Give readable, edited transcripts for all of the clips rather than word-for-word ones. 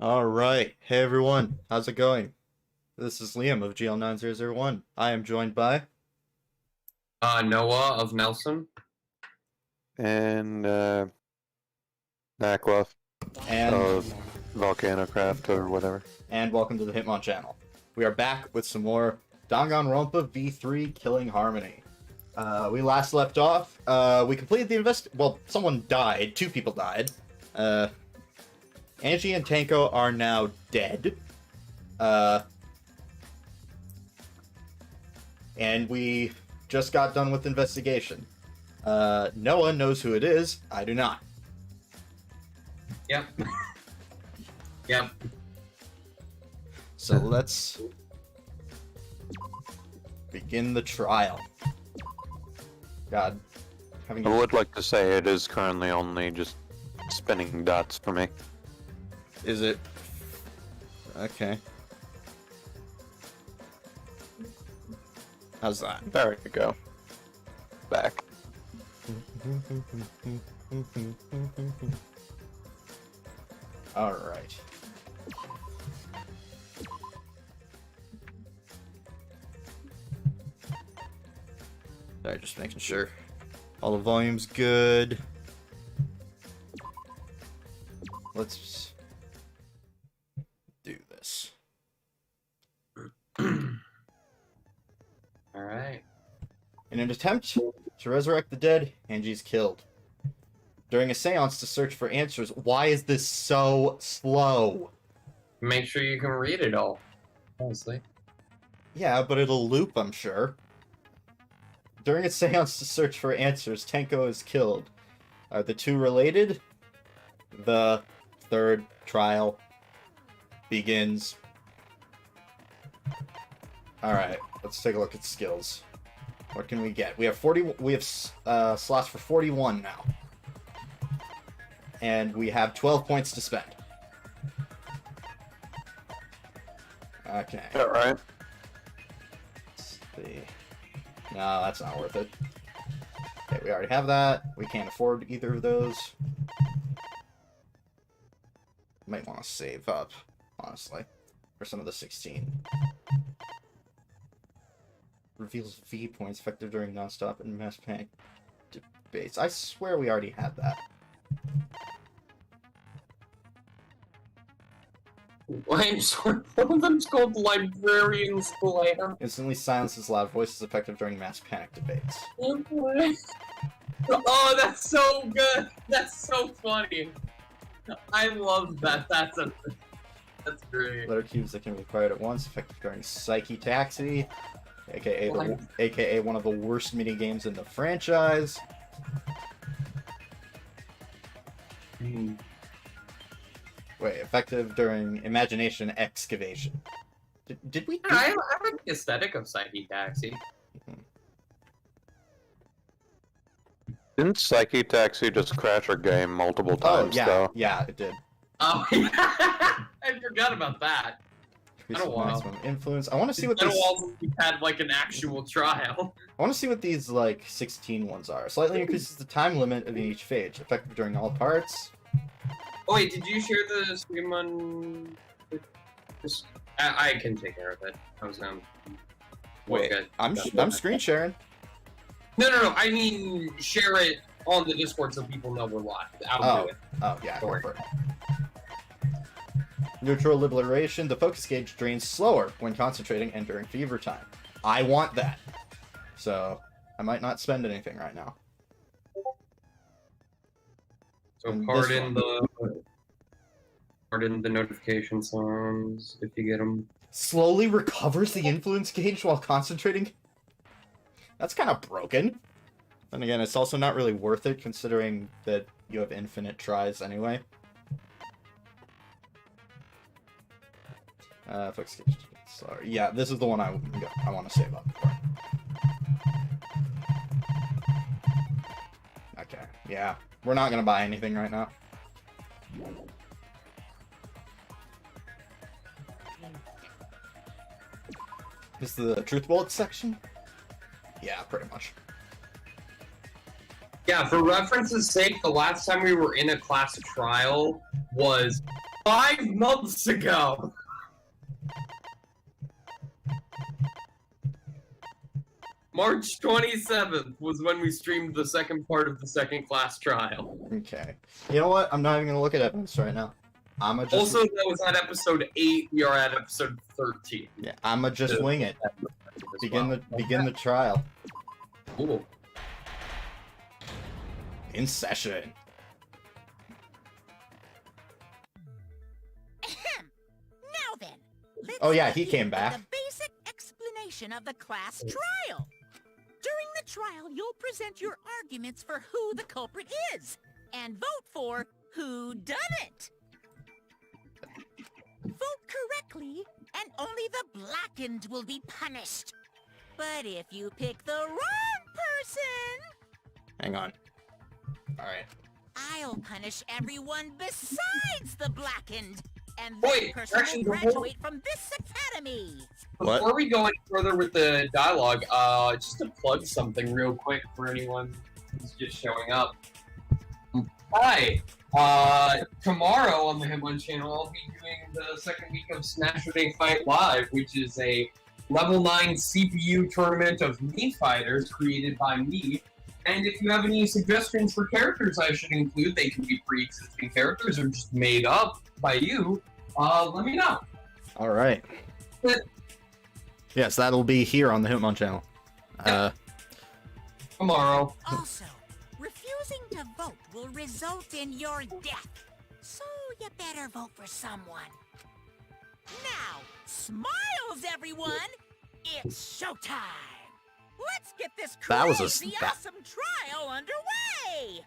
All right. Hey everyone. How's it going? This is Liam of GL9001. I am joined by Noah of Nelson. And Nakloff and of Volcanocraft or whatever. and welcome to the Hitmon channel. We are back with some more Danganronpa V3 Killing Harmony. We last left off. We completed the well, someone died. Two people died. Angie and Tanko are now dead. And we just got done with investigation. Noah knows who it is. I do not. Yep. Yep. So let's begin the trial. God. I would like to say it is currently only just spinning dots for me. Is it? Okay. How's that? There we go. Back. Alright. Sorry, just making sure. All the volume's good. Let's do this. Alright. In an attempt to resurrect the dead, Angie's killed. During a seance to search for answers, why is this so slow? Make sure you can read it all. Honestly. Yeah, but it'll loop, I'm sure. During a seance to search for answers, Tenko is killed. Are the two related? The third trial begins. Alright, let's take a look at skills. What can we get? We have slots for 41 now. And we have 12 points to spend. Okay. Alright. Let's see. No, that's not worth it. Okay, we already have that. We can't afford either of those. Might want to save up, honestly, for some of the 16. Reveals V points effective during non-stop and mass panic debates. I swear we already had that. I'm sorry, one of them's called Librarian's Glare. Instantly silences loud voices effective during mass panic debates. Oh, that's so good! That's so funny! I love that. That's great. Letter cubes that can be acquired at once, effective during Psyche Taxi, aka one of the worst mini games in the franchise. Wait, effective during Imagination Excavation. Did we? I like the aesthetic of Psyche Taxi. Didn't Psyche Taxi just crash our game multiple times, yeah, though? yeah, it did. Oh, yeah. I forgot about that. Increase wow. maximum influence. I want to see what It's these. been a while since we had like an actual trial. I want to see what these like 16 ones are. Slightly increases the time limit of each phase, effective during all parts. Oh wait, did you share the stream on? I can take care of it. I was gonna. Wait, Okay. I'm screen sharing. No. I mean, share it on the Discord so people know we're live. I'll do it. Oh yeah, Don't worry. go for it. Neutral liberation. The focus gauge drains slower when concentrating and during fever time. I want that. So I might not spend anything right now. So And pardon the notification songs if you get them. Slowly recovers the influence gauge while concentrating. That's kind of broken. Then again, it's also not really worth it considering that you have infinite tries anyway. Focus gauge. Sorry. Yeah, this is the one I want to save up for. Okay. Yeah, we're not gonna buy anything right now. Is the truth bullet section? Yeah, pretty much. Yeah, for reference's sake, the last time we were in a class trial was 5 months ago. March 27th was when we streamed the second part of the second class trial. Okay. You know what? I'm not even gonna look at evidence right now. I'ma just Also, that was at episode 8. We are at episode 13. yeah. I'ma just wing it. Begin the trial. Cool. In session. Now then, let's Oh, yeah, he begin came with back. The basic explanation of the class trial. During the trial, you'll present your arguments for who the culprit is, and vote for who done it. Vote correctly, and only the blackened will be punished. But if you pick the wrong person, Hang on. Alright. I'll punish everyone besides the blackened. And that Wait, person actually, will the whole- graduate from this academy. What? Before we go any further with the dialogue, just to plug something real quick for anyone who's just showing up. Hi! Tomorrow on the Hitman channel, I'll be doing the second week of Smash Day Fight Live, which is a level 9 CPU tournament of Mii fighters created by me. And if you have any suggestions for characters I should include, they can be pre-existing characters or just made up by you, let me know. Alright. Yes, that'll be here on the Hitmon channel. Tomorrow. Also, refusing to vote will result in your death. So you better vote for someone. Now, smiles, everyone! It's showtime! Let's get this That was crazy that- awesome trial underway!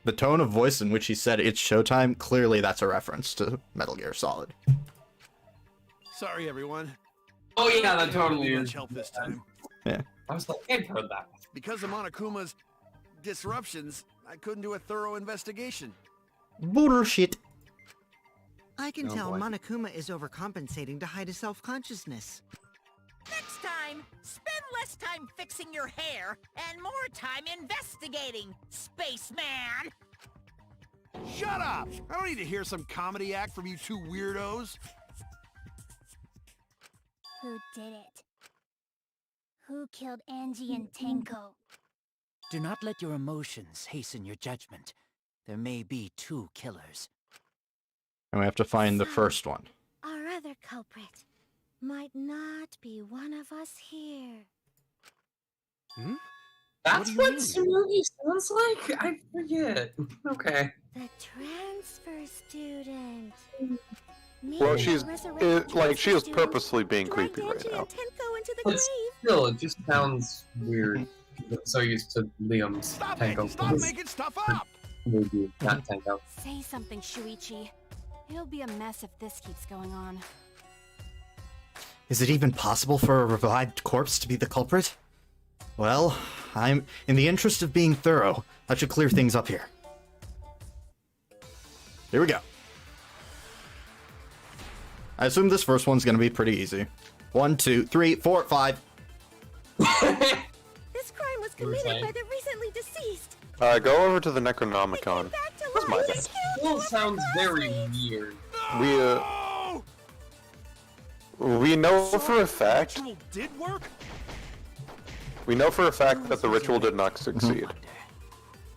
The tone of voice in which he said it's showtime, clearly that's a reference to Metal Gear Solid. Sorry, everyone. Oh yeah, that totally Much is. help this time. I was like, I've heard that. Because of Monokuma's disruptions, I couldn't do a thorough investigation. Bullshit. I can Oh, tell boy. Monokuma is overcompensating to hide his self-consciousness. Next time, spend less time fixing your hair and more time investigating, spaceman! Shut up! I don't need to hear some comedy act from you two weirdos. Who did it? Who killed Angie and Tenko? Do not let your emotions hasten your judgment. There may be 2 killers. And we have to find the first one. Our other culprit might not be one of us here. That's do you what mean? Tsurugi sounds like? I forget. Okay. The transfer student. Well, Maybe she's the resurrected like she is transfer student purposely being dragged creepy right Angie now. and Tenko into the But grave. still, it just sounds weird. I'm so used to Liam's Stop Tenko. it! Stop making stuff up! Maybe not Tenko. Say something, Shuichi. It'll be a mess if this keeps going on. Is it even possible for a revived corpse to be the culprit? Well, in the interest of being thorough, that should clear things up here. Here we go. I assume this first one's gonna be pretty easy. 1, 2, 3, 4, 5. This crime was You were committed saying? by the recently deceased. Go over to the They Necronomicon. came back to That's my life bad. and killed Still two of sounds our very classmates. weird. We know So, for a fact. the ritual did work? We know for a fact that the ritual did not succeed.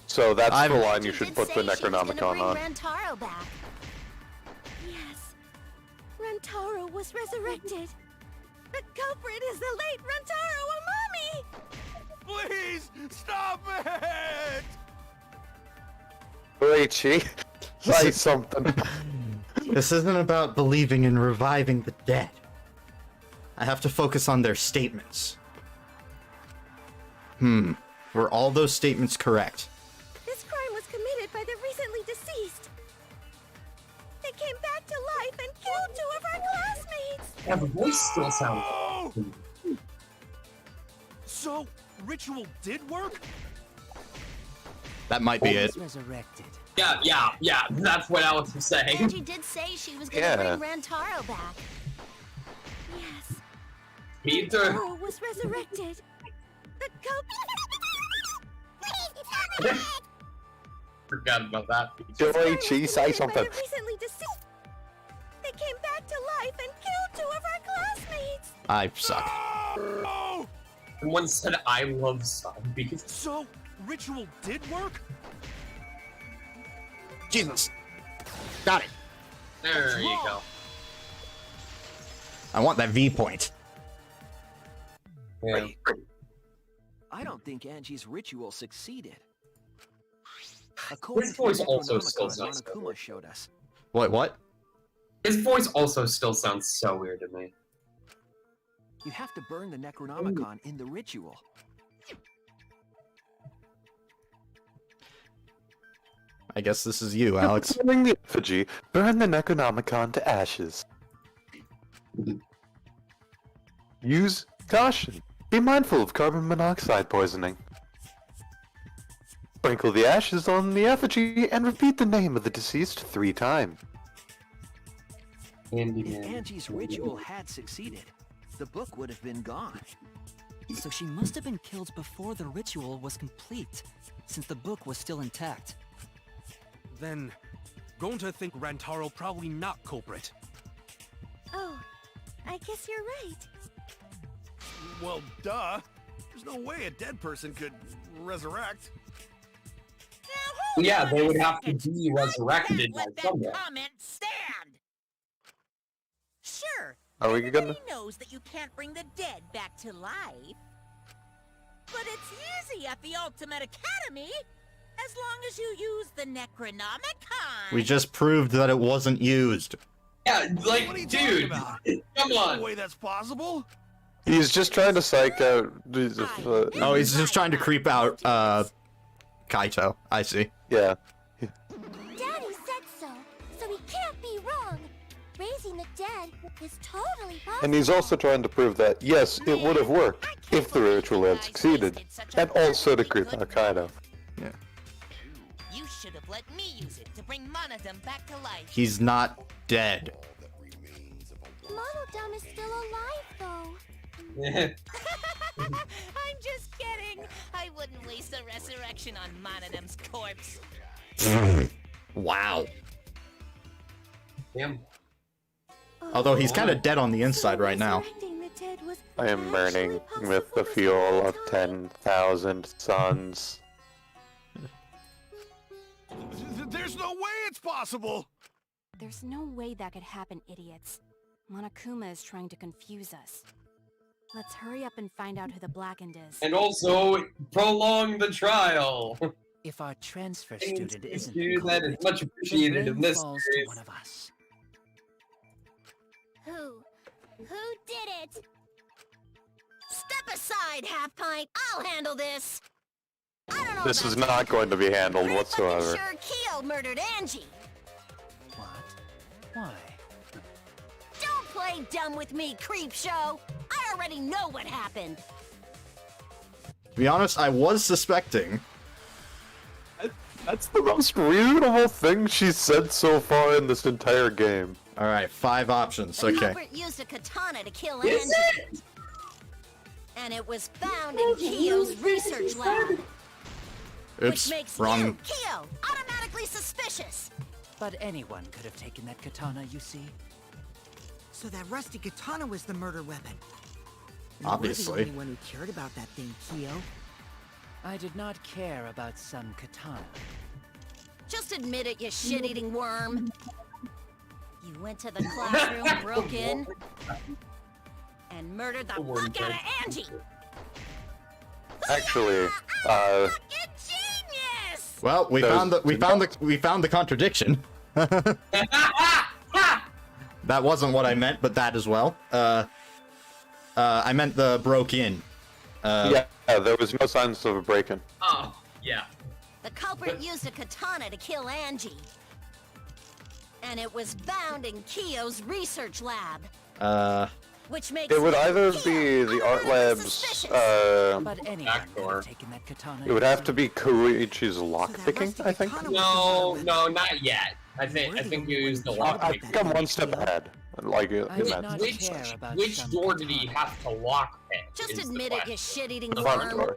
So that's I've- the line you She should did put say the she was gonna Necronomicon bring on. Rantaro back. Yes. Rantaro was resurrected. The culprit is the late Rantaro Amami! Please, stop it! Reichi, say something. This isn't about believing in reviving the dead. I have to focus on their statements. Were all those statements correct? This crime was committed by the recently deceased. They came back to life and killed two of our classmates! Yeah, the voice still sounds. Oh! So, ritual did work? That might be it. Was resurrected. Yeah, that's what Alex was saying. Angie did say she was gonna Yeah. bring Rantaro back. Yes. Peter. Rantaro was resurrected. The culprit. Forgot about that. Reichi, say By something. the recently deceased. I suck. No! Someone said I love zombies. So, ritual did work? Jesus. Got it. There you go. I want that V point. Yeah. I don't think Angie's ritual succeeded. His voice also still sounds so Monokuma weird. showed us. What? His voice also still sounds so weird to me. You have to burn the Necronomicon in the ritual. I guess this is you, Alex. Burning the effigy, burn the Necronomicon to ashes. Use caution. Be mindful of carbon monoxide poisoning. Sprinkle the ashes on the effigy and repeat the name of the deceased 3 times. If Angie's ritual had succeeded, the book would have been gone. So she must have been killed before the ritual was complete, since the book was still intact. Then, going to think Rantaro probably not culprit. Oh, I guess you're right. Well, duh. There's no way a dead person could resurrect. Yeah, they would have to be I resurrected can't by let that someone. comment stand. Sure, Are we gonna? everybody knows that you can't bring the dead back to life. But it's easy at the Ultimate Academy, as long as you use the Necronomicon. We just proved that it wasn't used. Yeah, like, What are you dude, talking about? come There's on. no way that's possible. He's just trying to psych out. Oh, he's just trying to creep out, Kaito. I see. Yeah. Daddy said so, so he can't be wrong. Raising the dead is totally possible. And he's also trying to prove that, yes, it would have worked if the ritual had succeeded, and also to creep out Kaido. Yeah. You should have let me use it to bring Monodum back to life. He's not dead. Monodum is still alive, though. I'm just kidding. I wouldn't waste a resurrection on Monodum's corpse. Wow. Damn. Although he's kind of dead on the inside right now. Resurrecting the dead was I am burning actually with the possible fuel this of time. 10,000 suns. There's no way it's possible. There's no way that could happen, idiots. Monokuma is trying to confuse us. Let's hurry up and find out who the Blackened is. And also, prolong the trial. If our transfer Things student to isn't do the that is culprit, much the appreciated in blame this falls series. to one of us. Who did it? Step aside, Half Pint. I'll handle this. I don't know. This about is not going to be handled you, but I'm whatsoever. fucking sure Kyo murdered Angie. What? Why? Don't play dumb with me, creep show. I already know what happened. To be honest, I was suspecting. That's the most reasonable thing she's said so far in this entire game. Alright, 5 options. The Okay. culprit used a katana to kill Is Angie. it? And it was found in Kyo's research lab. Which Oops, makes wrong. you, Kyo, automatically suspicious. But anyone could have taken that katana, you see. So that rusty katana was the murder weapon. Obviously. You're the only one who cared about that thing, Kyo. I did not care about some katana. Just admit it, you shit-eating worm. You went to the classroom, broke in, and murdered the fuck out of Angie. Actually, Fucking genius! Well, we found the contradiction. That wasn't what I meant, but that as well. I meant the broke in. yeah, there was no signs of a break-in. Oh, yeah. The culprit used a katana to kill Angie. And it was found in Kyo's research lab. Which makes It would you, either Kyo, be the art automatically lab's, suspicious. But anyone could have taken that katana. it would you have see. to be Koichi's lockpicking, I think. No, not yet. I think you used the lock. I've come one step ahead. Like, in I did that not sense. Which care about which some door did he katana. have to lock pick? Just is the admit it, you question. shit-eating The front worm. door.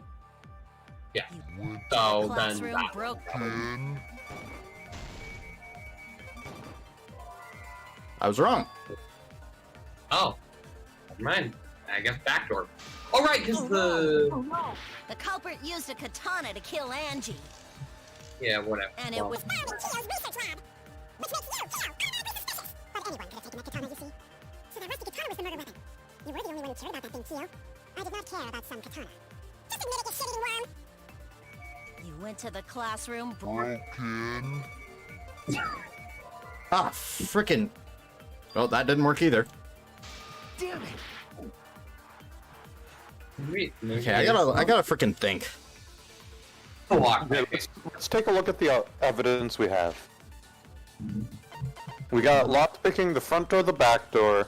Yeah. So then Classroom that. broke. I was wrong. Oh, never mind. I guess backdoor. Oh, right, because the... The culprit used a katana to kill Angie. Yeah, whatever. And it was... Found in Keo's research lab. Which makes you, Keo, automatically suspicious. But anyone could have taken that katana, you see. So that rusty katana was the murder weapon. You were the only one who cared about that thing, Keo. I did not care about some katana. Just admit it, you shit-eating worm. You went to the classroom... Ah, frickin'. Well, that didn't work either. Damn it! Okay, I gotta frickin' think. Okay, let's take a look at the evidence we have. We got lockpicking the front door, the back door,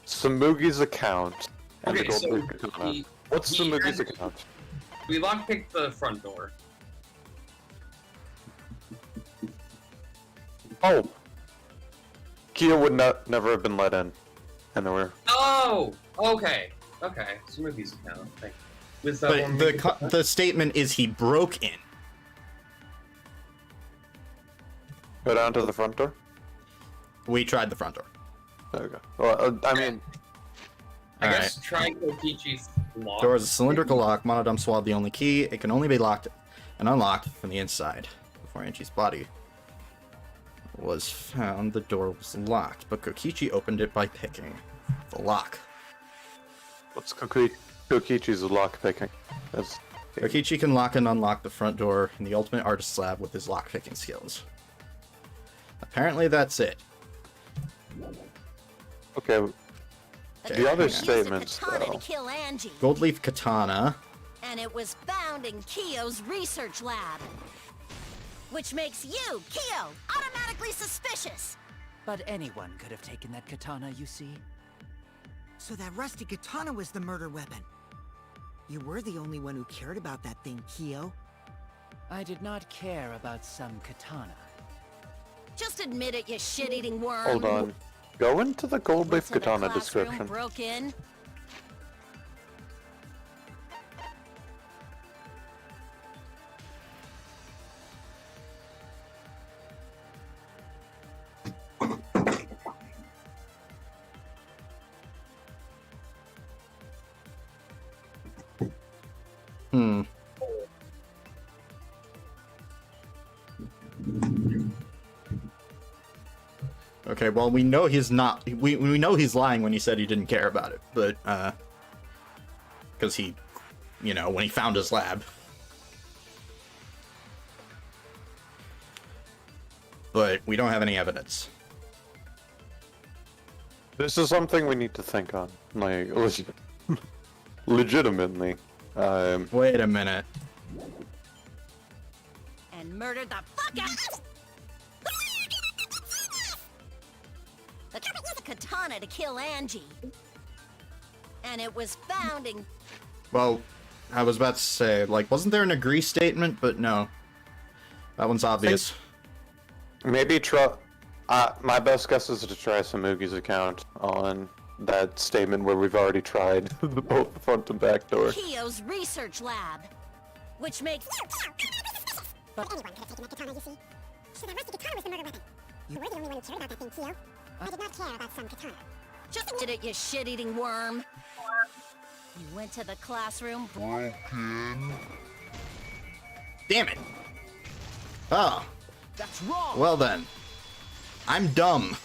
Samugi's account, and Okay, the so gold katana. What's Samugi's account? We lockpicked the front door. Oh! Keo would never have been let in. And there were... Oh! Okay. Okay. Smoothies account. Thank you. Was that But one the statement is he broke in. Go down to the front door? We tried the front door. Okay. Well, I mean... I guess try Kokichi's lock. Door is a cylindrical lock. Monodam swallowed the only key. It can only be locked and unlocked from the inside. Before Angie's body was found, the door was locked, but Kokichi opened it by picking the lock. What's Kokichi's lockpicking? That's... Kokichi can lock and unlock the front door in the Ultimate Artist's Lab with his lockpicking skills. Apparently that's it. Okay. The other used a statements, katana though. to kill Angie. Gold leaf katana. And it was found in Keo's research lab. Which makes you, Keo, automatically suspicious. But anyone could have taken that katana, you see. So that rusty katana was the murder weapon. You were the only one who cared about that thing, Keo. I did not care about some katana. Just admit it, you shit-eating worm. Hold on. Go into the gold Went leaf to the katana classroom, description. broke in. Okay, well, we know he's not... We know he's lying when he said he didn't care about it, but, because he, you know, when he found his lab. But we don't have any evidence. This is something we need to think on. Like, legitimately. Wait a minute. And murdered the fuck out. The culprit used a katana to kill Angie. And it was found in... Well, I was about to say, like, wasn't there an agree statement? But no. That one's obvious. Maybe try... my best guess is to try Samugi's account on that statement where we've already tried both the front and back door. Keo's research lab. Which makes... But anyone could have taken that katana, you see. So that rusty katana was the murder weapon. You were the only one who cared about that thing, Keo. I did not care about some katana. Just did it, you shit-eating worm. You went to the classroom... Damn it. Oh. That's wrong! Well then. I'm dumb.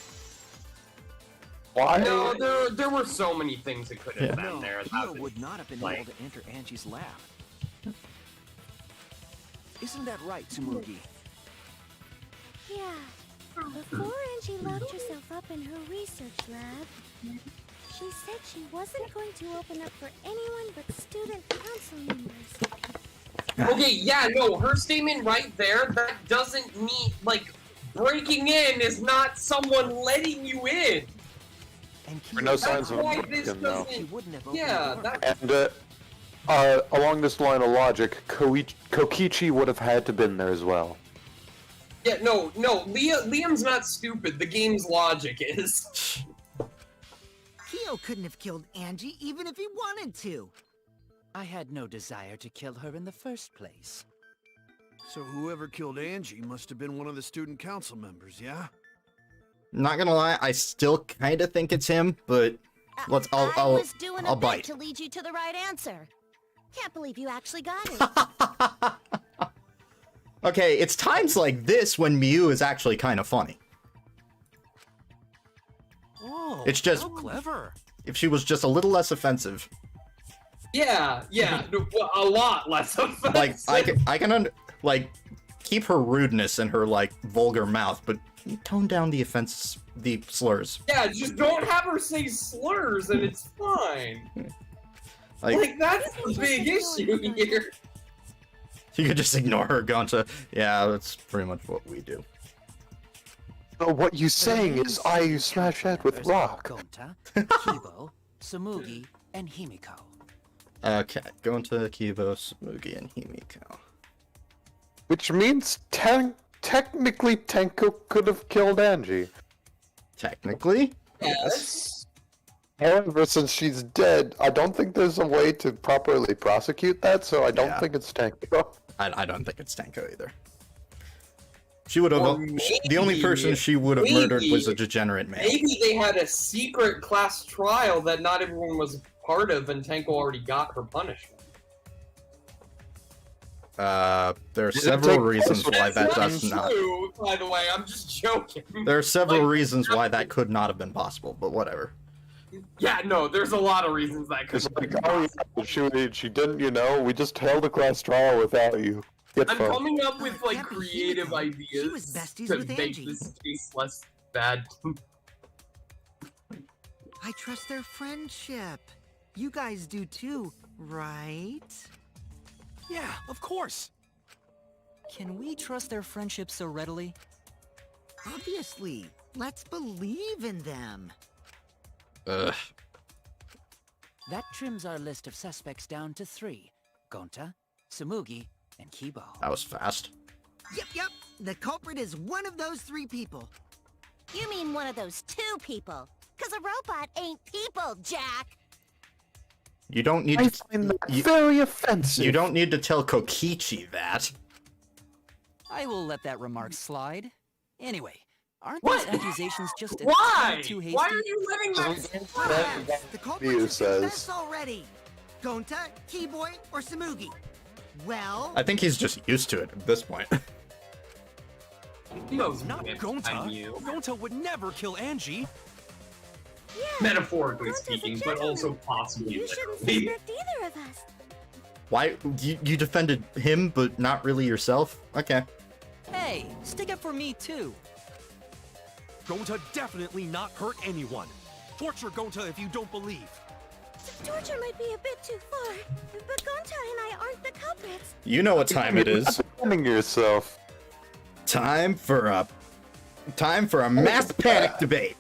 Why? No, there were so many things that could have been No, there. Keo would not have been like- able to enter Angie's lab. Isn't that right, Tsumugi? Yeah. Before Angie locked herself up in her research lab, she said she wasn't going to open up for anyone but student council members. Okay, yeah, no, her statement right there, that doesn't mean, like, breaking in is not someone letting you in. And There are no signs of why a this broken, though. She wouldn't have opened Yeah, the door. that... And, along this line of logic, Kokichi would have had to been there as well. Yeah, no, Liam's not stupid, the game's logic is. Keo couldn't have killed Angie even if he wanted to. I had no desire to kill her in the first place. So whoever killed Angie must have been one of the student council members, yeah? Not gonna lie, I still kind of think it's him, but I was doing a I'll bit bite. to lead you to the right answer. Can't believe you actually got it. Okay, it's times like this when Miu is actually kind of funny. Oh, It's just how clever. if she was just a little less offensive. Yeah, no, a lot less offensive. Like I can like keep her rudeness and her like vulgar mouth, but tone down the slurs. Yeah, just don't have her say slurs and it's fine. Like that's the big issue here. You could just ignore her, Gonta. Yeah, that's pretty much what we do. So what you saying is I smash head with rock. Gonta, Kibo, Samugi, and Himiko. Okay, Gonta, Kibo, Samugi, and Himiko. Which means technically Tenko could have killed Angie. Technically? Yes. However, since she's dead, I don't think there's a way to properly prosecute that, so I don't think it's Tenko. I don't think it's Tenko either. She would have. Or The only person she would have murdered was a degenerate man. Maybe they had a secret class trial that not everyone was part of, and Tenko already got her punishment. There are several reasons why that does not. True, by the way, I'm just joking. There are several reasons why that could not have been possible, but whatever. Yeah, no, there's a lot of reasons that could. It's like, oh yeah, she didn't, we just held a class trial without you. Get I'm fucked. coming up with like Can't be creative Himiko. ideas She was besties to with make Angie. this case less bad. I trust their friendship. You guys do too, right? Yeah, of course. Can we trust their friendship so readily? Obviously. Let's believe in them. Ugh. That trims our list of suspects down to 3. Gonta, Samugi, and Kibo. That was fast. Yep. The culprit is one of those 3 people. You mean one of those 2 people? Because a robot ain't people, Jack. You don't need I to. find that very offensive. You don't need to tell Kokichi that. I will let that remark slide. Anyway, aren't What? these accusations just a Why? tad too hasty? Why are you letting that? The Miu culprit is says. confessed already. Gonta, Keyboy, or Samugi? Well, I think he's just used to it at this point. No, Not Gonta. Gonta would never kill Angie. Yeah. Metaphorically Gonta's a speaking, but also gentleman. possibly You shouldn't literally. suspect either of us. Why you defended him but not really yourself? Okay. Hey, stick up for me too. Gonta definitely not hurt anyone. Torture Gonta if you don't believe. Torture might be a bit too far, but Gonta and I aren't the culprits. You know what time it is. Defending yourself. Time for a mass panic debate.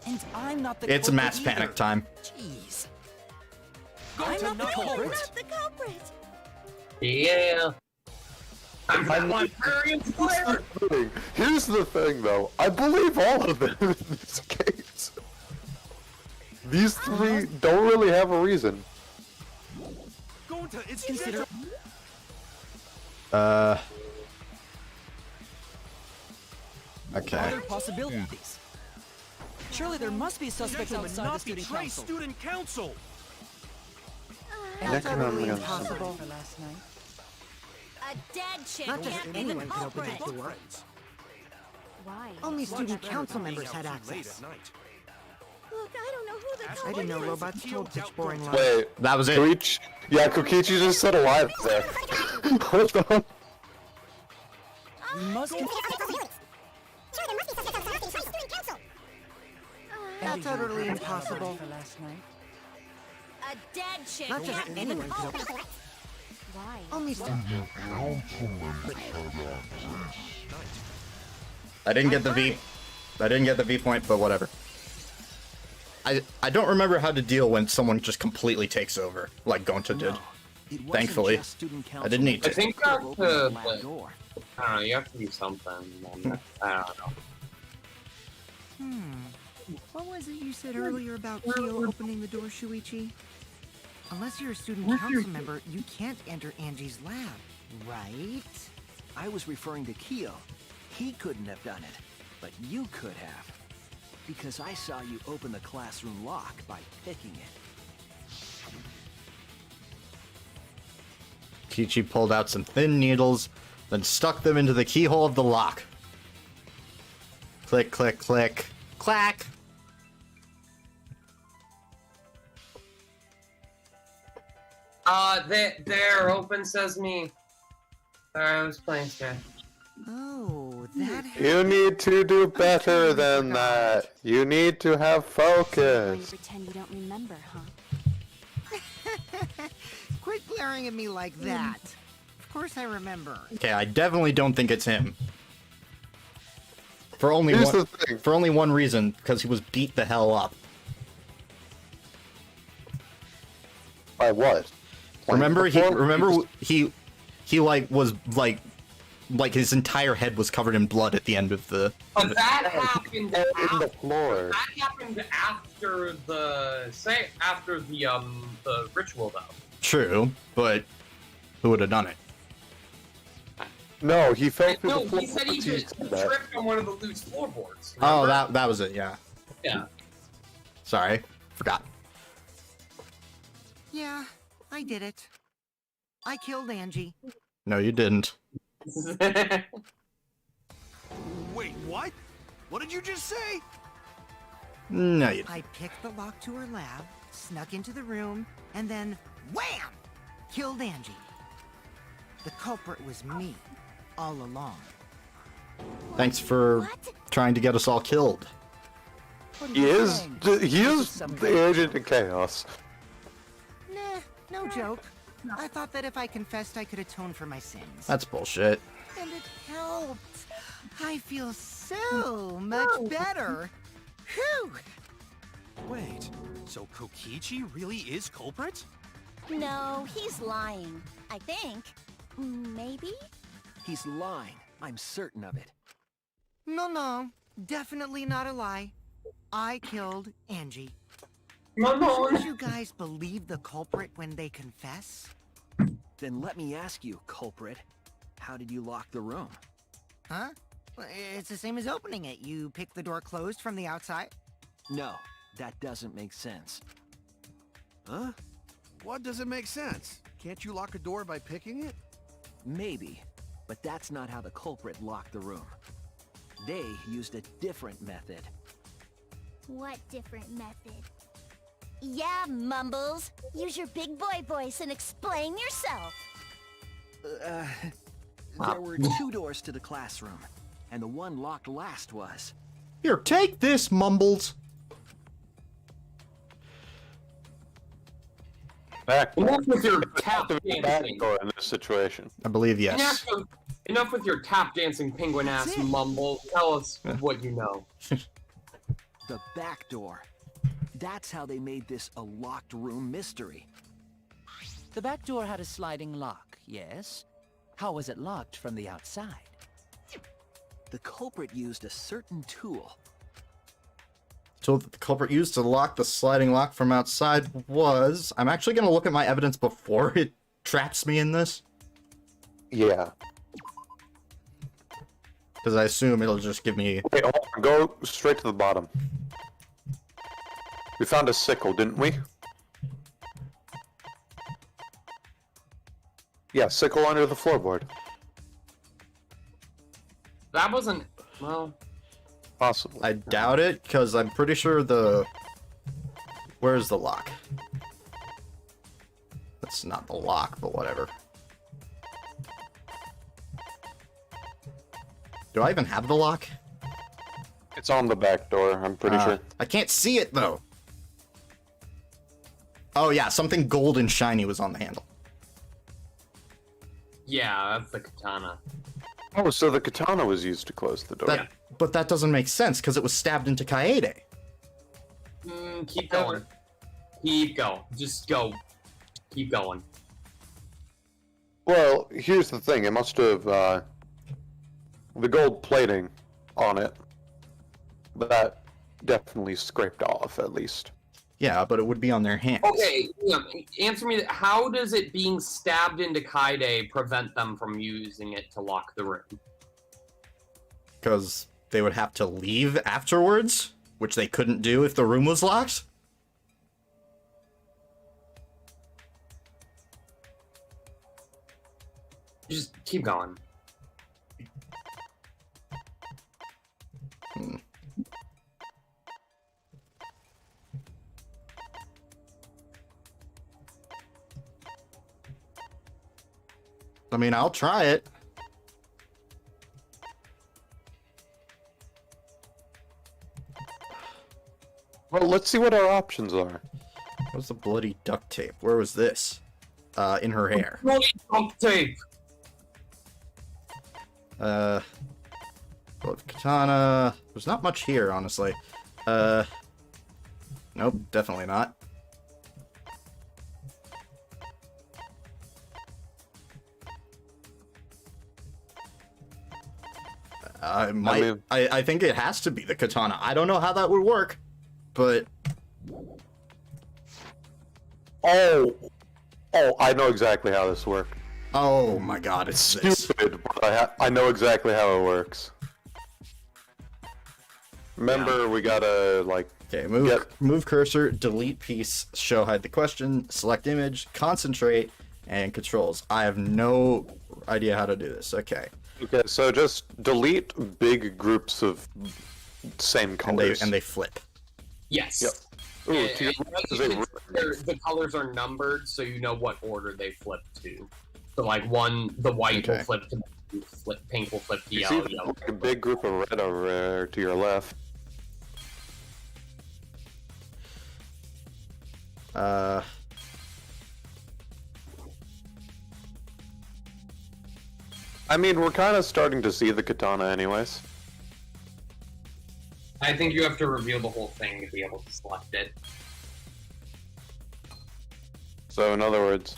And I'm not the It's culprit mass panic either. time. Jeez. Gonta I'm not the not culprit. culprit. Not the culprit. Yeah. I'm librarian player. Here's the thing, though. I believe all of them in this case. These 3 don't really have a reason. Gonta, it's Consider. Okay. Other possibilities. Surely there must be suspects Gentlemen, outside the not student betray council. student council. that's utterly Necronomicon. impossible. For last night. A dead chick Not just can't be the anyone could open culprit. that door. Why? Only student Better council than being members had out too late access. at night. Look, I don't know who the I culprit didn't know is. robots told such boring lies. Wait, That was it. Koichi? Yeah, Kokichi just said alive there. Hold on. We must. That's utterly impossible. For last night. A dead chick Not just can't be the anyone could culprit. open. Why? Only student. I didn't get the V. I didn't get the V point, but whatever. I don't remember how to deal when someone just completely takes over, like Gonta did. It wasn't Thankfully, just student I didn't need I to. think could've that's opened the lab the. door. I don't know. You have to do something. I don't know. What was it you said earlier about Kyo opening the door, Shuichi? Unless you're a student council member, you can't enter Angie's lab, right? I was referring to Kyo. He couldn't have done it, but you could have. Because I saw you open the classroom lock by picking it. Kichi pulled out some thin needles, then stuck them into the keyhole of the lock. Click, click, click. Clack! There, open sesame. Sorry, I was playing Sky. Oh, that. You need to do better than that. You need to have So you focus. pretend you don't remember, huh? Quit glaring at me like that. Of course I remember. Okay, I definitely don't think it's him. For only Here's one, the thing. for only one reason, because he was beat the hell up. By what? Remember Before? he like was like his entire head was covered in blood at the end of the. But that happened In the floor. That happened after the ritual though. True, but who would have done it? No, he fell through No, the floor. he said he once just said that. tripped on one of the loose floorboards. Oh, remember? that was it. Yeah. Yeah. Sorry, forgot. Yeah, I did it. I killed Angie. No, you didn't. Wait, what? What did you just say? No, you. I picked the lock to her lab, snuck into the room, and then wham! Killed Angie. The culprit was me, all along. Thanks for trying to get us all killed. He is the agent of chaos. Nah, no joke. I thought that if I confessed, I could atone for my sins. That's bullshit. And it helped. I feel so much better. Whew! Wait, so Kokichi really is culprit? No, he's lying. I think. Maybe? He's lying. I'm certain of it. No, definitely not a lie. I killed Angie. Mamon. Should you guys believe the culprit when they confess? Then let me ask you, culprit. How did you lock the room? Huh? It's the same as opening it. You pick the door closed from the outside. No, that doesn't make sense. Huh? What doesn't make sense? Can't you lock a door by picking it? Maybe, but that's not how the culprit locked the room. They used a different method. What different method? Yeah, Mumbles. Use your big boy voice and explain yourself. There were two doors to the classroom, and the one locked last was. Here, take this, Mumbles. Back Enough with your Back tap dancing. door in this situation. I believe yes. Enough with your tap dancing penguin ass mumble. Tell us what you know. The back door. That's how they made this a locked room mystery. The back door had a sliding lock, yes? How was it locked from the outside? The culprit used a certain tool. So the culprit used to lock the sliding lock from outside was... I'm actually going to look at my evidence before it traps me in this. Yeah. Because I assume it'll just give me... Wait, hold on. Go straight to the bottom. We found a sickle, didn't we? Yeah, sickle under the floorboard. That wasn't... Well... Possibly. I doubt it, because I'm pretty sure the... Where's the lock? That's not the lock, but whatever. Do I even have the lock? It's on the back door, I'm pretty sure. I can't see it, though. Oh, yeah, something gold and shiny was on the handle. Yeah, that's the katana. Oh, so the katana was used to close the door. But that doesn't make sense, because it was stabbed into Kaede. Keep going. Keep going. Just go. Keep going. Well, here's the thing. It must have, the gold plating on it. That definitely scraped off, at least. Yeah, but it would be on their hands. Okay, answer me. How does it being stabbed into Kaede prevent them from using it to lock the room? Because they would have to leave afterwards? which they couldn't do if the room was locked? Just keep going. I mean, I'll try it. Well, let's see what our options are. What's the bloody duct tape? Where was this? In her hair. Bloody duct tape. Well, katana. There's not much here, honestly. Nope, definitely not. I think it has to be the katana. I don't know how that would work, but... Oh, I know exactly how this works. Oh my god, it's this. Stupid, but I know exactly how it works. Remember, we gotta, like... Okay, move cursor, delete piece, show hide the question, select image, concentrate, and controls. I have no idea how to do this. Okay. Okay, so just delete big groups of same colors. And they flip. Yes. Yep. Ooh, And- to your and left is you a can- the colors are numbered, so you know what order they flip to. So, like, the white will flip to blue, pink will flip to You yellow, see yellow. like a big group of red over there to your left. I mean, we're kind of starting to see the katana anyways. I think you have to reveal the whole thing to be able to select it. So, in other words...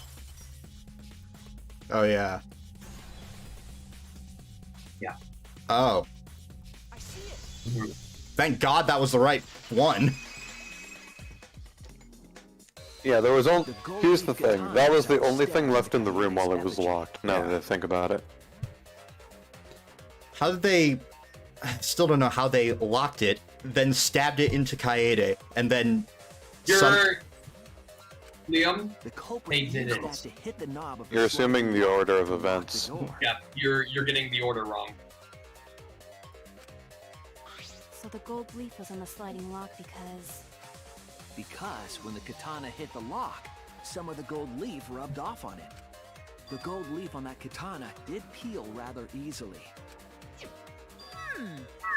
Oh, yeah. Yeah. Oh. I see it. Thank God that was the right one. Yeah, there was only... Here's the thing. That was the only thing left in the room while it was locked, now that I think about it. How did they... I still don't know how they locked it, then stabbed it into Kaede, and then... Liam, The culprit they did used it. that to hit the knob of the You're sliding assuming the door order of to lock the events. door. Yeah, you're getting the order wrong. So the gold leaf was on the sliding lock because... Because when the katana hit the lock, some of the gold leaf rubbed off on it. The gold leaf on that katana did peel rather easily.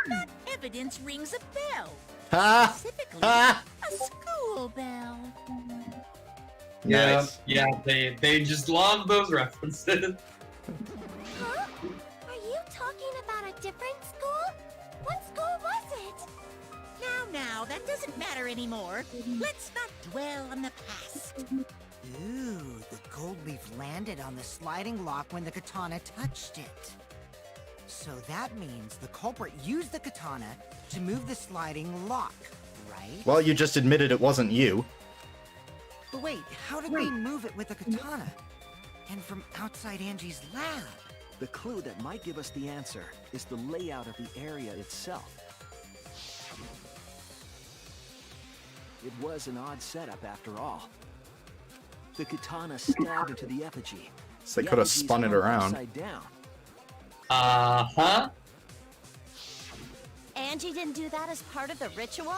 That evidence rings a bell. Ha! Specifically, Ha! a school bell. Nice. Yeah, they just love those references. Huh? Are you talking about a different school? What school was it? Now, that doesn't matter anymore. Let's not dwell on the past. Ooh, the gold leaf landed on the sliding lock when the katana touched it. So that means the culprit used the katana to move the sliding lock, right? Well, you just admitted it wasn't you. But wait, how did they move it with a katana? And from outside Angie's lab? The clue that might give us the answer is the layout of the area itself. It was an odd setup after all. The katana stabbed into the effigy. So they The could have effigy's spun it hung around. upside down. Uh-huh. Angie didn't do that as part of the ritual?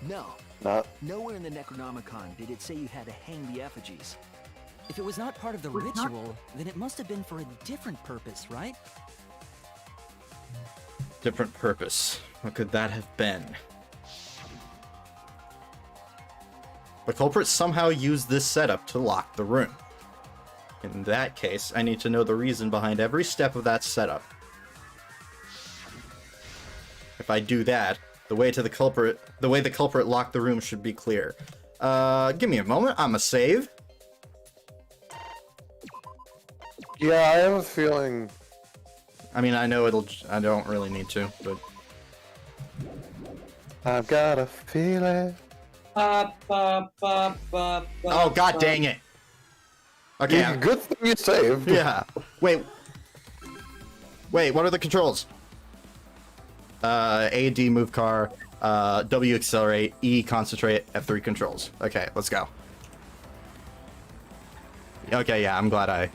No. Not. Nowhere in the Necronomicon did it say you had to hang the effigies. If it was not part of the ritual, then it must have been for a different purpose, right? Different purpose. What could that have been? The culprit somehow used this setup to lock the room. In that case, I need to know the reason behind every step of that setup. If I do that, the way the culprit locked the room should be clear. Give me a moment, I'ma save. Yeah, I have a feeling... I mean, I know I don't really need to, but... I've got a feeling... Oh, god dang it! Okay, Yeah, good thing you saved. yeah. Wait, what are the controls? A, D, move car, W, accelerate, E, concentrate, F3, controls. Okay, let's go. Okay, yeah, I'm glad I...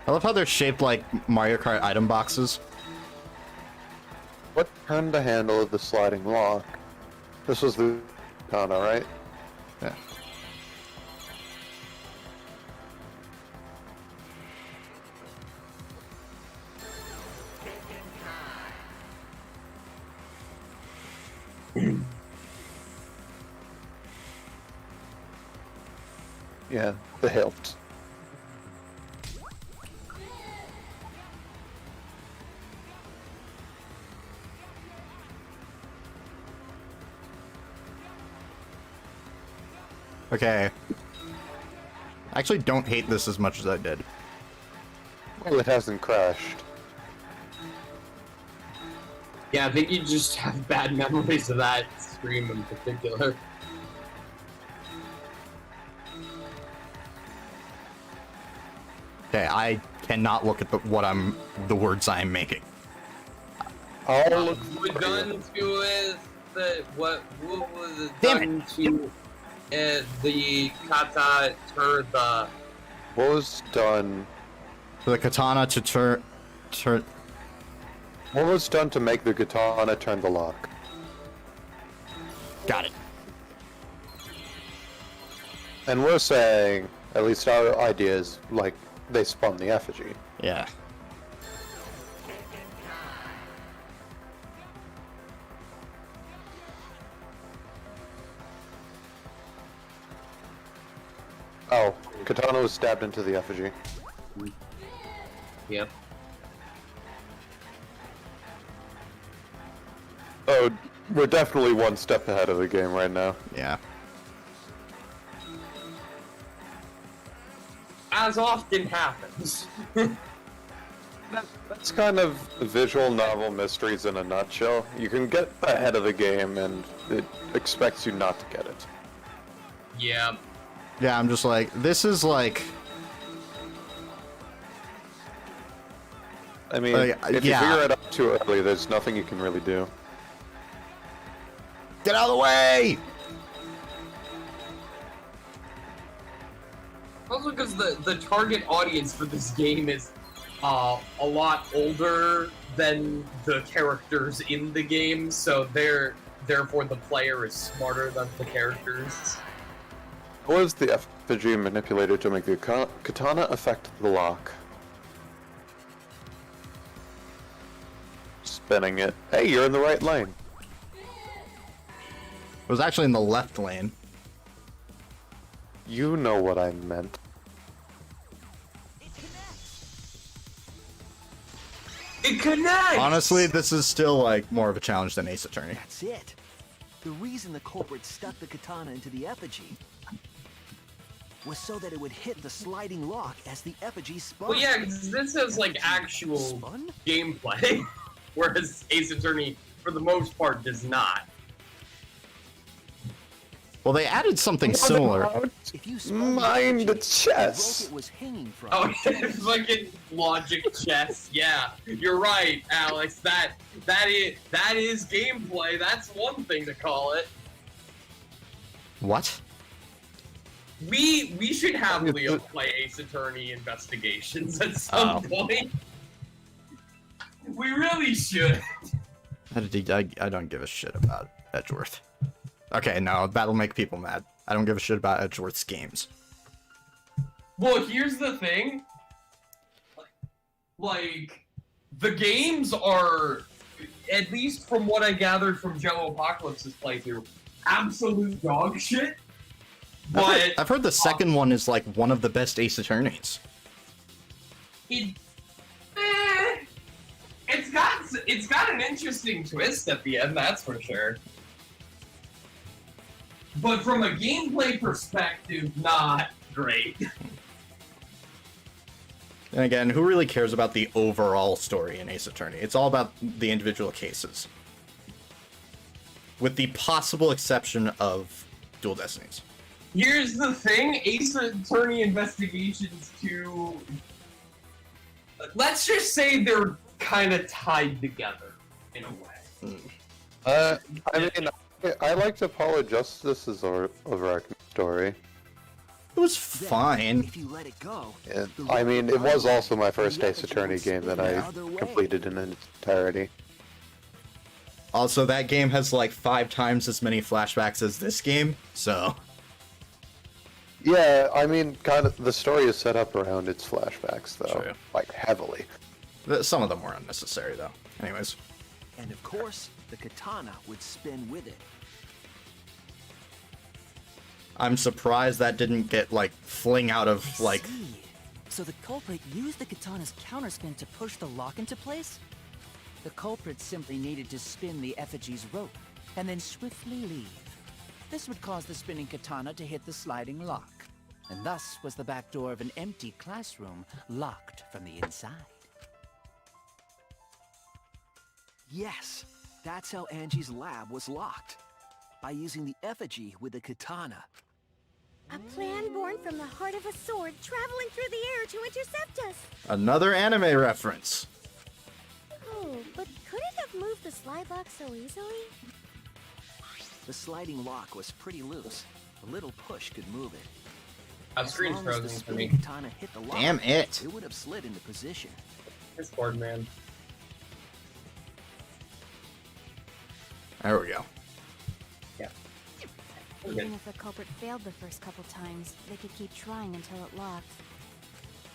I love how they're shaped like Mario Kart item boxes. What turned the handle of the sliding lock? This was the katana, right? Yeah. Yeah, the hilt. Okay. I actually don't hate this as much as I did. Well, it hasn't crashed. Yeah, I think you just have bad memories of that stream in particular. Okay, I cannot look at the words I'm making. I'll look We're for done you. to what was it Damn done to the kata turn the What was done? For the katana to turn... What was done to make the katana turn the lock? Got it. And we're saying, at least our idea is, like, they spun the effigy. Yeah. Oh, katana was stabbed into the effigy. Yep. Oh, we're definitely one step ahead of the game right now. Yeah. As often happens. That's kind of visual novel mysteries in a nutshell. You can get ahead of the game and it expects you not to get it. Yeah. Yeah, I'm just like, this is like... I mean, if yeah. you figure it out too early, there's nothing you can really do. Get out of the way! Also because the target audience for this game is a lot older than the characters in the game, so therefore the player is smarter than the characters. Was the effigy manipulated to make the katana affect the lock? Spinning it. Hey, you're in the right lane. It was actually in the left lane. You know what I meant. It connects! Honestly, this is still like more of a challenge than Ace Attorney. That's it. The reason the culprit stuck the katana into the effigy was so that it would hit the sliding lock as the effigy spun. Well, yeah, 'cause this is like actual Spun? gameplay, whereas Ace Attorney, for the most part, does not. Well, they added something similar. If you spun Mind the the effigy, chess. the rope it was hanging from. Oh, it's fucking logic chess. Yeah, you're right, Alex. That is gameplay. That's one thing to call it. What? We should have Leo play Ace Attorney Investigations at some point. We really should. I don't give a shit about Edgeworth. Okay, no, that'll make people mad. I don't give a shit about Edgeworth's games. Well, here's the thing. Like, the games are, at least from what I gathered from Joe Apocalypse's playthrough, absolute dog shit. But I've heard the second one is like one of the best Ace Attorneys. it's got an interesting twist at the end, that's for sure. but from a gameplay perspective, not great. And again, who really cares about the overall story in Ace Attorney? It's all about the individual cases. With the possible exception of Dual Destinies. Here's the thing, Ace Attorney Investigations 2... Let's just say they're kind of tied together, in a way. I mean, I liked Apollo Justice's overarching story. It was fine. If you let it go, I mean, it was also my first Ace Attorney game that I completed in its entirety. Also, that game has like 5 times as many flashbacks as this game, so... Yeah, I mean, kind of, the story is set up around its flashbacks, though. True. Like, heavily. Some of them were unnecessary, though. Anyways. and of course, the katana would spin with it. I'm surprised that didn't get, like, fling out of, like... See. So the culprit used the katana's counterspin to push the lock into place? The culprit simply needed to spin the effigy's rope, and then swiftly leave. This would cause the spinning katana to hit the sliding lock, and thus was the back door of an empty classroom locked from the inside. Yes, that's how Angie's lab was locked. By using the effigy with the katana. A plan born from the heart of a sword traveling through the air to intercept us. Another anime reference. Oh, but could it have moved the slide lock so easily? The sliding lock was pretty loose. A little push could move it. I'm As screen long as the frozen for spinning me. katana hit the lock, Damn it. it would have slid into position. It's board, man. There we go. Yeah. Even if the culprit failed the first couple times, they could keep trying until it locked.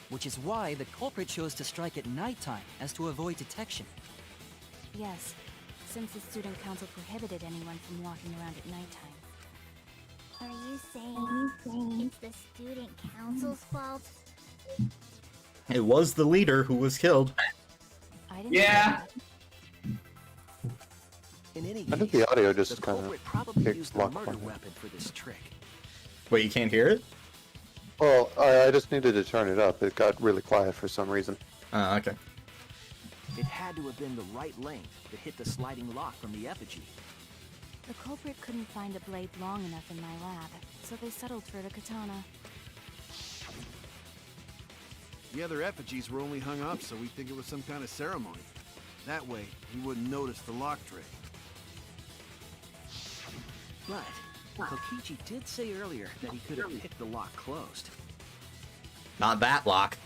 Which is why the culprit chose to strike at nighttime, as to avoid detection. Yes, since the student council prohibited anyone from walking around at nighttime. Are you saying it's the student council's fault? It was the leader who was killed. I didn't Yeah. say that. In any I think case, the audio the just kind culprit of probably kicked used the lock murder on it. weapon for this trick. Wait, you can't hear it? Well, I just needed to turn it up. It got really quiet for some reason. Okay. It had to have been the right length to hit the sliding lock from the effigy. The culprit couldn't find a blade long enough in my lab, so they settled for the katana. The other effigies were only hung up so we think it was some kind of ceremony. That way, we wouldn't notice the lock trick. But Kokichi did say earlier that he could have picked the lock closed. Not that lock.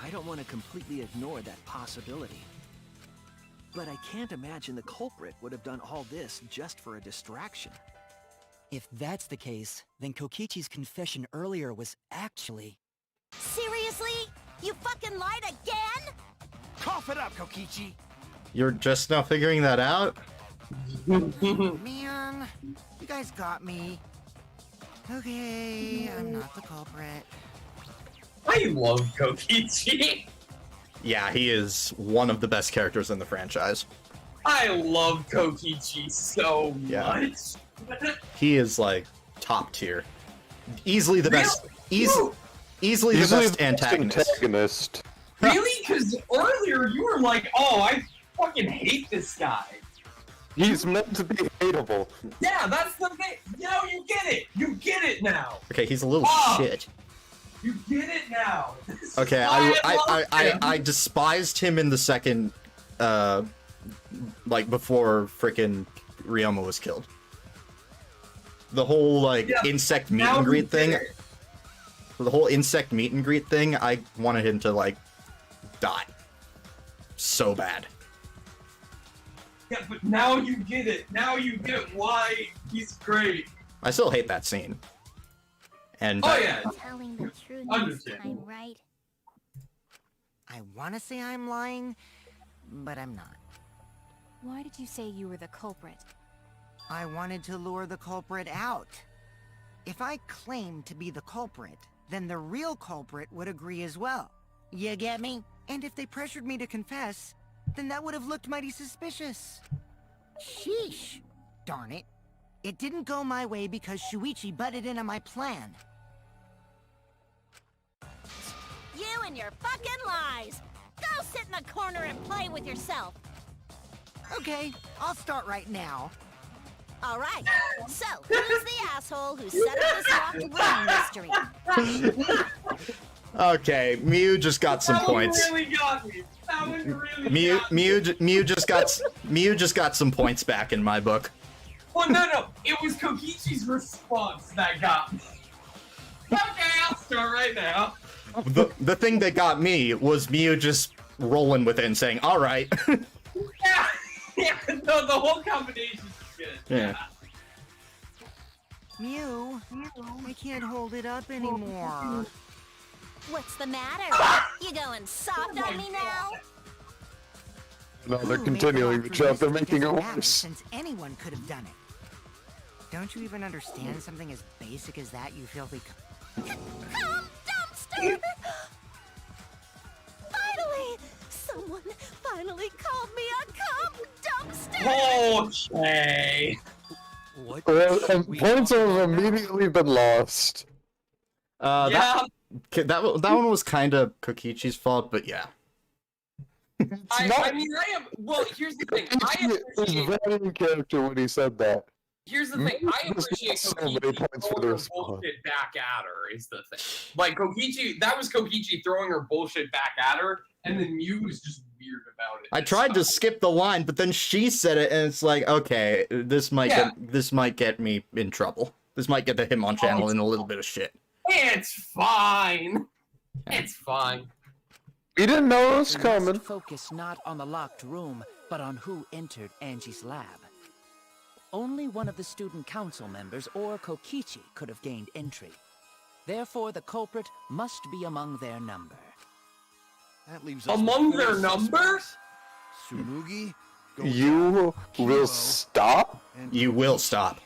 I don't want to completely ignore that possibility. But I can't imagine the culprit would have done all this just for a distraction. If that's the case, then Kokichi's confession earlier was actually... Seriously? You fucking lied again? Cough it up, Kokichi! You're just now figuring that out? Man, you guys got me. Okay, I'm not the culprit. I love Kokichi. Yeah, he is one of the best characters in the franchise. I love Kokichi so Yeah. much. He is, like, top tier. Easily the best... Really? Easily the best antagonist. antagonist. Really? Because earlier you were like, oh, I fucking hate this guy. He's meant to be hateable. Yeah, that's the thing. Now you get it. You get it now. Okay, he's a little Oh. shit. You get it now. This is Okay, why love him. I despised him in the second, like, before frickin' Ryoma was killed. The whole, like, Yeah, insect meet now and you greet thing. get it. The whole insect meet and greet thing, I wanted him to, like, die. So bad. Yeah, but now you get it. Now you get why he's great. I still hate that scene. And Oh yeah. Telling the truth this Understand. time, right? I want to say I'm lying, but I'm not. Why did you say you were the culprit? I wanted to lure the culprit out. If I claimed to be the culprit, then the real culprit would agree as well. You get me? And if they pressured me to confess, then that would have looked mighty suspicious. Sheesh. Darn it. It didn't go my way because Shuichi butted in on my plan. You and your fucking lies! Go sit in the corner and play with yourself! Okay, I'll start right now. Alright, so who's the asshole who set up this locked room mystery? Okay, Mew just got some points. That one really got me. That one really got me. Mew just got some points back in my book. Well, no. It was Kokichi's response that got me. Okay, I'll start right now. The thing that got me was Mew just rolling with it and saying, "All right." Yeah. No, the whole combination is good. Yeah. Mew, I can't hold it up anymore. What's the matter? You going soft on me now? No, they're Who continuing made the the job. They're rock making it doesn't matter, worse. Since anyone could have done it. Don't you even understand something as basic as that, you filthy Come, dumpster! Finally! Someone finally called me a cum dumpster! Okay. What? Well, points have immediately been lost. Yeah. That one was kind of Kokichi's fault, but yeah. I mean, well, here's the thing. I He's appreciate. very in character when he said that. Here's the thing. I appreciate So many Kokichi points for throwing the her response. bullshit back at her. Is the thing. Like Kokichi, that was Kokichi throwing her bullshit back at her, and then Mew was just weird about it. I tried to skip the line, but then she said it, and it's like, okay, this might get me in trouble. This might get the Hitmon channel in a little bit of shit. It's fine. It's fine. We didn't know it was We coming. must focus not on the locked room, but on who entered Angie's lab. Only one of the student council members or Kokichi could have gained entry. Therefore, the culprit must be among their number. That leaves us Among with four their number? suspects. Tsumugi, You Kilo, will stop? and You will stop.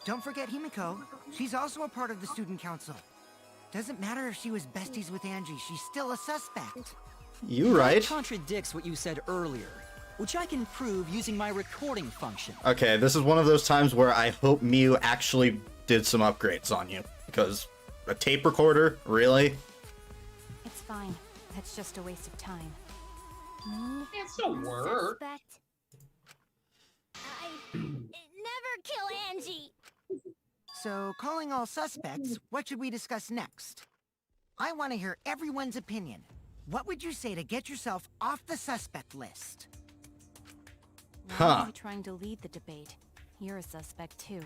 Don't forget Himiko. She's also a part of the student council. Doesn't matter if she was besties with Angie, she's still a suspect. You right. Contradicts what you said earlier, which I can prove using my recording function. Okay, this is one of those times where I hope Mew actually did some upgrades on you. Because a tape recorder? Really? It's fine. That's just a waste of time. It still work. Suspect. I never kill Angie! So, calling all suspects, what should we discuss next? I want to hear everyone's opinion. What would you say to get yourself off the suspect list? Why Huh. are you trying to lead the debate? You're a suspect too.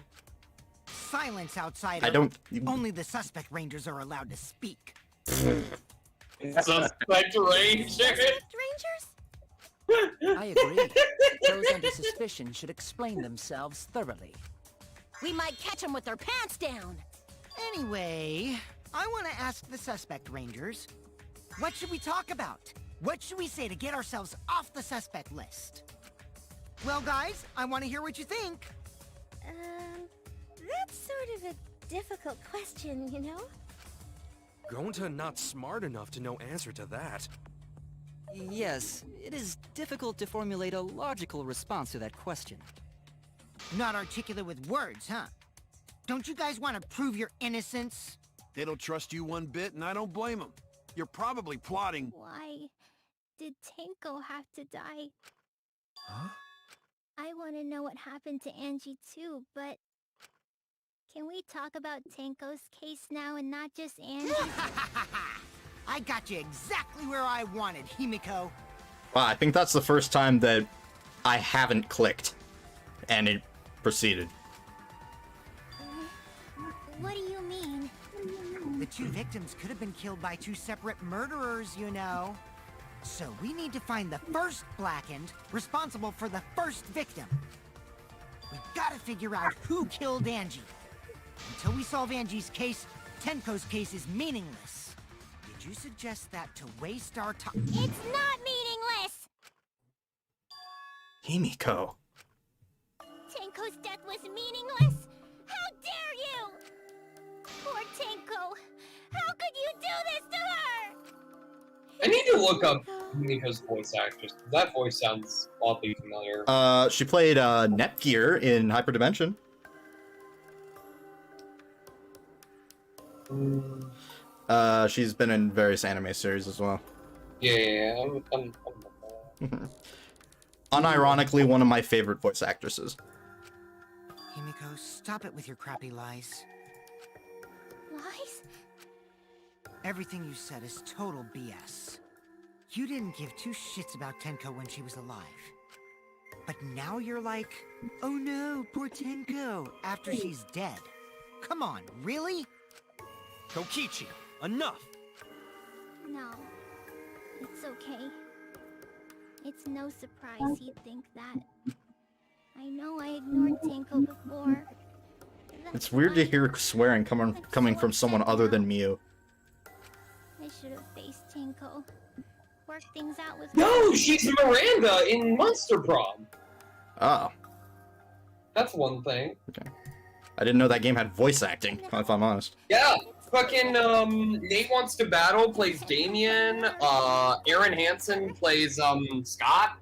Silence, outsider. I don't... Only the suspect rangers are allowed to speak. Suspect Ranger. Suspect Rangers? I agree. Those under suspicion should explain themselves thoroughly. We might catch them with their pants down! Anyway, I want to ask the suspect rangers, what should we talk about? What should we say to get ourselves off the suspect list? Well, guys, I want to hear what you think. That's sort of a difficult question, you know? Gonta not smart enough to know answer to that. Yes, it is difficult to formulate a logical response to that question. Not articulate with words, huh? Don't you guys want to prove your innocence? they don't trust you one bit, and I don't blame them. You're probably plotting. Why did Tenko have to die? Huh? I want to know what happened to Angie too, but... Can we talk about Tenko's case now and not just Angie? I got you exactly where I wanted, Himiko. Wow, I think that's the first time that I haven't clicked. And it proceeded. What do you mean? The two victims could have been killed by two separate murderers, you know. So we need to find the first Blackened responsible for the first victim. We gotta figure out who killed Angie. Until we solve Angie's case, Tenko's case is meaningless. Did you suggest that to waste our time? It's not meaningless! Himiko. Tenko's death was meaningless? How dare you! Poor Tenko! How could you do this to her? I need to look up Miko's voice actress. That voice sounds oddly familiar. She played Netgear in Hyperdimension. She's been in various anime series as well. Yeah, I'm Unironically, one of my favorite voice actresses. Himiko, stop it with your crappy lies. Lies? Everything you said is total BS. You didn't give two shits about Tenko when she was alive. But now you're like, oh no, poor Tenko, after she's dead. Come on, really? Kokichi, enough! No. It's okay. It's no surprise he'd think that. I know I ignored Tenko before. It's weird to hear swearing coming from someone other than Miu. I should have faced Tenko. Worked things out with No, she's Miranda in Monster Prom. Oh. That's one thing. Okay. I didn't know that game had voice acting, if I'm honest. Yeah, fucking Nate Wants to Battle plays Damien. Aaron Hansen plays Scott.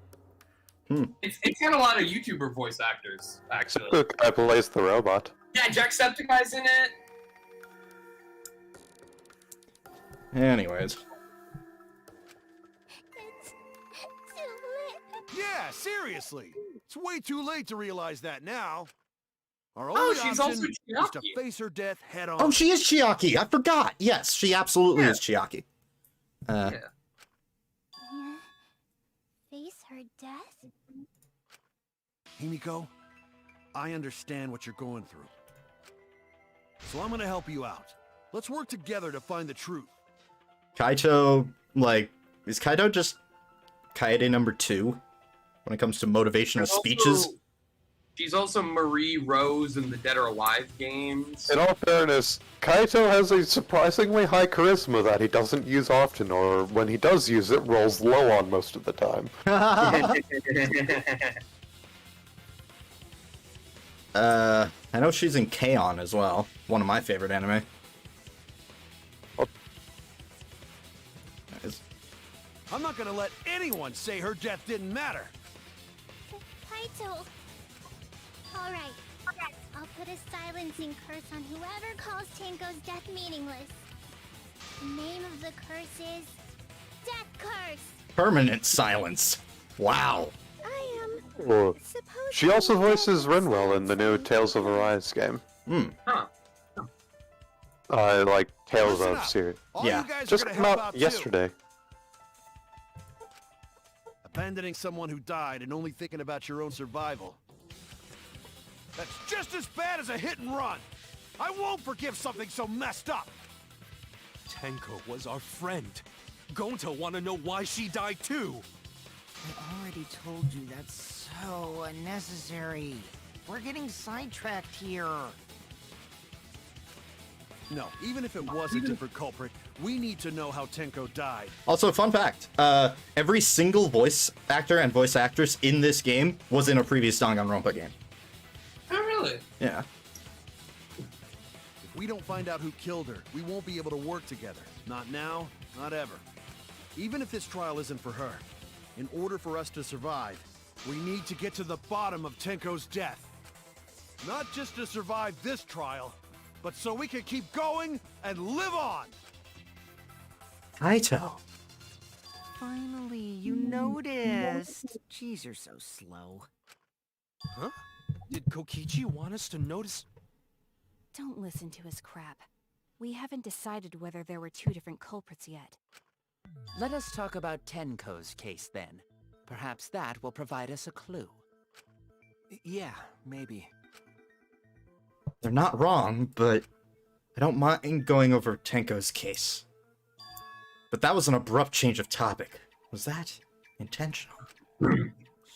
It's got a lot of YouTuber voice actors, actually. The guy plays the robot. Yeah, Jacksepticeye's in it. Anyways. Yeah, seriously. It's way too late to realize that now. Our only she's option also is to face her death head on. Oh, she is Chiaki! I forgot! Yes, she absolutely is Chiaki. Yeah. Face her death? Himiko, I understand what you're going through. So I'm gonna help you out. Let's work together to find the truth. Kaito, like, is Kaito just Kaede number 2 when it comes to motivational speeches? She's also Marie Rose in the Dead or Alive games. In all fairness, Kaito has a surprisingly high charisma that he doesn't use often, or when he does use it, rolls low on most of the time. I know she's in K-On! As well. One of my favorite anime. I'm not gonna let anyone say her death didn't matter. Kaito. Alright. I'll put a silencing curse on whoever calls Tenko's death meaningless. The name of the curse is Death Curse. Permanent silence. Wow. I am. Well, she also voices Renwell in the new Tales of Arise game. Huh. Like Tales Listen of up. series. All Yeah. you guys Just are gonna came help out out yesterday. Too. Abandoning someone who died and only thinking about your own survival. That's just as bad as a hit and run. I won't forgive something so messed up. Tenko was our friend. Gonta wanna know why she died too. I already told you that's so unnecessary. We're getting sidetracked here. No, even if it was a different culprit, we need to know how Tenko died. Also, fun fact, every single voice actor and voice actress in this game was in a previous Danganronpa game. Oh, really? Yeah. If we don't find out who killed her, we won't be able to work together. Not now, not ever. Even if this trial isn't for her, in order for us to survive, we need to get to the bottom of Tenko's death. Not just to survive this trial, but so we can keep going and live on! Kaito. Finally, you noticed. Jeez, you're so slow. Huh? Did Kokichi want us to notice? Don't listen to his crap. We haven't decided whether there were 2 different culprits yet. Let us talk about Tenko's case then. Perhaps that will provide us a clue. Yeah, maybe. They're not wrong, but I don't mind going over Tenko's case. But that was an abrupt change of topic. Was that intentional?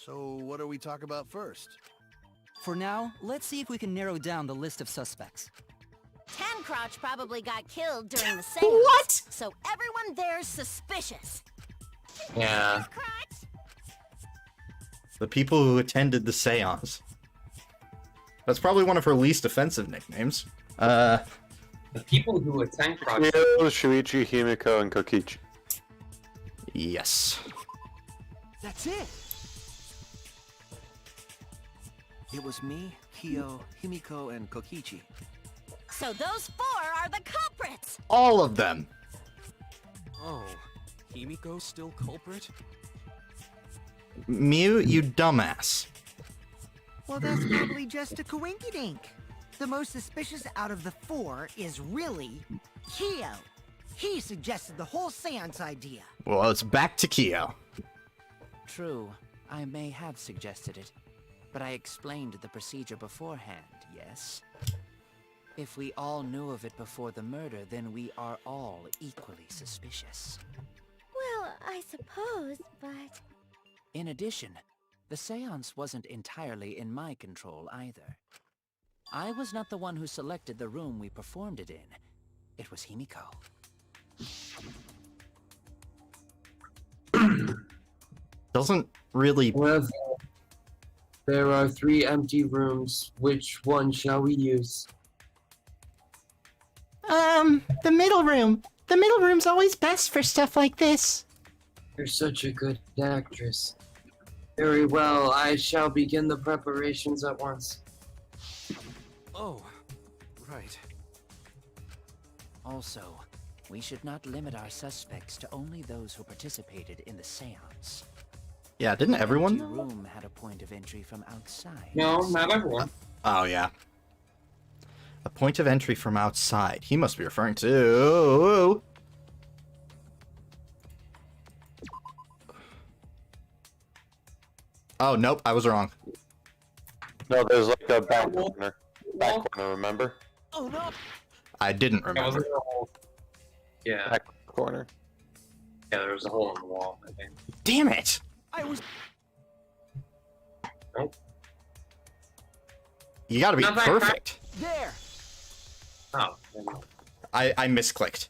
So, what do we talk about first? For now, let's see if we can narrow down the list of suspects. Tancrotch probably got killed during the seance. What? So everyone there's suspicious. Yeah. The people who attended the seance. That's probably one of her least offensive nicknames. The people who attend Project. Shuichi, Himiko, and Kokichi. Yes. That's it! It was me, Kyo, Himiko, and Kokichi. So those 4 are the culprits! All of them. Oh, Himiko's still culprit? Mew, you dumbass. Well, that's probably just a coinkydink. The most suspicious out of the 4 is really Kyo. He suggested the whole seance idea. Well, it's back to Kyo. True, I may have suggested it, but I explained the procedure beforehand, yes? If we all knew of it before the murder, then we are all equally suspicious. Well, I suppose, but... In addition, the seance wasn't entirely in my control either. I was not the one who selected the room we performed it in. It was Himiko. Doesn't really... However, there are 3 empty rooms. Which one shall we use? The middle room. The middle room's always best for stuff like this. You're such a good actress. Very well, I shall begin the preparations at once. Oh, right. Also, we should not limit our suspects to only those who participated in the seance. Yeah, didn't The everyone? room had a point of entry from outside. No, not everyone. Oh, yeah. A point of entry from outside. He must be referring to... Oh, nope, I was wrong. No, there's like a back corner. Back corner, remember? Oh no! I didn't remember. Yeah, Back corner. yeah, there was a hole in the wall, I think. Damn it! I was... Nope. You gotta be Not that perfect. There! Oh, never mind. I misclicked.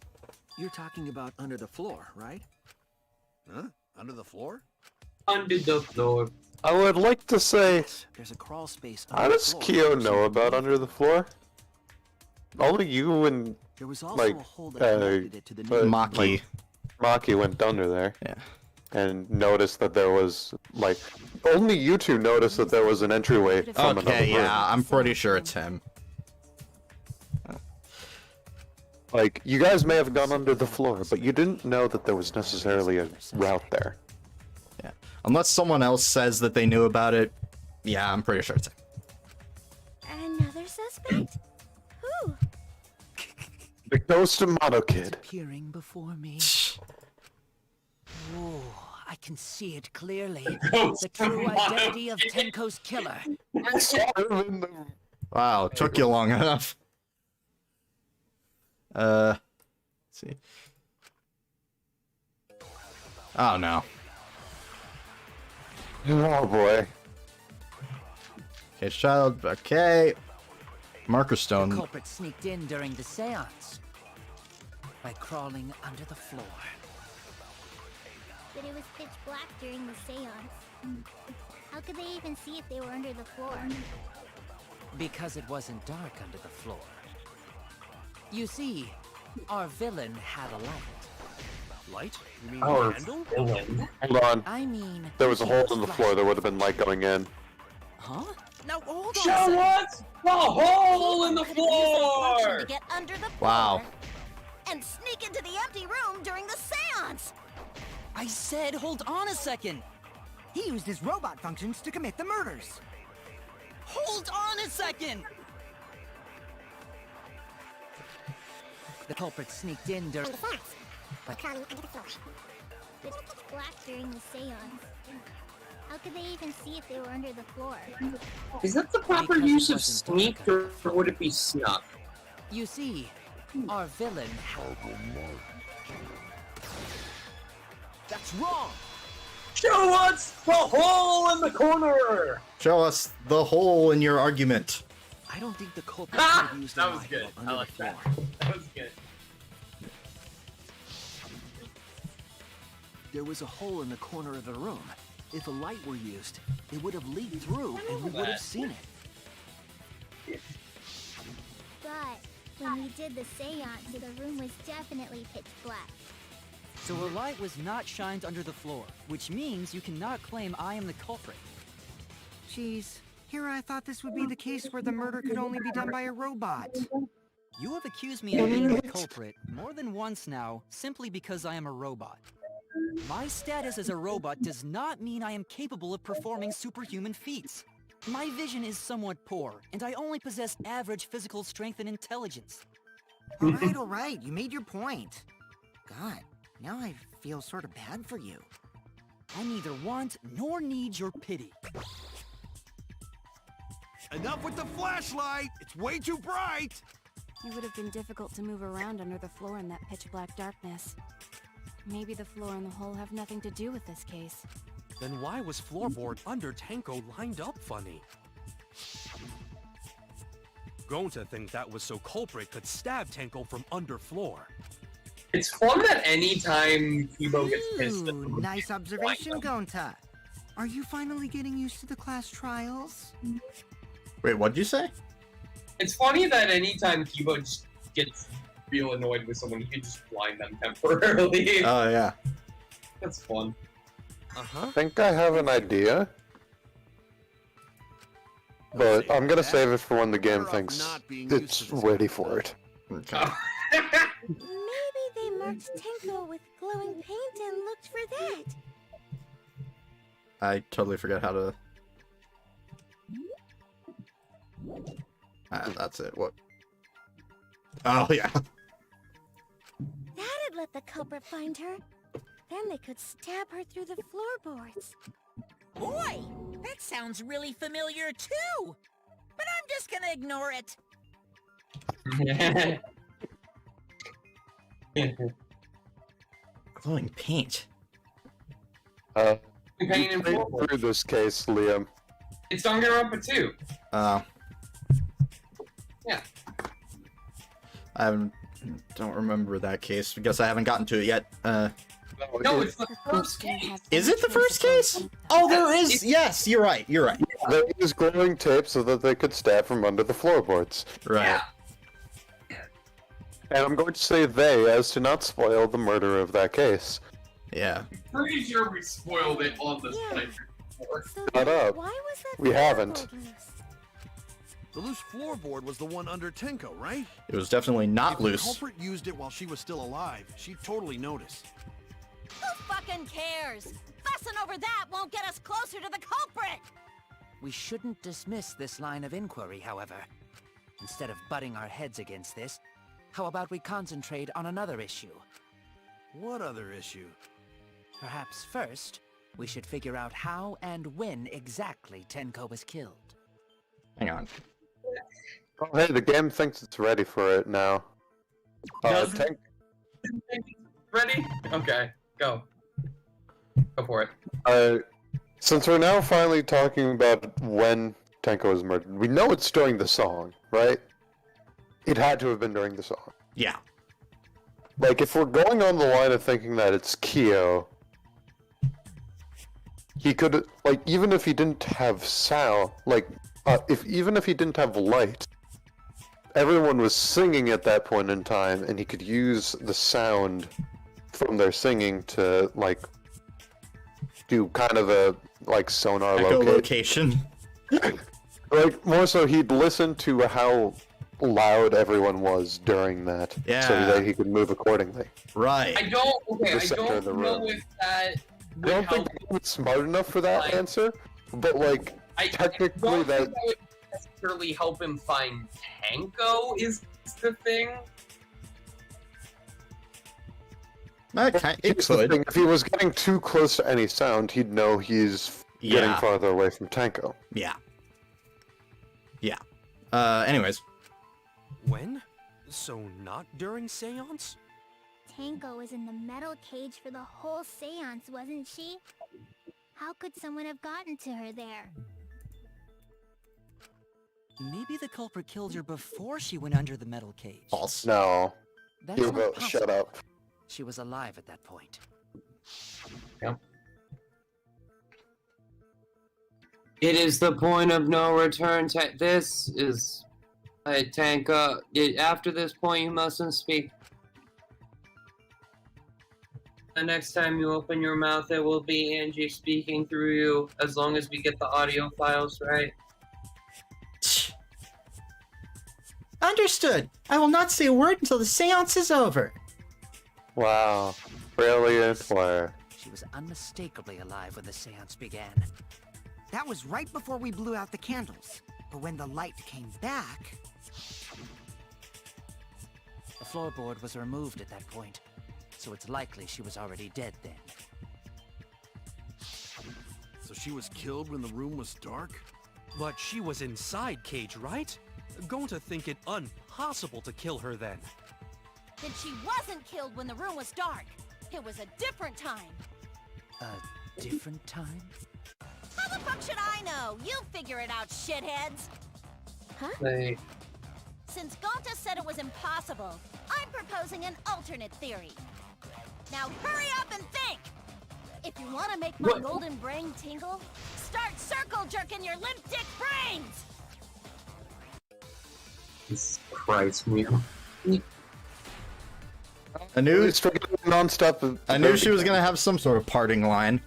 You're talking about under the floor, right? Huh? Under the floor? Under the floor. I would like to say, There's a crawl space how under the does floor. Kyo know about under the floor? Only you and There was also like, a hole that connected it to the new... Maki. Maki went under there. Yeah. And noticed that there was, like, only you two noticed that there was an entryway from another Okay, room. yeah, I'm pretty sure it's him. Like, you guys may have gone under the floor, but you didn't know that there was necessarily a route there. Yeah. Unless someone else says that they knew about it, yeah, I'm pretty sure it's him. Another suspect? Who? The ghost of Mono Kid. Appearing before me. Oh, I can see it clearly. Ghost The true of Mono identity of Kid. Tenko's killer. I saw him in the... Wow, took you long enough. Let's see. Oh no. Oh boy. Okay, child, okay. Marker The stone. culprit sneaked in during the seance by crawling under the floor. But it was pitch black during the seance. How could they even see if they were under the floor? Because it wasn't dark under the floor. You see, our villain had a light. Light? You mean Our candle? villain. Hold on. I mean... There was a he hole in the flashed- floor. There would have been light going in. Huh? Now hold on a Show second. us the hole in the Could have used that function floor! to get under the Wow. floor and sneak into the empty room during the seance. I said hold on a second. He used his robot functions to commit the murders. Hold on a second. The culprit sneaked in during... But it was pitch black during the seance. How could they even see if they were under the floor? Is that the proper Because it use of wasn't sneak, dark or would it be snuck? You see, our villain had... That's wrong! Show us the hole in the corner! Show us the hole in your argument. I don't think the culprit Ah! could have used That a was light good. while I under like the floor. that. That was good. There was a hole in the corner of the room. If a light were used, it would have leaked through and we would have seen it. But when we did the seance, the room was definitely pitch black. So a light was not shined under the floor, which means you cannot claim I am the culprit. Jeez, here I thought this would be the case where the murder could only be done by a robot. You have accused me of being the culprit more than once now, simply because I am a robot. My status as a robot does not mean I am capable of performing superhuman feats. My vision is somewhat poor, and I only possess average physical strength and intelligence. All right, you made your point. God, now I feel sort of bad for you. I neither want nor need your pity. Enough with the flashlight! It's way too bright! It would have been difficult to move around under the floor in that pitch-black darkness. Maybe the floor and the hole have nothing to do with this case. Then why was floorboard under Tenko lined up funny? Going to think that was so culprit could stab Tenko from under floor. It's fun that anytime Kibo gets pissed at Ooh, nice observation, Gonta. Are you finally getting used to the class trials? Wait, what'd you say? It's funny that anytime Kibo just gets real annoyed with someone, he can just blind them temporarily. Oh, yeah. That's fun. I think I have an idea. But I'm gonna save it for when the game thinks it's ready for it. Okay. Maybe they marked Tenko with glowing paint and looked for that. I totally forgot how to... that's it. What? Oh, yeah. That'd let the culprit find her. Then they could stab her through the floorboards. Boy, that sounds really familiar too. But I'm just gonna ignore it. Glowing paint. Paint You and played floorboard. through this case, Liam. It's Danganronpa 2. Yeah. Don't remember that case because I haven't gotten to it yet. No, it's the first case. Is it the first case? Oh, there is. Yes, you're right. You're right. They used glowing tape so that they could stab from under the floorboards. Right. Yeah. And I'm going to say they as to not spoil the murder of that case. Yeah. Pretty sure we spoiled it on this Yeah. playthrough before. So Shut up. why was that We haven't. floorboard loose? The loose floorboard was the one under Tenko, right? It was definitely not If the loose. culprit used it while she was still alive, she'd totally notice. Who fucking cares? Fussing over that won't get us closer to the culprit! We shouldn't dismiss this line of inquiry, however. Instead of butting our heads against this, how about we concentrate on another issue? What other issue? Perhaps first, we should figure out how and when exactly Tenko was killed. Hang on. Oh, hey, the game thinks it's ready for it now. Does it? Ready? Okay, go. Go for it. Since we're now finally talking about when Tenko was murdered, we know it's during the song, right? It had to have been during the song. Yeah. Like, if we're going on the line of thinking that it's Kyo, he could, like, even if he didn't have sound, like, even if he didn't have light, everyone was singing at that point in time, and he could use the sound from their singing to, like, do kind of a, like, sonar Echolocation. Like, more so he'd listen to how loud everyone was during that, so Yeah. that he could move accordingly. Right. I don't. Okay, The I center of the don't know room. if that. I don't think he was smart enough for that answer, but, like, technically don't that... think that would necessarily help him find Tenko is the thing. It Here's the could. thing, if he was getting too close to any sound, he'd know he's getting Yeah. farther away from Tenko. Yeah. Yeah. Anyways. When? So not during seance? Tenko was in the metal cage for the whole seance, wasn't she? How could someone have gotten to her there? Maybe the culprit killed her before she went under the metal cage. False. No. That's You not go, possible. shut up. She was alive at that point. Yep. It is the point of no return. This is Tanka. After this point, you mustn't speak. The next time you open your mouth, it will be Angie speaking through you, as long as we get the audio files right. Understood. I will not say a word until the seance is over. Wow. Brilliant work. She was unmistakably alive when the seance began. That was right before we blew out the candles. But when the light came back... The floorboard was removed at that point, so it's likely she was already dead then. So she was killed when the room was dark? But she was inside Cage, right? Going to think it impossible to kill her then. Then she wasn't killed when the room was dark. It was a different time. A different time? How the fuck should I know? You figure it out, shitheads. Huh? They... Since Gonta said it was impossible, I'm proposing an alternate theory. Now hurry up and think! If you want to make my golden brain tingle, start circle jerking your limp dick brains! Jesus Christ, Mio. I knew non-stop. I knew she was gonna have some sort of parting line.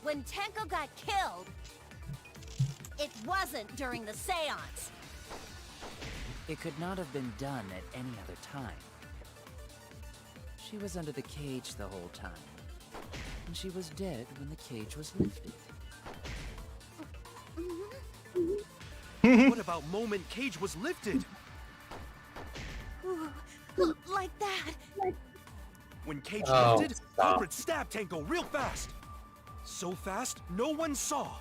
When Tenko got killed, it wasn't during the seance. It could not have been done at any other time. She was under the cage the whole time, and she was dead when the cage was lifted. What about moment Cage was lifted? Ooh, like that. When Cage Oh, lifted, stop. Culprit stabbed Tango real fast. So fast, no one saw.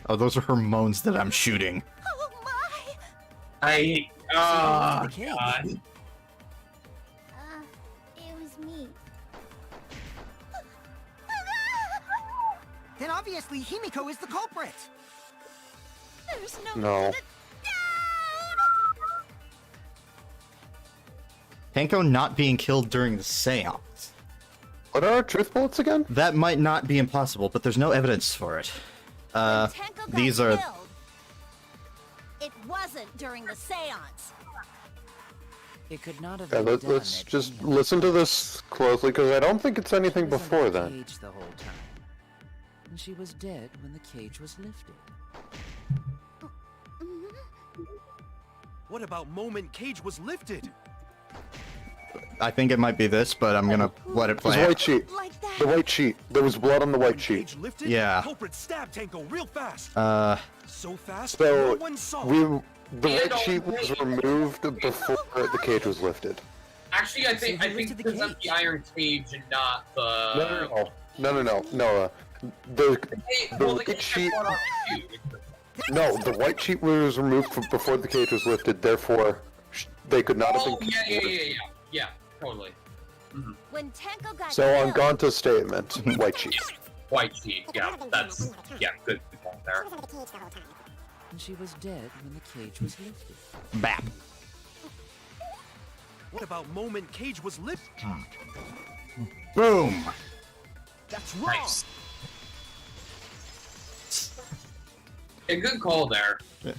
Oh, those are her moans that I'm shooting. Oh my! I... Oh, the cage. God. It was me. Then obviously Himiko is the culprit! There's no... No. Tenko not being killed during the seance. What are our truth bullets again? That might not be impossible, but there's no evidence for it. These are... Killed, it wasn't during the seance. It could not have Yeah, been done let's at just any other listen to this closely, because I don't think it's anything She was before under the then. cage the whole time, and she was dead when the cage was lifted. What about moment Cage was lifted? I think it might be this, but I'm gonna let it This play. white sheet. Like that. The white sheet. There was blood on the white When sheet. Cage lifted, Yeah. Culprit stabbed Tango real fast. So fast, So no one saw. the And white sheet was removed before the cage was lifted. Actually, I think So who lifted the this is the cage? iron cage and not the... No. The Well, the white cage sheet. got on the tube. No, the white sheet was removed before the cage was lifted. Therefore, they could not have Oh, been. yeah, totally. When Tenko got So on killed, Gonta's statement, white sheet. White sheet, yeah, that's... Yeah, good point there. And she was dead when the cage was lifted. Bap. What about moment Cage was lifted? Boom. That's wrong. Nice. A good call there. Yeah.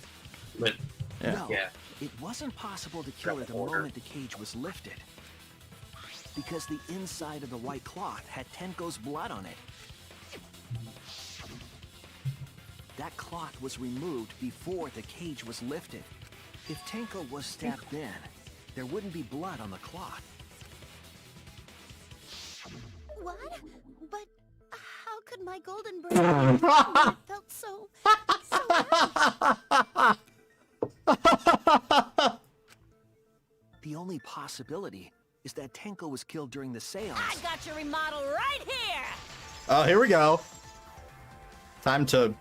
But, Yeah. No, yeah. it wasn't possible to kill her the moment the cage was lifted. Because the inside of the white cloth had Tenko's blood on it. That cloth was removed before the cage was lifted. If Tenko was stabbed then, there wouldn't be blood on the cloth. what? But how could my golden brain it felt so right? The only possibility is that Tenko was killed during the seance. I got your remodel right here. Oh, here we go. Time to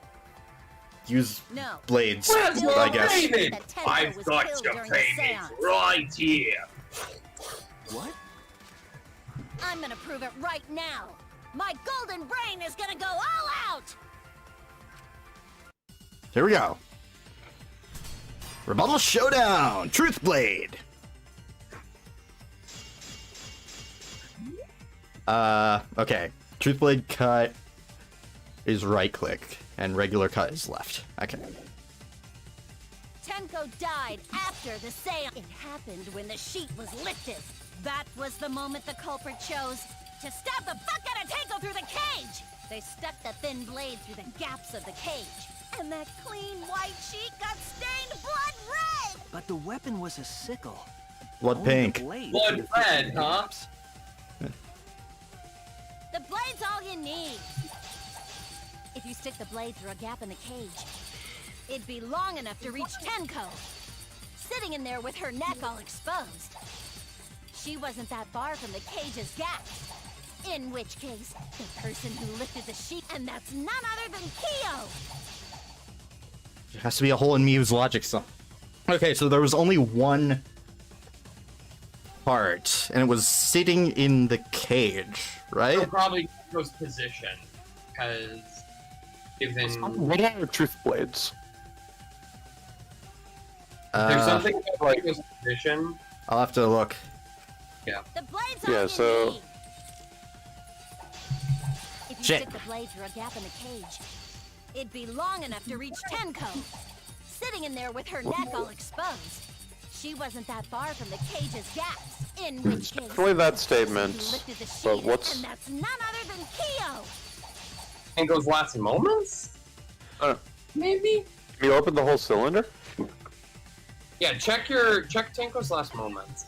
use No. blades, Where's I your guess. payment? That Tenko I've was got killed your during the payment seance. right here. What? I'm gonna prove it right now. My golden brain is gonna go all out. Here we go. Rebuttal Showdown! Truth Blade! Okay. Truth Blade cut is right click, and regular cut is left. Okay. Tenko died after the seance. It happened when the sheet was lifted. That was the moment the culprit chose. to stab the fuck out of Tango through the cage! They stuck the thin blade through the gaps of the cage. And that clean white sheet got stained blood red! But the weapon was a sickle. Blood Only pink. The blade Blood could have fit red, through the huh? gaps. The blade's all you need. If you stick the blade through a gap in the cage, it'd be long enough to reach Tenko, sitting in there with her neck all exposed. She wasn't that far from the cage's gaps. In which case, the person who lifted the sheet, and that's none other than Kyo! There has to be a hole in Mew's logic sum. Okay, so there was only one part, and it was sitting in the cage, right? So probably Tenko's position, because given What are truth blades? there's something about Tenko's position. I'll have to look. Yeah. The blade's all Yeah, you so- need. If you Shit. stick the blade through a gap in the cage, it'd be long enough to reach Tenko, sitting in there with her neck all exposed. She wasn't that far from the cage's gaps. In which case, Definitely that who statement, lifted the but sheet, what's... and that's none other than Kyo. Tenko's last moments? Maybe? You opened the whole cylinder? Yeah, check Tenko's last moments.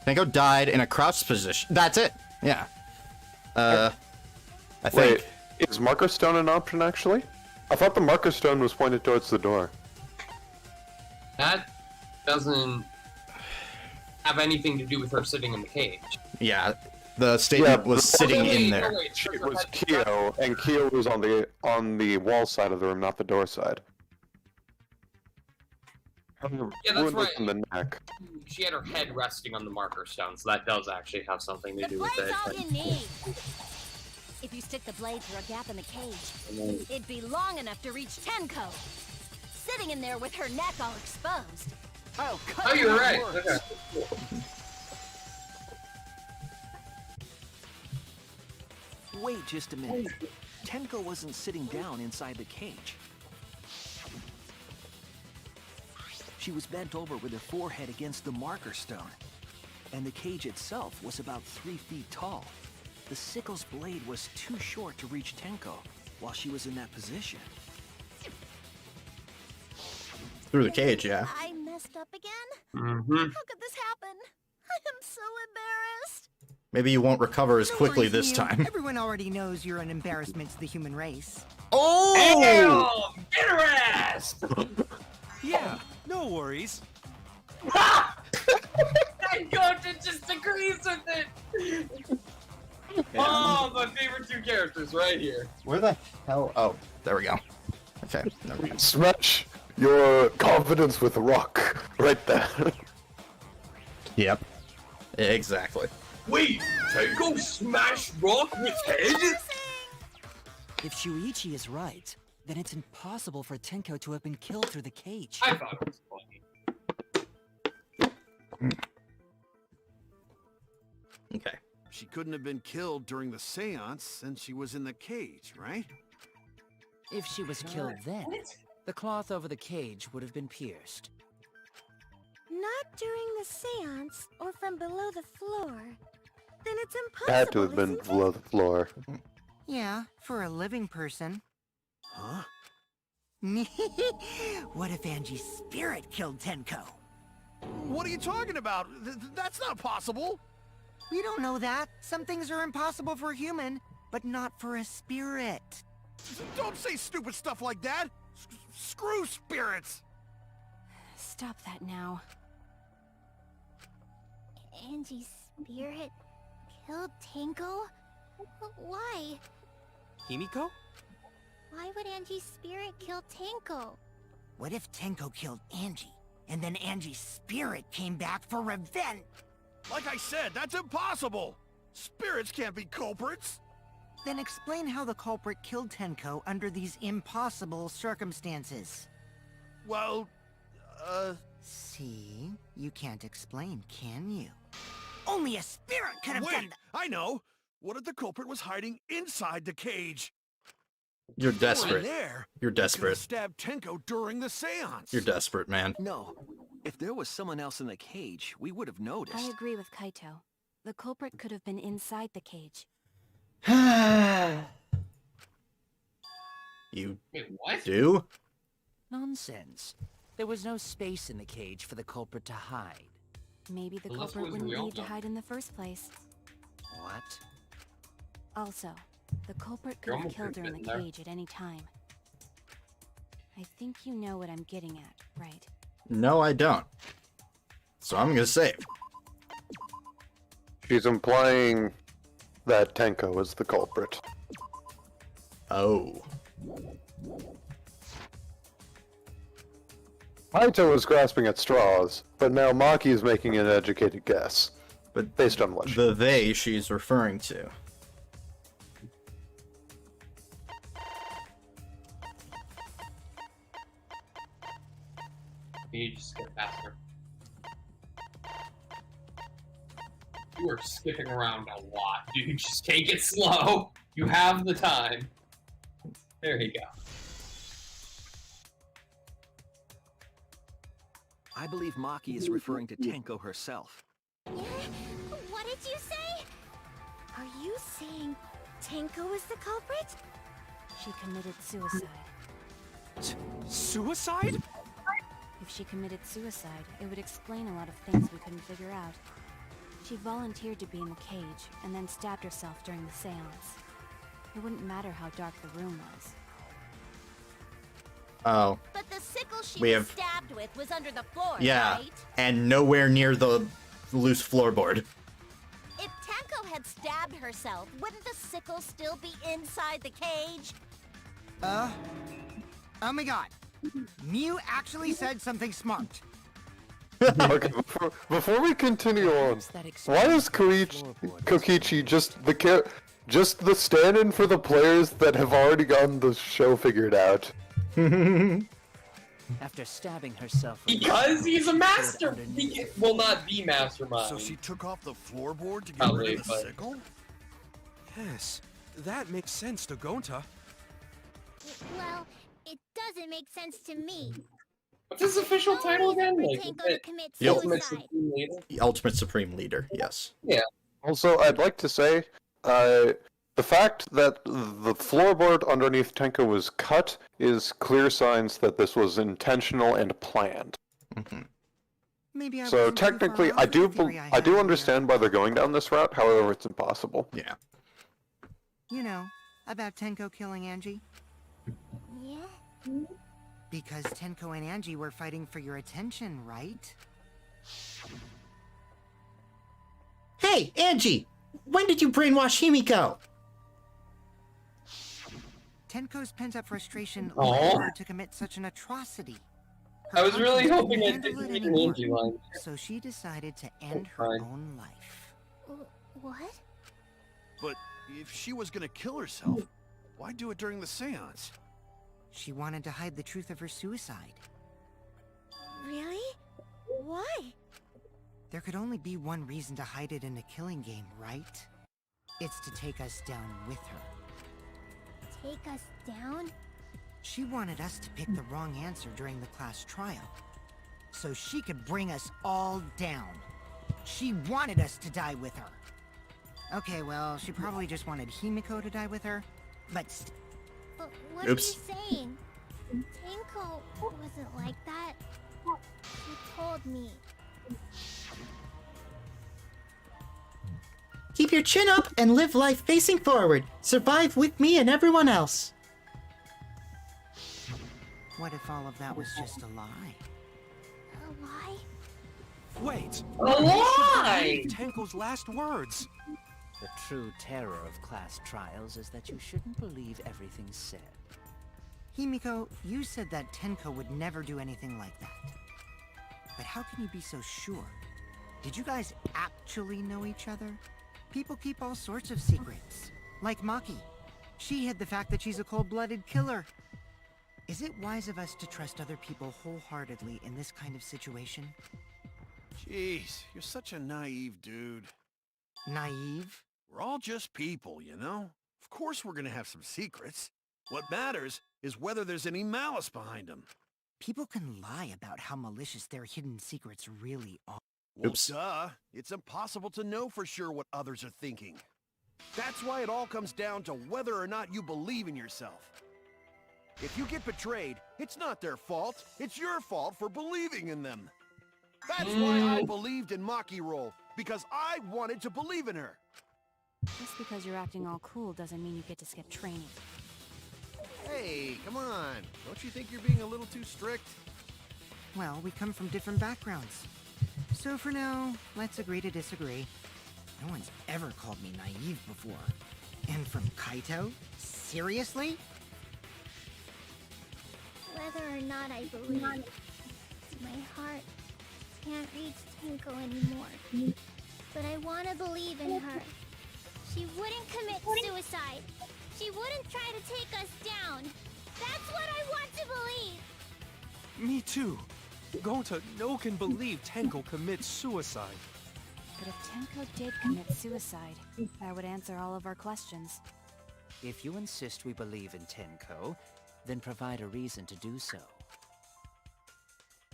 Tenko died in a crouched position. That's it. Yeah. I think. Wait, is marker stone an option, actually? I thought the marker stone was pointed towards the door. That doesn't have anything to do with her sitting in the cage. Yeah, the statement was sitting in there. It was Kyo, and Kyo was on the wall side of the room, not the door side. Yeah, that's Wound was right. in the neck. She had her head resting on the marker stone, so that does actually have something to The do with blade's it. all you need. If you stick the blade through a gap in the cage, it'd be long enough to reach Tenko, sitting in there with her neck all exposed. Oh, cut Oh, you're out right. words. Okay. Wait just a minute. Tenko wasn't sitting down inside the cage. She was bent over with her forehead against the marker stone. And the cage itself was about 3 feet tall. The sickle's blade was too short to reach Tenko while she was in that position. Through the cage, yeah. I messed up again? Mm-hmm. How could this happen? I am so embarrassed. Maybe you won't recover as No quickly worries, this Mew. time. Everyone already knows you're an embarrassment to the human race. Oh! Damn! Get her ass! Yeah, no worries. Tenko just agrees with it! Oh, my favorite two characters right here. Where the hell? Oh, there we go. Okay, never mind. Smash your confidence with a rock right there. Yep. Exactly. Wait, Tenko smash rock with head? If Shuichi is right, then it's impossible for Tenko to have been killed through the cage. I thought it was funny. Okay. She couldn't have been killed during the seance since she was in the cage, right? If she was killed then, the cloth over the cage would have been pierced. Not during the seance or from below the floor. Then it's impossible. Had to have been isn't it? below the floor. Yeah, for a living person. Huh? What if Angie's spirit killed Tenko? What are you talking about? That's not possible! We don't know that. Some things are impossible for a human, but not for a spirit. Don't say stupid stuff like that! Screw spirits! Stop that now. Angie's spirit killed Tenko? Why? Himiko? Why would Angie's spirit kill Tenko? What if Tenko killed Angie, and then Angie's spirit came back for revenge? Like I said, that's impossible! Spirits can't be culprits! Then explain how the culprit killed Tenko under these impossible circumstances. Well, See? You can't explain, can you? Only a spirit could have done wait! that! I know! What if the culprit was hiding inside the cage? You're Or in desperate. there, You're could have desperate. stabbed Tenko during the seance. You're desperate, man. No. If there was someone else in the cage, we would have noticed. I agree with Kaito. The culprit could have been inside the cage. You Wait, what? do? Nonsense. There was no space in the cage for the culprit to hide. Maybe the Well, that's culprit what we wouldn't all need to know. hide in the first place. What? Also, the culprit could Your have almost killed her in been the there. cage at any time. I think you know what I'm getting at, right? No, I don't. So I'm gonna save. She's implying that Tenko is the culprit. Oh. Haito is grasping at straws, but now Maki is making an educated guess. But based on what? The they she's referring to. You just skip faster. You are skipping around a lot, dude. Just take it slow. You have the time. There you go. I believe Maki is referring to Tenko herself. Yeah? What did you say? Are you saying Tenko is the culprit? She committed suicide. Suicide? If she committed suicide, it would explain a lot of things we couldn't figure out. She volunteered to be in the cage, and then stabbed herself during the seance. It wouldn't matter how dark the room was. Oh. But the sickle she We was have- stabbed with was under the floor, Yeah. right? And nowhere near the loose floorboard. If Tenko had stabbed herself, wouldn't the sickle still be inside the cage? Oh my god. Mew actually said something smart. Okay, before we continue on, why is Kokichi just the stand-in for the players that have already gotten the show figured out? After stabbing herself... Because he's a master. Well, not the mastermind. So she took off the floorboard to get Probably, rid of the but- sickle? Yes, that makes sense to Gonta. Well, it doesn't make sense to me. What's his official No title reason again? for Like, Tenko to commit The Ultimate suicide. Supreme Leader? The Ultimate Supreme Leader, yes. Yeah. Also, I'd like to say, the fact that the floorboard underneath Tenko was cut is clear signs that this was intentional and planned. Maybe I So wasn't too far technically, off I with the do theory I had do earlier. understand why they're going down this route. However, it's impossible. Yeah. You know, about Tenko killing Angie? Yeah? Because Tenko and Angie were fighting for your attention, right? Hey, Angie! When did you brainwash Himiko? Tenko's pent-up frustration Aw. led her to commit such an atrocity. Her I was really conscience hoping couldn't I'd handle get it an anymore, Angie line. so she decided to end her fine. own life. What? But if she was gonna kill herself, why do it during the seance? She wanted to hide the truth of her suicide. Really? Why? There could only be one reason to hide it in a killing game, right? It's to take us down with her. Take us down? She wanted us to pick the wrong answer during the class trial, so she could bring us all down. She wanted us to die with her. Okay, well, she probably just wanted Himiko to die with her, but But what Oops. are you saying? Tenko wasn't like that. She told me. Keep your chin up and live life facing forward. Survive with me and everyone else. what if all of that was just a lie? A lie? Wait! A lie! Believe Tenko's last words! The true terror of class trials is that you shouldn't believe everything said. Himiko, you said that Tenko would never do anything like that. But how can you be so sure? Did you guys actually know each other? People keep all sorts of secrets. Like Maki. She hid the fact that she's a cold-blooded killer. Is it wise of us to trust other people wholeheartedly in this kind of situation? Jeez, you're such a naive dude. Naive? We're all just people, you know? Of course we're gonna have some secrets. What matters is whether there's any malice behind them. People can lie about how malicious their hidden secrets really are. Well, Oops. duh. It's impossible to know for sure what others are thinking. That's why it all comes down to whether or not you believe in yourself. If you get betrayed, it's not their fault. It's your fault for believing in them. That's why I believed in Maki Roll, because I wanted to believe in her. Just because you're acting all cool doesn't mean you get to skip training. Hey, come on. Don't you think you're being a little too strict? Well, we come from different backgrounds. So for now, let's agree to disagree. No one's ever called me naive before. And from Kaito? Seriously? Whether or not I believe, my heart can't reach Tenko anymore. But I want to believe in her. She wouldn't commit suicide. She wouldn't try to take us down. That's what I want to believe. Me too. Gonta, no one can believe Tenko commits suicide. But if Tenko did commit suicide, that would answer all of our questions. If you insist we believe in Tenko, then provide a reason to do so.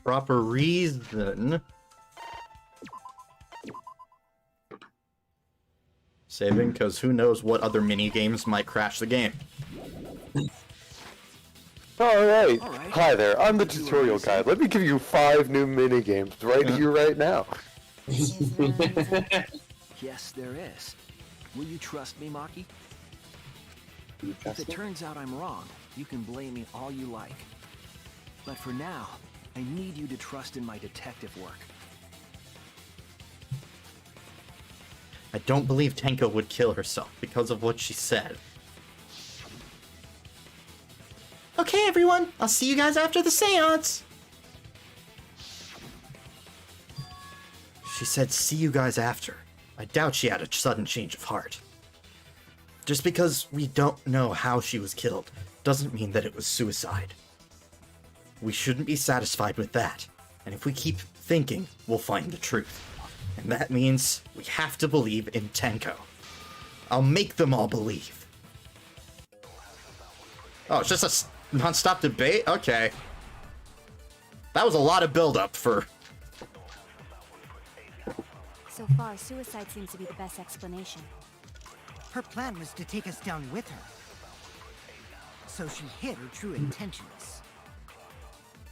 Proper reason. Saving, because who knows what other mini games might crash the game. Alright. Hi there, I'm the tutorial guide. Let me give you 5 new minigames right here, right now. Yes, there is. Will you trust me, Maki? If it turns out I'm wrong, you can blame me all you like. But for now, I need you to trust in my detective work. I don't believe Tenko would kill herself because of what she said. Okay, everyone, I'll see you guys after the seance. She said, see you guys after. I doubt she had a sudden change of heart. Just because we don't know how she was killed doesn't mean that it was suicide. We shouldn't be satisfied with that. And if we keep thinking, we'll find the truth. And that means we have to believe in Tenko. I'll make them all believe. Oh, it's just a non-stop debate? Okay. That was a lot of build-up for... So far, suicide seems to be the best explanation. Her plan was to take us down with her. So she hid her true intentions.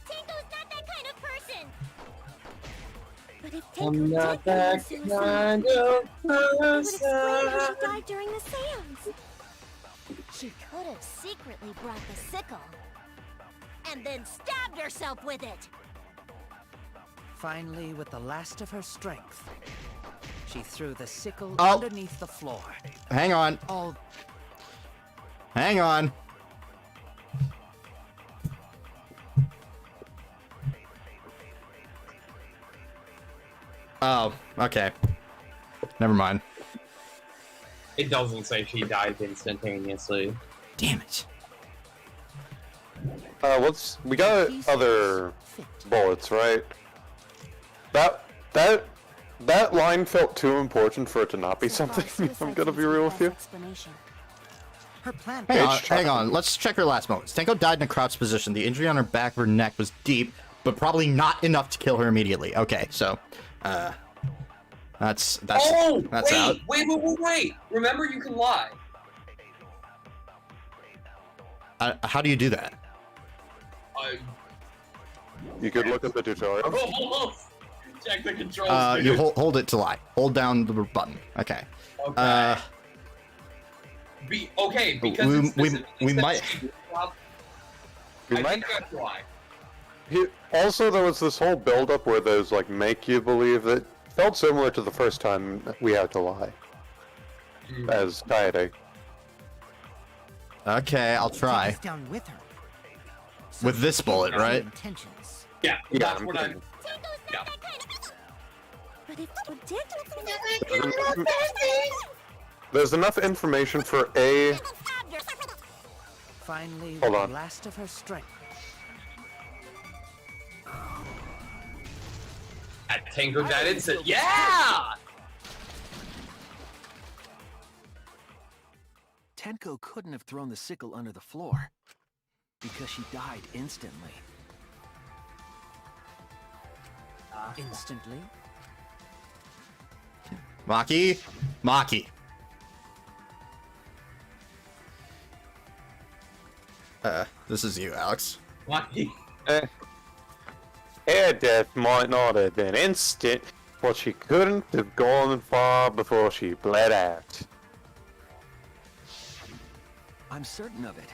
Tenko's not that kind of person. But if Tenko did commit suicide, it would explain how she died during the seance. She could have secretly brought the sickle and then stabbed herself with it. Finally, with the last of her strength, she threw the sickle Oh. underneath the floor. Hang on. All Hang on. Oh, okay. Never mind. It doesn't say she died instantaneously. Damn it. We got other bullets, right? That line felt too important for it to not be something. I'm gonna be real with you. Her plan. Hang on. Let's check her last moments. Tenko died in a crouched position. The injury on her back of her neck was deep, but probably not enough to kill her immediately. Okay, so, that's Oh, out. wait! Remember, you can lie. How do you do that? You could look at the tutorial. Check the controls. You hold it to lie. Hold down the button. Okay. Okay. Because we might. We might. think that's why. Also, there was this whole build-up where those like make you believe that felt similar to the first time we had to lie as Kaede. Okay, I'll try. Down with her. With this bullet, right? Intentions. Yeah, that's what I. Yeah. But if Tenko There's enough information for a. Finally, Hold with on. the last of her strength. At Tenko that instant. Yeah! Tenko couldn't have thrown the sickle under the floor because she died instantly. Instantly? Maki. This is you, Alex. Lucky. Her death might not have been instant, but she couldn't have gone far before she bled out. I'm certain of it.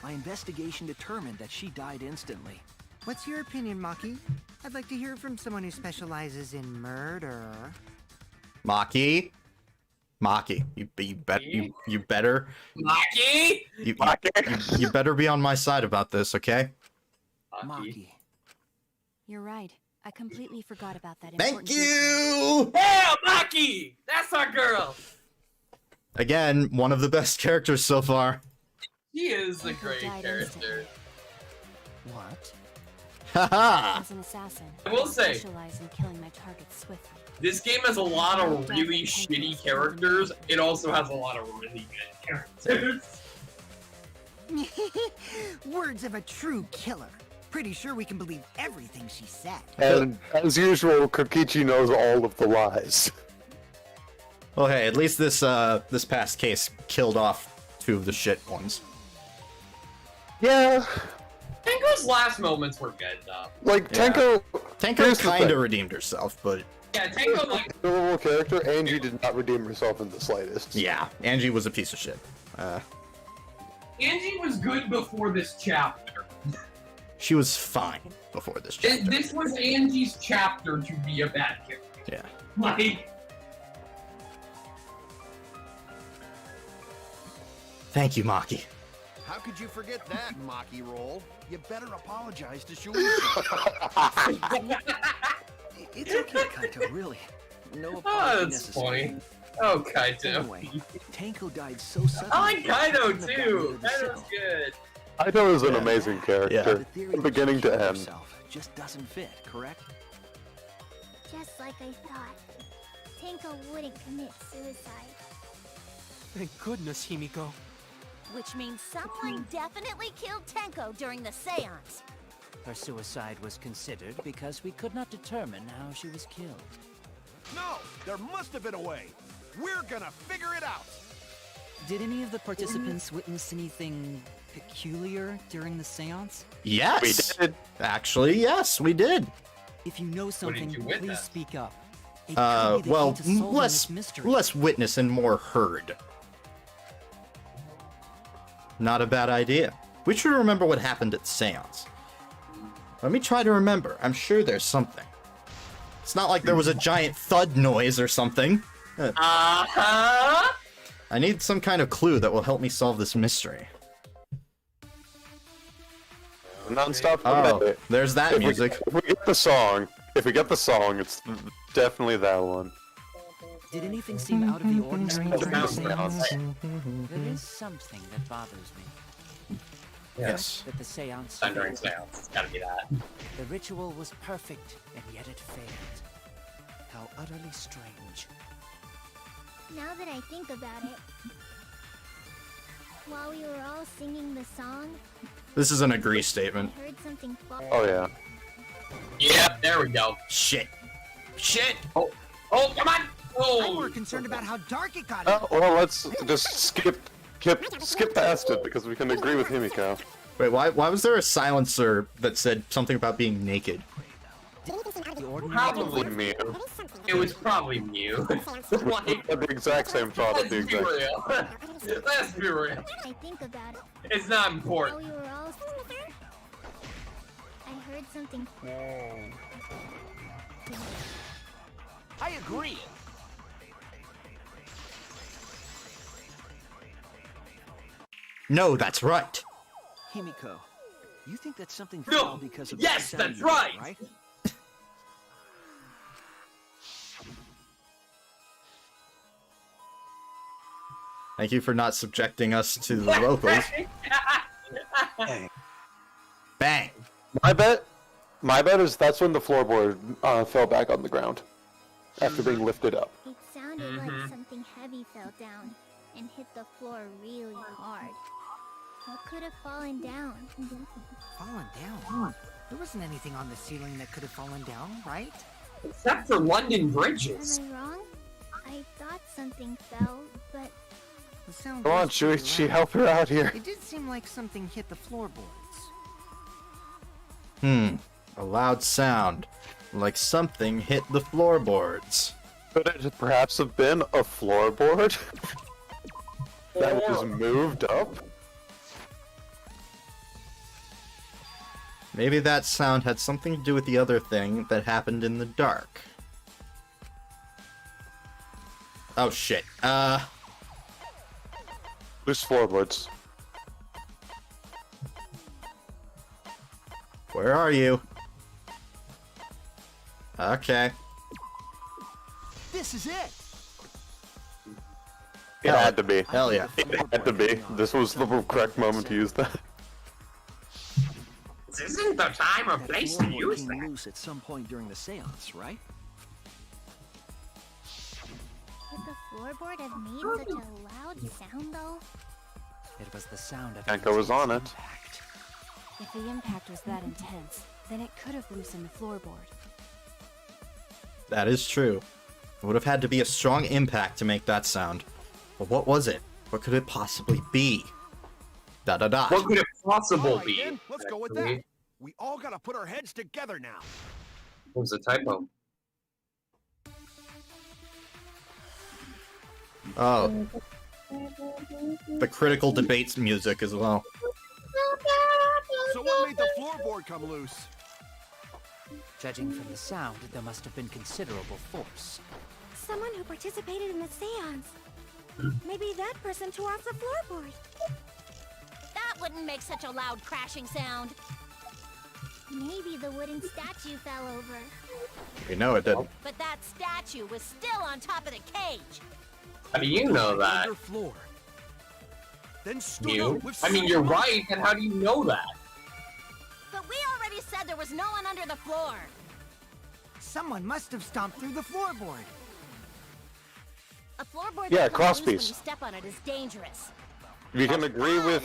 My investigation determined that she died instantly. What's your opinion, Maki? I'd like to hear from someone who specializes in murder. Maki, you better. Lucky. You better be on my side about this, okay? Maki. You're right. I completely forgot about that Thank important detail. you! Yeah, Maki! That's our girl! Again, one of the best characters so far. She is a Tenko great died character. instantly. What? Haha! As an assassin, I will say- specialize in killing my targets swiftly. This game has a lot of really shitty characters. It also has a lot of really good characters. Words of a true killer. Pretty sure we can believe everything she said. And as usual, Kokichi knows all of the lies. Well, hey, at least this past case killed off 2 of the shit ones. Yeah. Tenko's last moments were good, though. Like, Yeah. Tenko here's the kind of thing. redeemed herself, but Yeah, Tenko, like, Lovable character, Angie did not redeem herself in the slightest. yeah, Angie was a piece of shit. Angie was good before this chapter. She was fine before this chapter. This was Angie's chapter to be a bad character. Yeah. Like, Thank you, Maki. How could you forget that, Maki Roll? You better apologize to Shuichi. It's okay, Kaito, really. No oh, apology that's necessary. funny. Oh, Kaito. Anyway, Tenko died so suddenly. I like that Kaido, couldn't have gotten rid too. of the Kaido's sickle. good. Kaido is an Yeah. amazing character, The theory from that beginning she to killed end. herself just doesn't fit, correct? Just like I thought. Tenko wouldn't commit suicide. Thank goodness, Himiko. Which means someone definitely killed Tenko during the seance. Her suicide was considered because we could not determine how she was killed. No, there must have been a way. We're gonna figure it out. Did any of the participants witness anything peculiar during the seance? Yes. We did. Actually, yes, we did. If you know something, you please witness? speak up. It could be the Well, key to solving less this mystery. less witness and more heard. Not a bad idea. We should remember what happened at the seance. Let me try to remember. I'm sure there's something. It's not like there was a giant thud noise or something. Uh-huh. I need some kind of clue that will help me solve this mystery. Non-stop. Oh, there's that music. If we get the song, it's definitely that one. Did anything seem out of the ordinary during the seance? Sounds. There is something that bothers me. Yes. That the seance Thundering failed. sounds. It's gotta be that. The ritual was perfect, and yet it failed. How utterly strange. Now that I think about it, while we were all singing the song, This is an agree I statement. heard something fall. Oh yeah. Yep, there we go. Shit. Shit! Oh, come on! Oh. I'm more concerned about how dark it got. Oh, well, let's just skip past it because we can agree with Himiko. Wait, why was there a silencer that said something about being naked? The ordinary Probably Mew. It was probably Mew. Like, Had the exact same thought at let's the be exact. real. Let's be real. I think about it. It's not While important. we were all I heard something. I agree. No, that's right. Himiko, you think that something No. fell because of Yes, the sound that's you made, right. right? Thank you for not subjecting us to the locals. Bang. My bet is that's when the floorboard fell back on the ground after being lifted up. It sounded like something heavy fell down and hit the floor really hard. What could have fallen down? Fallen down? There wasn't anything on the ceiling that could have fallen down, right? Except for London bridges. Am I wrong? I thought something fell, but The sound Come on, was pretty Shuichi, loud. help her out here. It did seem like something hit the floorboards. A loud sound. Like something hit the floorboards. Could it perhaps have been a floorboard? that was moved up? Maybe that sound had something to do with the other thing that happened in the dark. Oh shit. Loose floorboards. Where are you? Okay. This is it! It had to be. Hell yeah. It had to be. This was the correct moment to use that. This isn't the time or place to use came that. loose at some point during the seance, right? Would the floorboard have made such a loud sound, though? It was the sound of Tenko was on it. impact. If the impact was that intense, then it could have loosened the floorboard. That is true. It would have had to be a strong impact to make that sound. But what was it? What could it possibly be? Da da da. What could it possibly Alright, be? then, let's go with actually? that. We all gotta put our heads together now. It was a typo. Oh. The critical debates music as well. So what made the floorboard come loose? Judging from the sound, there must have been considerable force. Someone who participated in the seance. Maybe that person tore off the floorboard. That wouldn't make such a loud crashing sound. Maybe the wooden statue fell over. We know it didn't. But that statue was still on top of the cage. How do you know that? Underfloor. Then stood You? up with I mean, you're someone- right, and how do you know that? But we already said there was no one under the floor. Someone must have stomped through the floorboard. A floorboard Yeah, that comes loose when crosspiece. you step on it is dangerous. You can agree with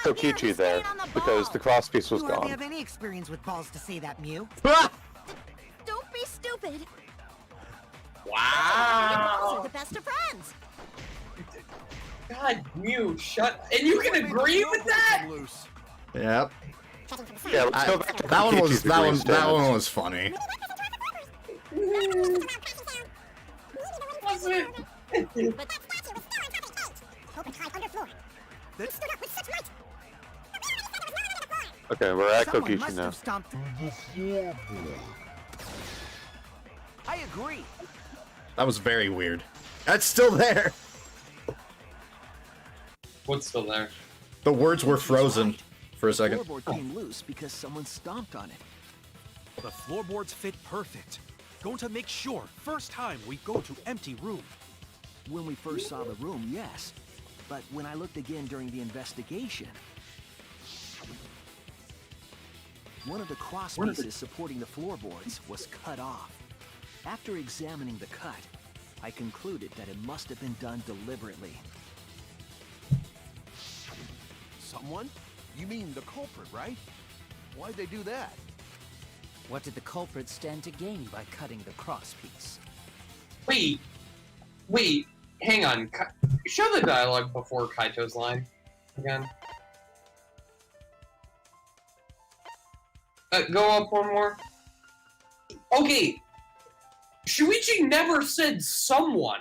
Kokichi there, because the crosspiece was You hardly gone. have any experience with balls to say that, Mew. Don't be stupid. Wow! Balls are the best of friends. God, Mew, shut. And you can What made the agree with floorboard that? come loose? Yep. Yeah, let's go back to That one was Kokichi's that one agreeing that statements. one was funny. Was it? But that statue was still on top of the cage. Hope it's high underfloor. That- Stood up with such might. Okay, we're at Someone Kokichi must now. have stomped through. I agree. That was very weird. That's still there. What's still there? The words were frozen for a The second. floorboard came loose because someone stomped on it. The floorboards fit perfect. Going to make sure, first time we go to empty room. When we first saw the room, yes. But when I looked again during the investigation, one of the cross pieces supporting the floorboards was cut off. After examining the cut, I concluded that it must have been done deliberately. Someone? You mean the culprit, right? Why'd they do that? What did the culprit stand to gain by cutting the crosspiece? Wait, hang on. Show the dialogue before Kaito's line again. Go up one more. Okay, Shuichi never said someone.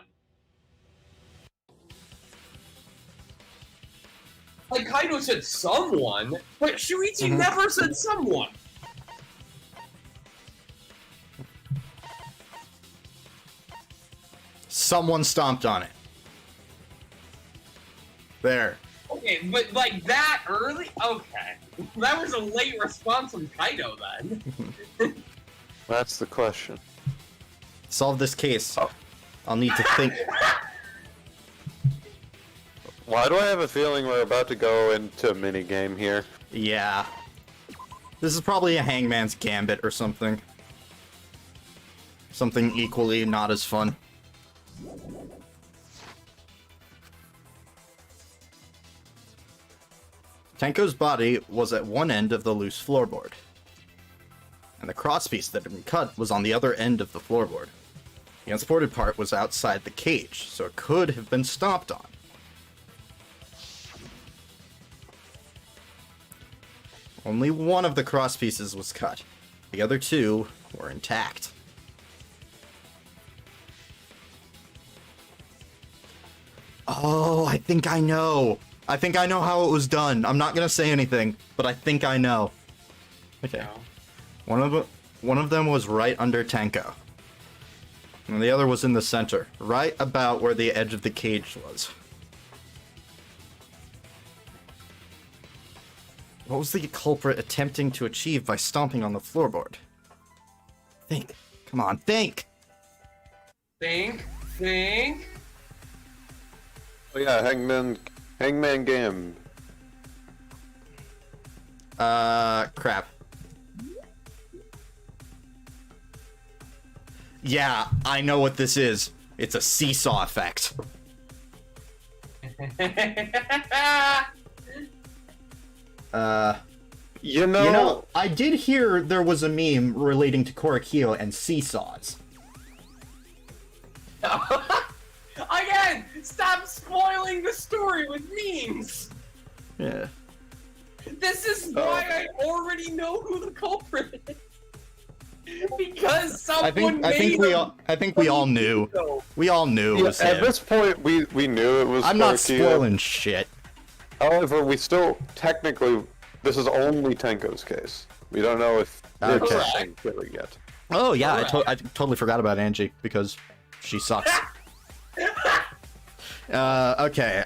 Like, Kaito said someone, but Shuichi never said someone. Someone stomped on it. There. Okay, but like that early? Okay. That was a late response from Kaito then. That's the question. Solve this case. I'll need to think. Why do I have a feeling we're about to go into a minigame here? Yeah. This is probably a Hangman's Gambit or something. Something equally not as fun. Tenko's body was at one end of the loose floorboard, and the crosspiece that had been cut was on the other end of the floorboard. The unsupported part was outside the cage, so it could have been stomped on. Only one of the cross pieces was cut. The other two were intact. Oh, I think I know. I think I know how it was done. I'm not gonna say anything, but I think I know. Okay. One of them was right under Tenko. And the other was in the center, right about where the edge of the cage was. What was the culprit attempting to achieve by stomping on the floorboard? Think. Come on, think! Think. Oh yeah, Hangman game. Crap. Yeah, I know what this is. It's a seesaw effect. You know, I did hear there was a meme relating to Korakio and seesaws. Again, stop spoiling the story with memes. Yeah. This is why I already know who the culprit is. Because someone I think we all knew. We all knew it was him. At this point, we knew it was. I'm not Korakio. spoiling shit. However, we still technically, this is only Tenko's case. We don't know if they're testing Killer yet. Oh yeah, I totally forgot about Angie because she sucks. Okay.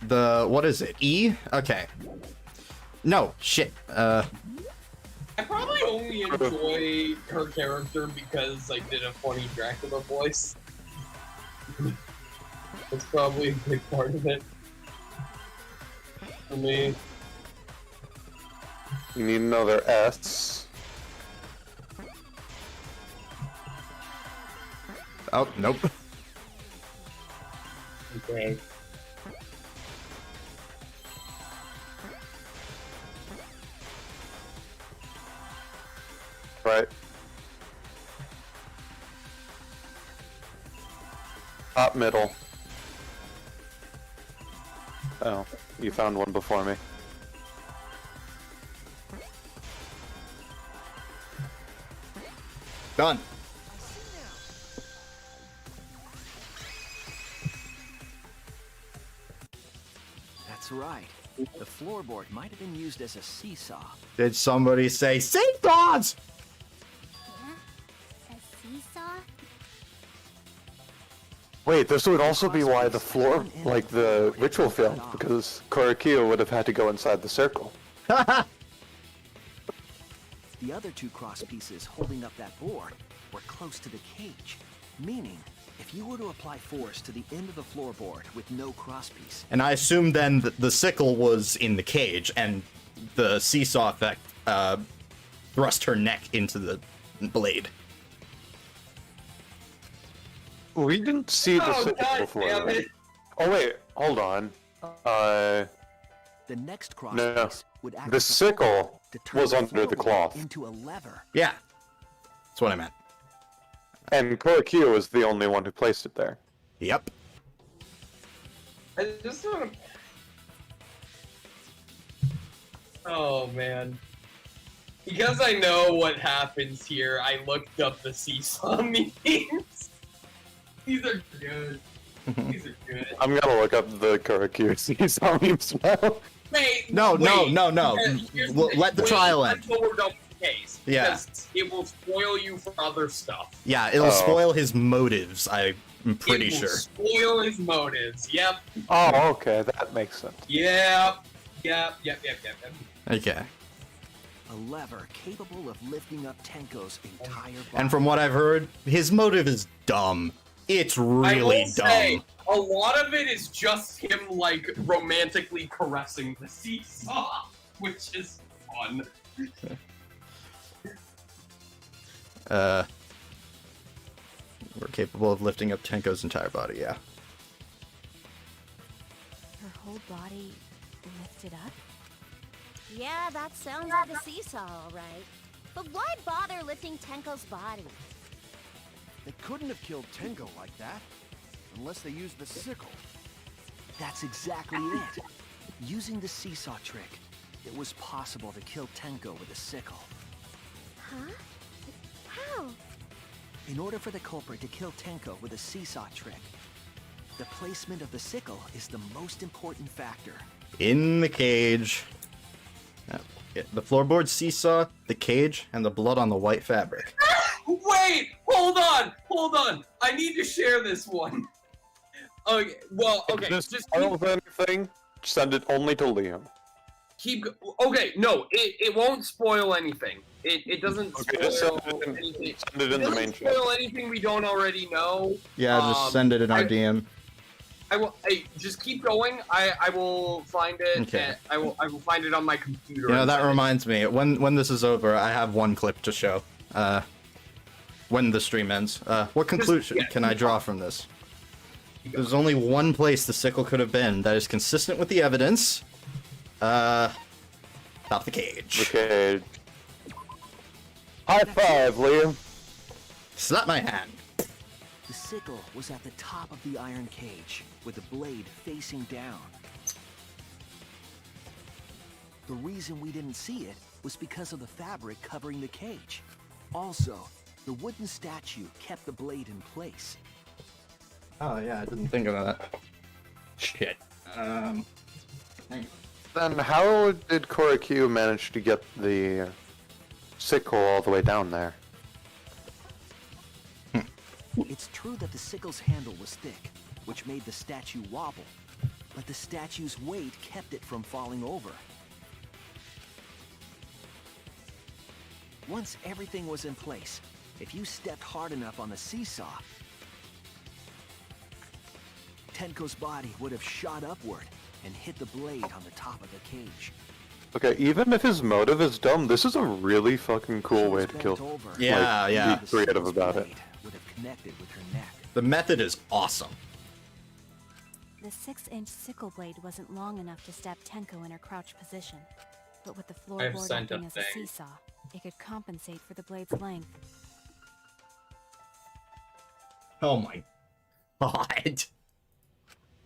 What is it? E? Okay. No, shit. I probably only enjoy her character because I did a funny Dracula voice. That's probably a big part of it. For me. You need another S. Oh, nope. Okay. Right. Top middle. Oh, you found one before me. Done. That's right. The floorboard might have been used as a seesaw. Did somebody say seesaws? A seesaw? Wait, this would also be why the floor, like the ritual failed, because Korakio would have had to go inside the circle. The other two cross pieces holding up that board were close to the cage, meaning if you were to apply force to the end of the floorboard with no crosspiece, And I assume then that the sickle was in the cage, and the seesaw effect thrust her neck into the blade. We didn't see the sickle God before. damn Right? it. Oh wait, hold on. the next cross No, piece would act the as a sickle foothold to turn was the under the floorboard cloth. into a lever. Yeah, that's what I meant. And Korakio was the only one who placed it there. Yep. I just want to... Oh, man. Because I know what happens here, I looked up the seesaw memes. These are good. These are good. I'm gonna look up the Korakio seesaw memes now. Wait, No. Here's Let the trial end. Until we're done with the case. Yeah. Because it will spoil you for other stuff. Yeah, it'll spoil his motives, I'm pretty It will sure. spoil his motives. Yep. Oh, okay, that makes sense. Yep. Okay. A lever capable of lifting up Tenko's entire body. And from what I've heard, his motive is dumb. It's really I will dumb. say, a lot of it is just him, like, romantically caressing the seesaw, which is fun. We're capable of lifting up Tenko's entire body, yeah. Her whole body lifted up? Yeah, that sounds like a seesaw, all right. But why bother lifting Tenko's body? They couldn't have killed Tenko like that, unless they used the sickle. That's exactly it. Using the seesaw trick, it was possible to kill Tenko with a sickle. Huh? How? In order for the culprit to kill Tenko with a seesaw trick, the placement of the sickle is the most important factor. In the cage. The floorboard seesaw, the cage, and the blood on the white fabric. Wait! Hold on! I need to share this one. Okay, well, okay, Just just spoils anything, send it only to Liam. Okay, no, it won't spoil anything. It doesn't Okay, just spoil send anything. it in the main It chat. doesn't spoil anything we don't already know. Yeah, just send it in our DM. I will. Hey, just keep going. I will find it. Okay. I will find it on my computer. You know, and that send it. reminds me, when this is over, I have one clip to show. When the stream ends. What conclusion can I draw from this? There's only one place the sickle could have been that is consistent with the evidence. Stop the cage. The cage. High five, Liam. Slap my hand. The sickle was at the top of the iron cage, with the blade facing down. The reason we didn't see it was because of the fabric covering the cage. Also, the wooden statue kept the blade in place. Oh yeah, I didn't think of that. Shit. Hang on. Then how did Korikyu manage to get the sickle all the way down there? It's true that the sickle's handle was thick, which made the statue wobble, but the statue's weight kept it from falling over. Once everything was in place, if you stepped hard enough on the seesaw, Tenko's body would have shot upward and hit the blade on the top of the cage. Okay, even if his motive is dumb, this is a really fucking cool way to kill. Yeah, yeah. Be creative about it. Would have connected with her neck. The method is awesome. The 6-inch sickle blade wasn't long enough to stab Tenko in her crouch position, but with the floorboard sent a acting as a thing. seesaw, it could compensate for the blade's length. Oh my god.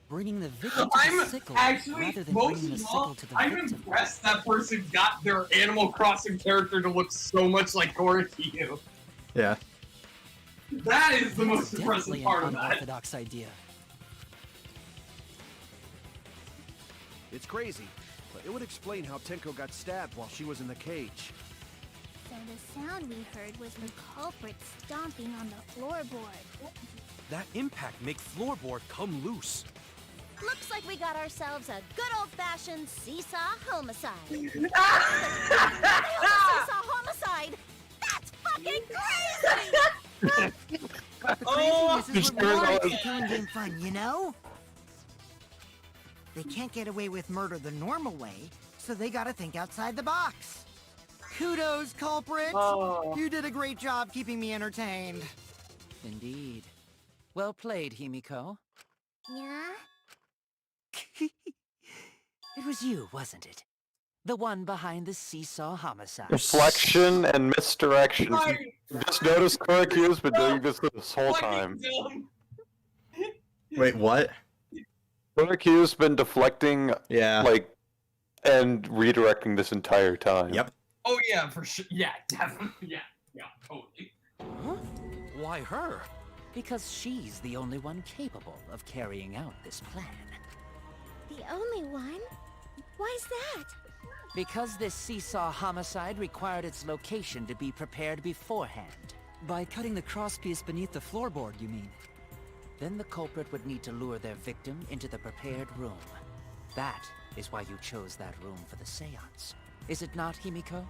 Bringing the victim to I'm the sickle actually rather than most bringing the of sickle all, to the I'm victim. impressed that person got their Animal Crossing character to look so much like Korikyu. Yeah. That is the most It's impressive definitely part an of that. unorthodox idea. It's crazy, but it would explain how Tenko got stabbed while she was in the cage. So the sound we heard was the culprit stomping on the floorboard. That impact make floorboard come loose. Looks like we got ourselves a good old-fashioned seesaw homicide. Seesaw homicide? That's fucking crazy! The Oh, craziness is what sure makes was. the killing game fun, you know? They can't get away with murder the normal way, so they gotta think outside the box. Kudos, culprit! Oh. You did a great job keeping me entertained. Indeed. Well played, Himiko. Yeah? It was you, wasn't it? The one behind the seesaw homicide. Deflection and misdirection. I- Just notice Korakyu's been doing this whole fucking time. dumb. Wait, what? Korakyu's been deflecting, Yeah. like, and redirecting this entire time. Yep. Oh yeah, for sure. Yeah, definitely. Yeah, totally. Huh? Why her? Because she's the only one capable of carrying out this plan. The only one? Why's that? Because this seesaw homicide required its location to be prepared beforehand. By cutting the crosspiece beneath the floorboard, you mean? Then the culprit would need to lure their victim into the prepared room. That is why you chose that room for the seance. Is it not, Himiko?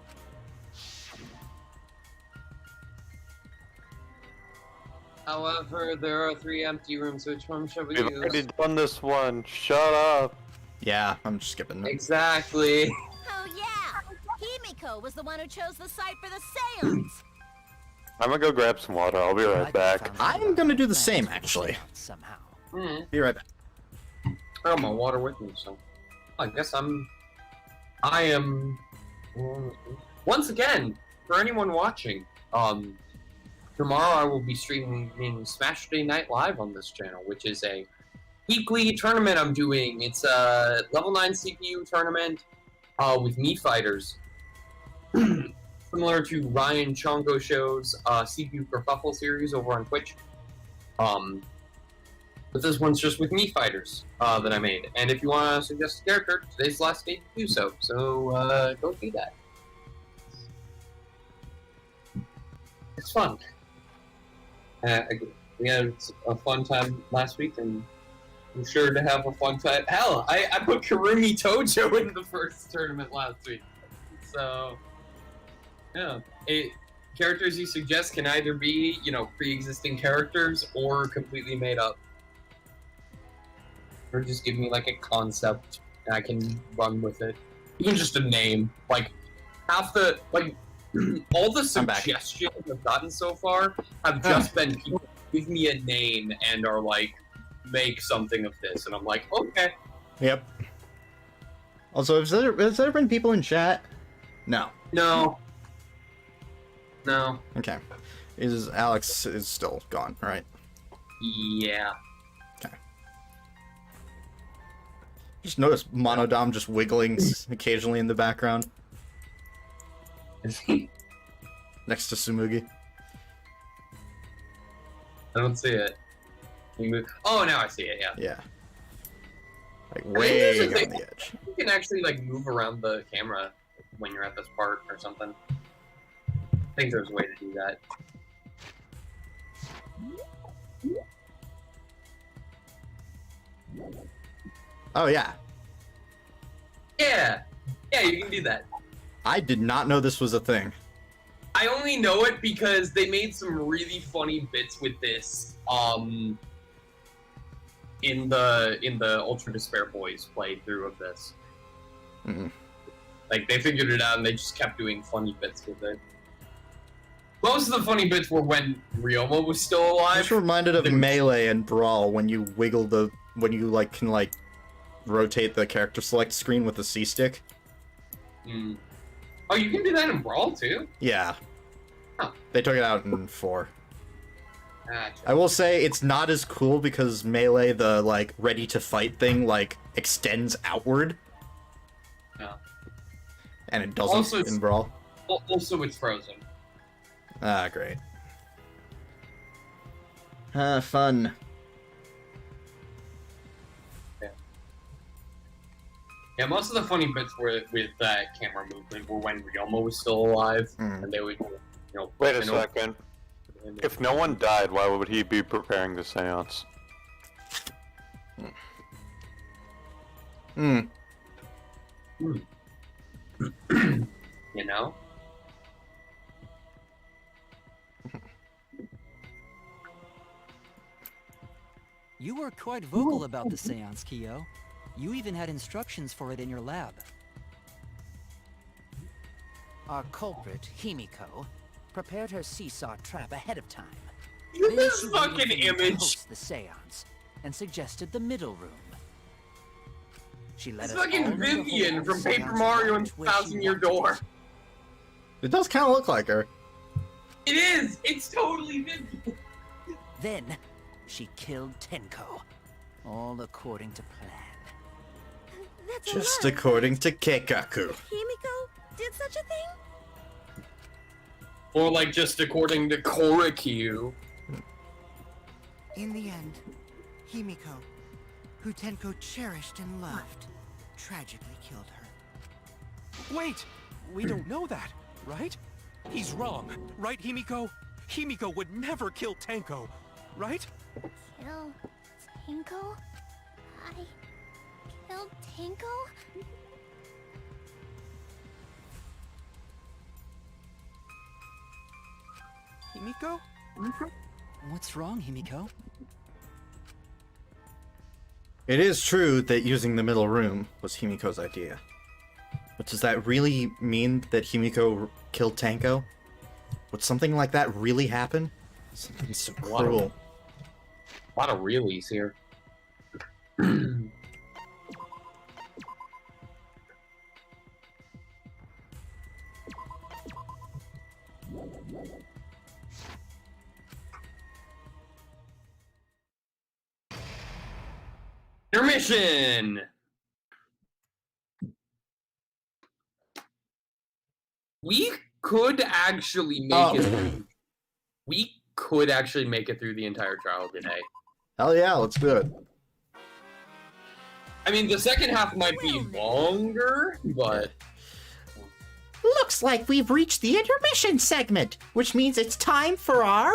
However, there are 3 empty rooms. Which one should we We've use? already done this one. Shut up. Yeah, I'm just skipping it. Exactly. Oh yeah! Himiko was the one who chose the site for the seance! I'm gonna go grab some water. I'll be right back. I'm gonna do the same, actually. Somehow. Be right back. I got my water with me, so I guess I am. Once again, for anyone watching, tomorrow I will be streaming Smash Day Night Live on this channel, which is a weekly tournament I'm doing. It's a level 9 CPU tournament. with Meat Fighters. Similar to Ryan Chongo Show's CPU Kerfuffle series over on Twitch. But this one's just with Meat Fighters that I made. And if you want to suggest a character, today's the last day to do so. So go do that. It's fun. We had a fun time last week, and I'm sure to have a fun time. Hell, I put Karumi Tojo in the first tournament last week. So, yeah. Characters you suggest can either be, pre-existing characters or completely made up. Or just give me, like, a concept, and I can run with it. Even just a name. Like, half the, all the suggestions I've gotten so far have just been people give me a name and are like, make something of this. And I'm like, okay. Yep. Also, has there been people in chat? No. No. Okay. Alex is still gone, right? Yeah. Okay. Just notice Monodam just wiggling occasionally in the background. Is he? Next to Sumugi. I don't see it. You move. Oh, now I see it, yeah. Yeah. Like, way on the edge. You can actually, move around the camera when you're at this part or something. I think there's a way to do that. Oh, yeah. Yeah, you can do that. I did not know this was a thing. I only know it because they made some really funny bits with this, in the Ultra Despair Boys playthrough of this. Mm-hmm. They figured it out and they just kept doing funny bits with it. Most of the funny bits were when Ryoma was still alive. Just reminded of Melee and Brawl when you wiggle can rotate the character select screen with the C stick. Mm. Oh, you can do that in Brawl too? Yeah. Huh. They took it out in 4. Gotcha. I will say it's not as cool because Melee, the ready to fight thing, extends outward. No. And it doesn't Also, in Brawl. Also, it's frozen. Ah, great. Fun. Yeah, most of the funny bits were with that camera movement were when Ryoma was still alive, and they would, Wait a second. If no one died, why would he be preparing the seance? Hmm. You know? You were quite vocal about the seance, Kyo. You even had instructions for it in your lab. Our culprit, Himiko, prepared her seesaw trap ahead of time. Look at Then this she fucking waited for you to image. host the seance and suggested the middle room. She let It's us all fucking know the Vivian whole from Paper seance Mario and went where she 1000 Year wanted Door. it. It does kind of look like her. It is! It's totally Vivian! Then, she killed Tenko. All according to plan. That's Just a lie. according to Keikaku. Himiko did such a thing? Or just according to Korikyu. In the end, Himiko, who Tenko cherished and loved, tragically killed her. Wait! We don't know that, right? He's wrong, right, Himiko? Himiko would never kill Tenko, right? Kill Tinko? I killed Tinko? Himiko? What's wrong, Himiko? It is true that using the middle room was Himiko's idea. But does that really mean that Himiko killed Tanko? Would something like that really happen? Something so cruel. A lot of reallys here. Intermission! We could actually make it through. We could actually make it through the entire trial today. Hell yeah, let's do it. I mean, the second half might be longer, but... Looks like we've reached the intermission segment, which means it's time for our...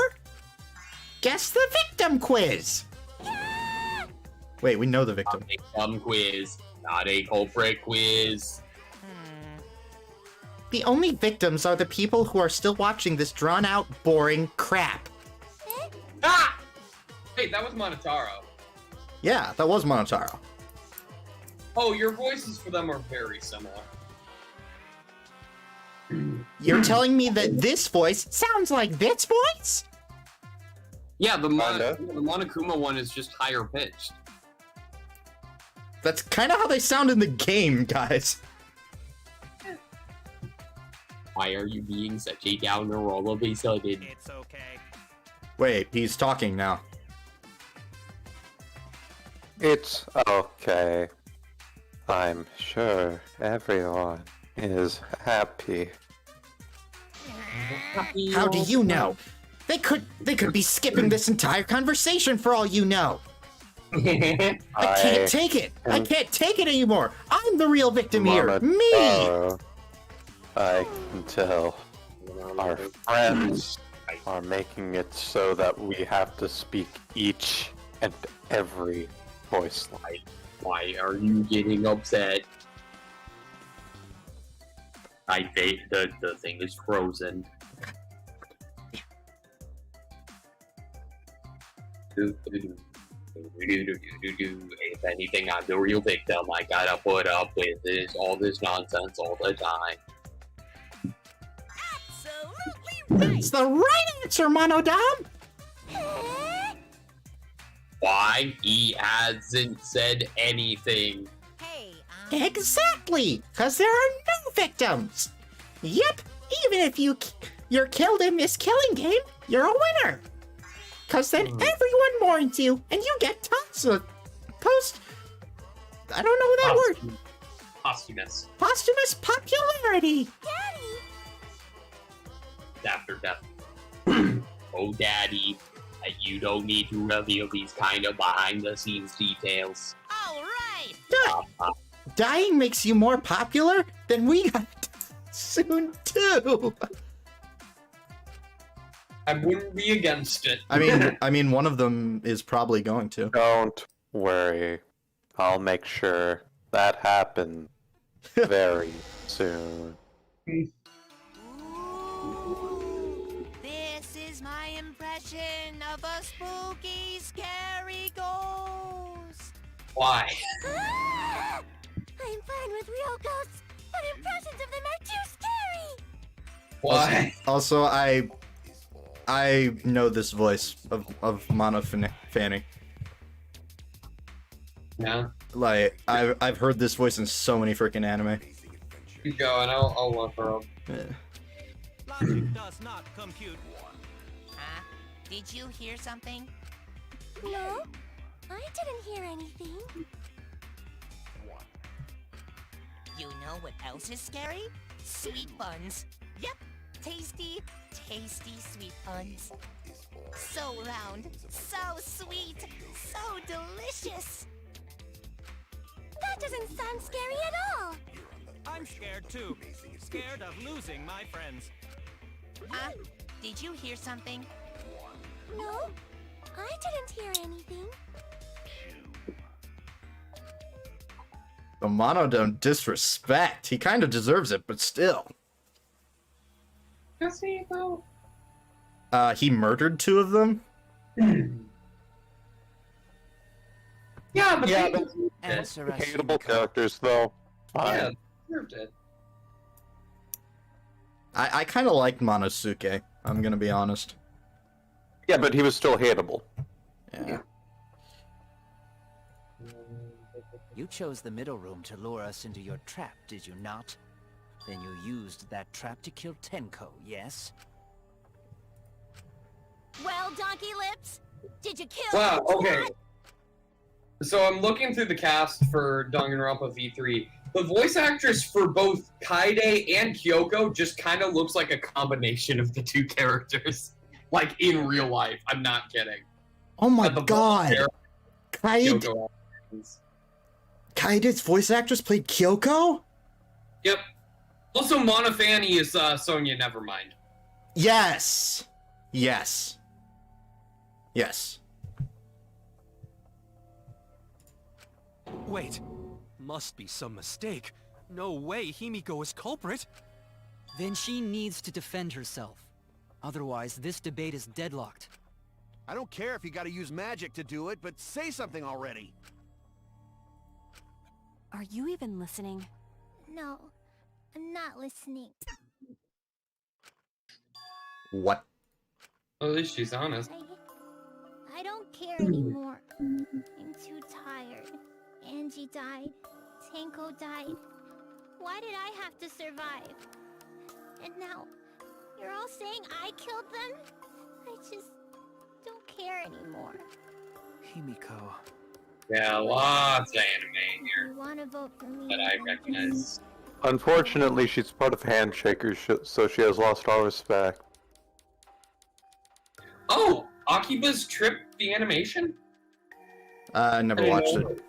Guess the Victim quiz! Wait, we know the victim. Not a victim quiz. Not a culprit quiz. The only victims are the people who are still watching this drawn-out, boring crap. Ah! Wait, that was Monotaro. Yeah, that was Monotaro. Oh, your voices for them are very similar. You're telling me that this voice sounds like this voice? Yeah, the Monokuma one is just higher pitched. That's kind of how they sound in the game, guys. Why are you being such a downer all of a sudden? It's okay. Wait, he's talking now. It's okay. I'm sure everyone is happy. How do you know? They could be skipping this entire conversation for all you know. I can't take it. I can't take it anymore. I'm the real victim here. Me. I can tell our friends are making it so that we have to speak each and every voice line. Why are you getting upset? I think the thing is frozen. If anything, I'm the real victim. I gotta put up with all this nonsense all the time. It's the right answer, Monodam! Why? He hasn't said anything. Exactly! Because there are no victims! Yep, even if you're killed in this killing game, you're a winner! Because then everyone mourns you, and you get tons of I don't know that word. Posthumous. Posthumous popularity! Daddy! After death. Oh, Daddy, you don't need to reveal these kind of behind-the-scenes details. All right! Dying makes you more popular? Then we got soon too! I wouldn't be against it. I mean, one of them is probably going to. Don't worry. I'll make sure that happens very soon. This is my impression of a spooky, scary ghost. Why? I'm fine with real ghosts, but impressions of them are too scary! Why? Also, I know this voice of Mono Fanny. Yeah. Like, I've heard this voice in so many freaking anime. Keep going, I'll look her up. Yeah. Logic does not compute. Huh? Did you hear something? No, I didn't hear anything. You know what else is scary? Sweet buns. Yep, tasty, tasty sweet buns. So round, so sweet, so delicious. That doesn't sound scary at all. I'm scared too. Scared of losing my friends. Did you hear something? No, I didn't hear anything. The Monodome disrespect. He kind of deserves it, but still. Does he though? He murdered two of them? Yeah, but Answer us, Hateable Yumiko. characters, though. yeah, Fine. deserved it. I kind of liked Monosuke, I'm gonna be honest. Yeah, but he was still hateable. Yeah. You chose the middle room to lure us into your trap, did you not? Then you used that trap to kill Tenko, yes? Well, Donkey Lips, did you kill Wow, okay. Dad? So I'm looking through the cast for Danganronpa V3. the voice actress for both Kaede and Kyoko just kind of looks like a combination of the two characters. Like, in real life. I'm not kidding. Oh my The god! Kyoko. Kaede's voice actress played Kyoko? Yep. Also, Monofani is Sonya Nevermind. Yes! Yes. Yes. Wait. Must be some mistake. No way Himiko is culprit. Then she needs to defend herself. Otherwise, this debate is deadlocked. I don't care if you gotta use magic to do it, but say something already. Are you even listening? No, I'm not listening. What? Well, at least she's honest. I don't care anymore. I'm too tired. Angie died. Tenko died. Why did I have to survive? And now, you're all saying I killed them? I just don't care anymore. Himiko. Yeah, lots of anime here You wanna vote for me? that I recognize. Unfortunately, she's part of Handshakers, so she has lost all respect. Oh, Akiba's Trip, the animation? I never watched it.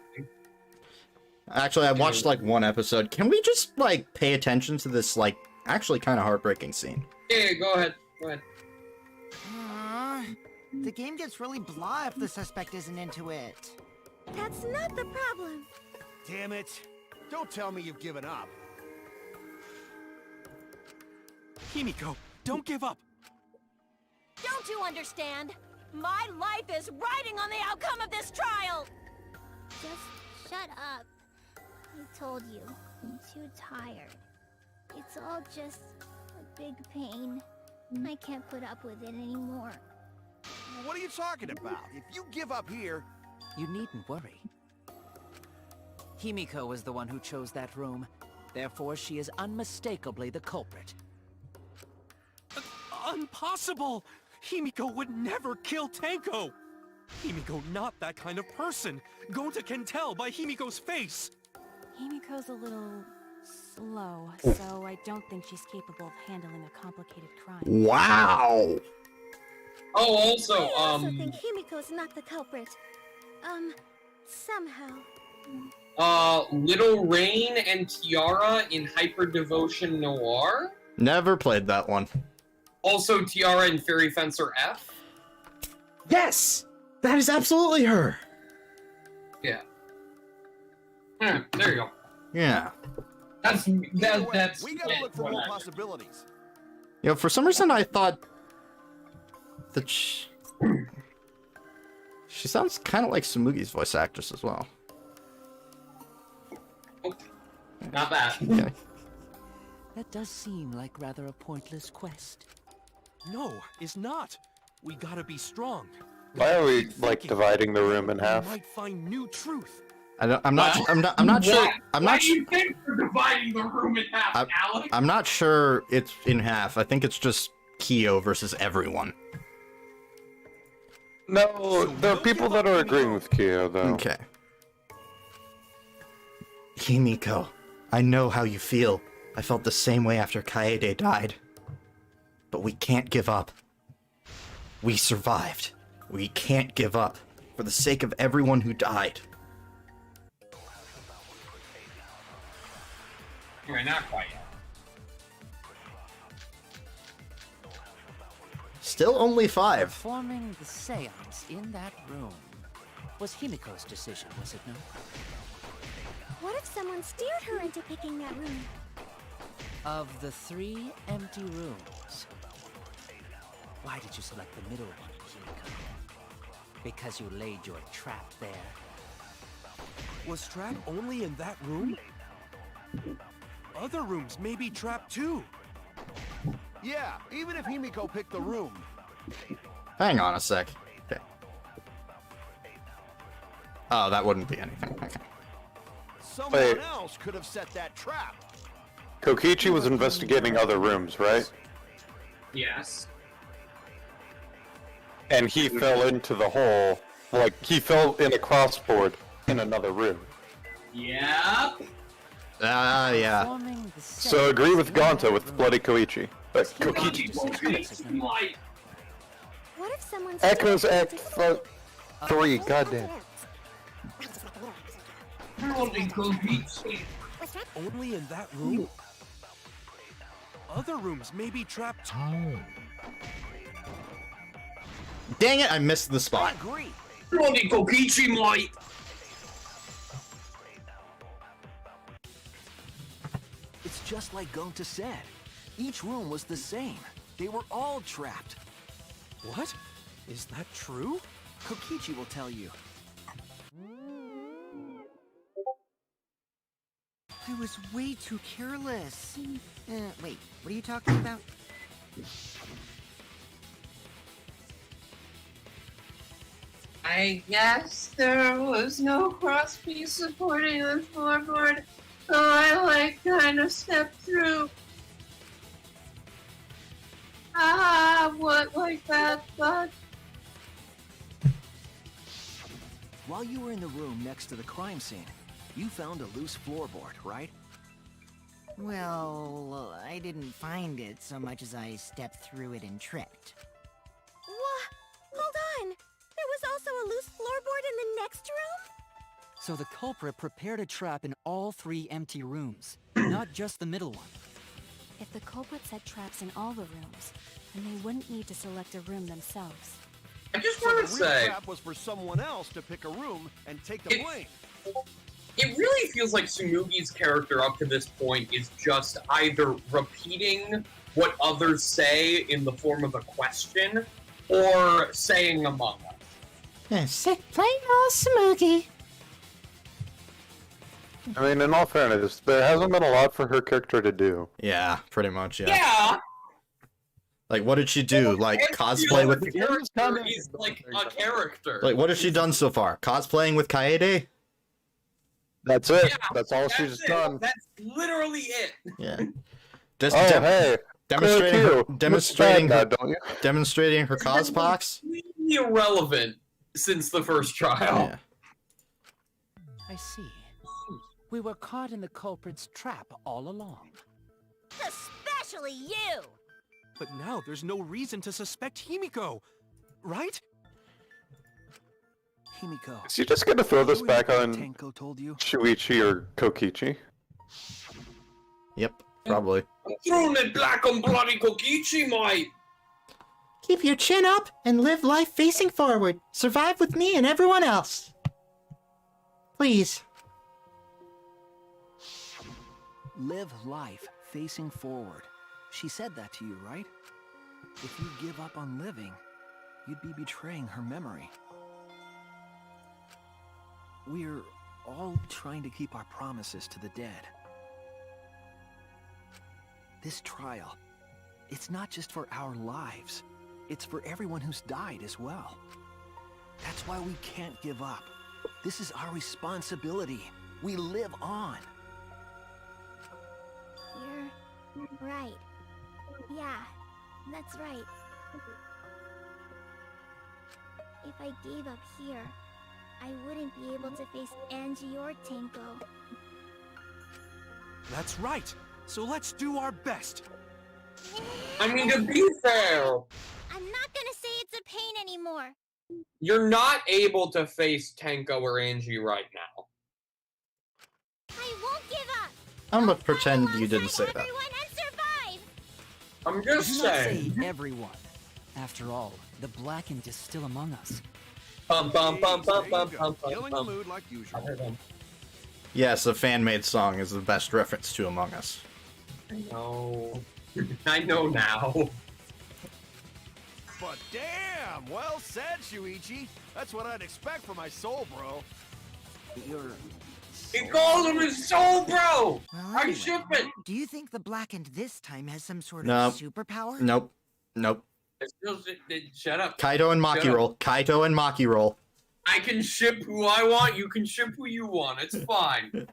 Actually, I watched like one episode. Can we just like pay attention to this like actually kind of heartbreaking scene? Yeah, go ahead. Go ahead. The game gets really blah if the suspect isn't into it. That's not the problem. Damn it. Don't tell me you've given up. Himiko, don't give up. Don't you understand? My life is riding on the outcome of this trial! Just shut up. I told you, I'm too tired. It's all just a big pain. I can't put up with it anymore. What are you talking about? If you give up here... You needn't worry. Himiko was the one who chose that room. Therefore, she is unmistakably the culprit. Impossible! Himiko would never kill Tenko! Himiko not that kind of person! Gonta can tell by Himiko's face! Himiko's a little slow, so I don't think she's capable of handling a complicated crime. Wow! Oh, also, I also think Himiko's not the culprit. Somehow. Little Rain and Tiara in Hyper Devotion Noir? Never played that one. Also, Tiara in Fairy Fencer F? Yes! That is absolutely her! Yeah. There you go. Yeah. That's We gotta look for more whatever. possibilities. You know, for some reason I thought that she sounds kind of like Sumugi's voice actress as well. Not bad. Okay. That does seem like rather a pointless quest. No, it's not. We gotta be strong. Why are we, like, dividing the room in We half? might find new truth. I'm not sure. I'm not sure. Why do you think we're dividing the room in half, Alex? I'm not sure it's in half. I think it's just Kyo versus everyone. No, there are people that are agreeing with Kyo, though. Okay. Himiko, I know how you feel. I felt the same way after Kaede died. But we can't give up. We survived. We can't give up. For the sake of everyone who died. Anyway, not quite yet. Still only 5. Performing the seance in that room was Himiko's decision, was it not? What if someone steered her into picking that room? Of the 3 empty rooms, why did you select the middle one, Himiko? Because you laid your trap there. Was trap only in that room? Other rooms may be trapped too. Yeah, even if Himiko picked the room. Hang on a sec. Okay. Oh, that wouldn't be anything. Okay. Someone Wait. else could have set that trap. Kokichi was investigating other rooms, right? Yes. And he fell into the hole, like, he fell in a crossboard in another room. Yep. Ah, yeah. Forming the set So agree with in Gonta that with room. Bloody Koichi. Kokichi. What if someone's Echoes trying Act to- 3, goddamn. Only in that room? Other rooms may be trapped. Dang it, I missed the spot. Agree. Bloody Kokichi, mate! It's just like Gonta said. Each room was the same. They were all trapped. What? Is that true? Kokichi will tell you. I was way too careless. Wait, what are you talking about? I guess there was no crosspiece supporting the floorboard, so I kind of stepped through. What like that, but... While you were in the room next to the crime scene, you found a loose floorboard, right? Well, I didn't find it so much as I stepped through it and tripped. Hold on! There was also a loose floorboard in the next room? So the culprit prepared a trap in all 3 empty rooms, not just the middle one. If the culprit set traps in all the rooms, then they wouldn't need to select a room themselves. I just So the want to real say, trap was for someone else to pick a room and take the blame. it really feels like Tsumugi's character up to this point is just either repeating what others say in the form of a question, or saying Among Us. Sick plain old Smokey. I mean, in all fairness, there hasn't been a lot for her character to do. Yeah, pretty much, yeah. Yeah! Like, what did she do? Like, And cosplay with... the character is like a character. Like, what has she done so far? Cosplaying with Kaede? That's it. Yeah, That's all That's she's it. done. That's literally it. Yeah. Just Oh, hey. demonstrating her, Clear demonstrating now, her, don't you? demonstrating her cosbox. Completely irrelevant since the first trial. Yeah. I see. We were caught in the culprit's trap all along. Especially you! But now there's no reason to suspect Himiko, right? Himiko. Is she just gonna throw this you back hear what on Tenko told you? Shuichi or Kokichi? Yep, probably. I'm throwing it black on bloody Kokichi, mate. Keep your chin up and live life facing forward. Survive with me and everyone else. Please. Live life facing forward. She said that to you, right? If you give up on living, you'd be betraying her memory. We're all trying to keep our promises to the dead. This trial, it's not just for our lives. It's for everyone who's died as well. That's why we can't give up. This is our responsibility. We live on. You're right. Yeah, that's right. If I gave up here, I wouldn't be able to face Angie or Tenko. That's right. So let's do our best. I mean, to be fair, I'm not gonna say it's a pain anymore. you're not able to face Tenko or Angie right now. I won't give up. I'm gonna pretend you didn't say that. Everyone and survive. I'm just Do not saying. say everyone. After all, the Blackened is still among us. Bum bum bum There bum you bum go. bum bum Killing the bum. mood like usual. Yes, the fan-made song is the best reference to Among Us. I know. I know now. But damn, well said, Shuichi. That's what I'd expect from my soul, bro. You're... He called him his soul, bro. Well, I anyway, ship it. do you think the Blackened this time has some sort No. of superpower? Nope. Nope. Shut up. Kaito and Maki Shut up. roll. Kaito and Maki roll. I can ship who I want. You can ship who you want. It's fine.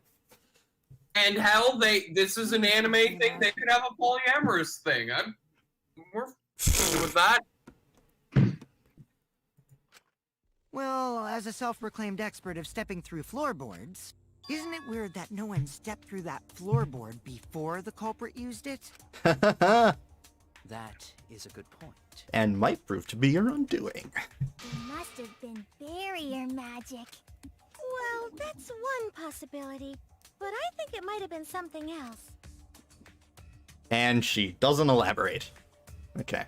And hell, this is an anime thing. They could have a polyamorous thing. We're with that. Well, as a self-proclaimed expert of stepping through floorboards, Isn't it weird that no one stepped through that floorboard before the culprit used it? That is a good point. And might prove to be your undoing. It must have been barrier magic. Well, that's one possibility, but I think it might have been something else. And she doesn't elaborate. Okay.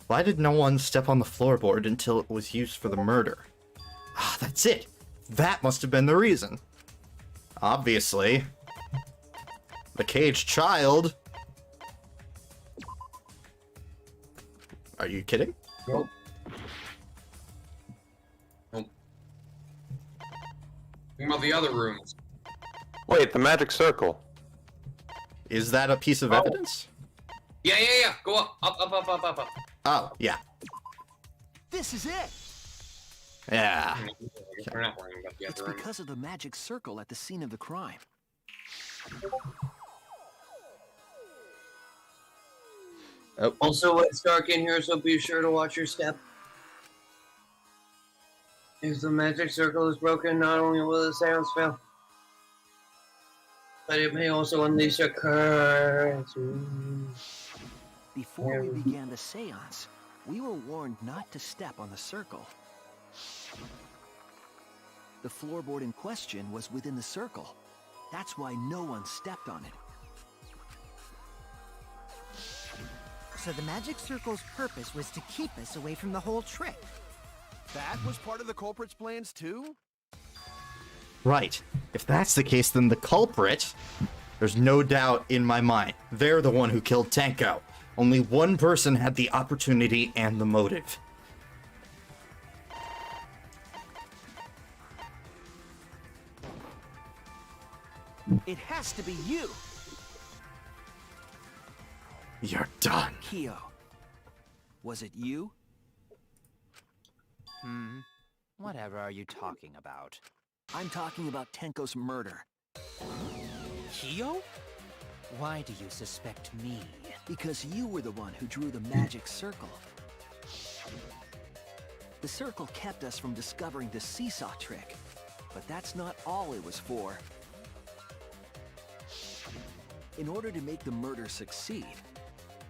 Why did no one step on the floorboard until it was used for the murder? Ah, that's it. That must have been the reason. Obviously. The caged child. Are you kidding? Nope. Nope. Think about the other rooms. Wait, the magic circle. Is that a piece of evidence? Yeah. Go up. Up. Oh, yeah. This is it! Yeah. We're not worrying about the It's other room. because of the magic circle at the scene of the crime. Oh. Also, it's dark in here, so be sure to watch your step. If the magic circle is broken, not only will the seance fail, but it may also unleash a curse. Before we began the seance, we were warned not to step on the circle. The floorboard in question was within the circle. That's why no one stepped on it. So the magic circle's purpose was to keep us away from the whole trick. That was part of the culprit's plans too? Right. If that's the case, then the culprit, there's no doubt in my mind, they're the one who killed Tenko. Only one person had the opportunity and the motive. It has to be you! You're done. Kyo. Was it you? Whatever are you talking about? I'm talking about Tenko's murder. Kyo? Why do you suspect me? Because you were the one who drew the magic circle. The circle kept us from discovering the seesaw trick, but that's not all it was for. In order to make the murder succeed,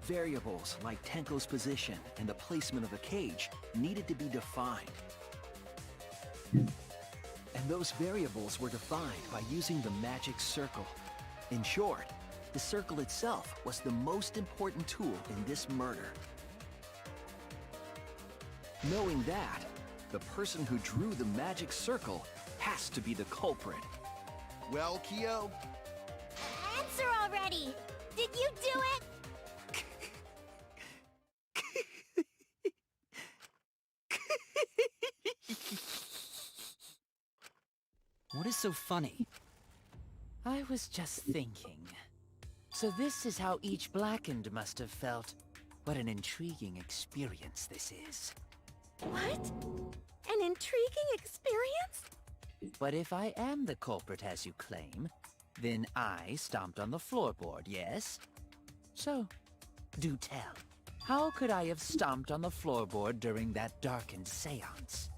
variables like Tenko's position and the placement of the cage needed to be defined. And those variables were defined by using the magic circle. In short, the circle itself was the most important tool in this murder. Knowing that, the person who drew the magic circle has to be the culprit. Well, Kyo, Answer already! Did you do it? What is so funny? I was just thinking. So this is how each Blackened must have felt. What an intriguing experience this is. What? An intriguing experience? But if I am the culprit as you claim, then I stomped on the floorboard, yes? So, do tell. How could I have stomped on the floorboard during that darkened seance?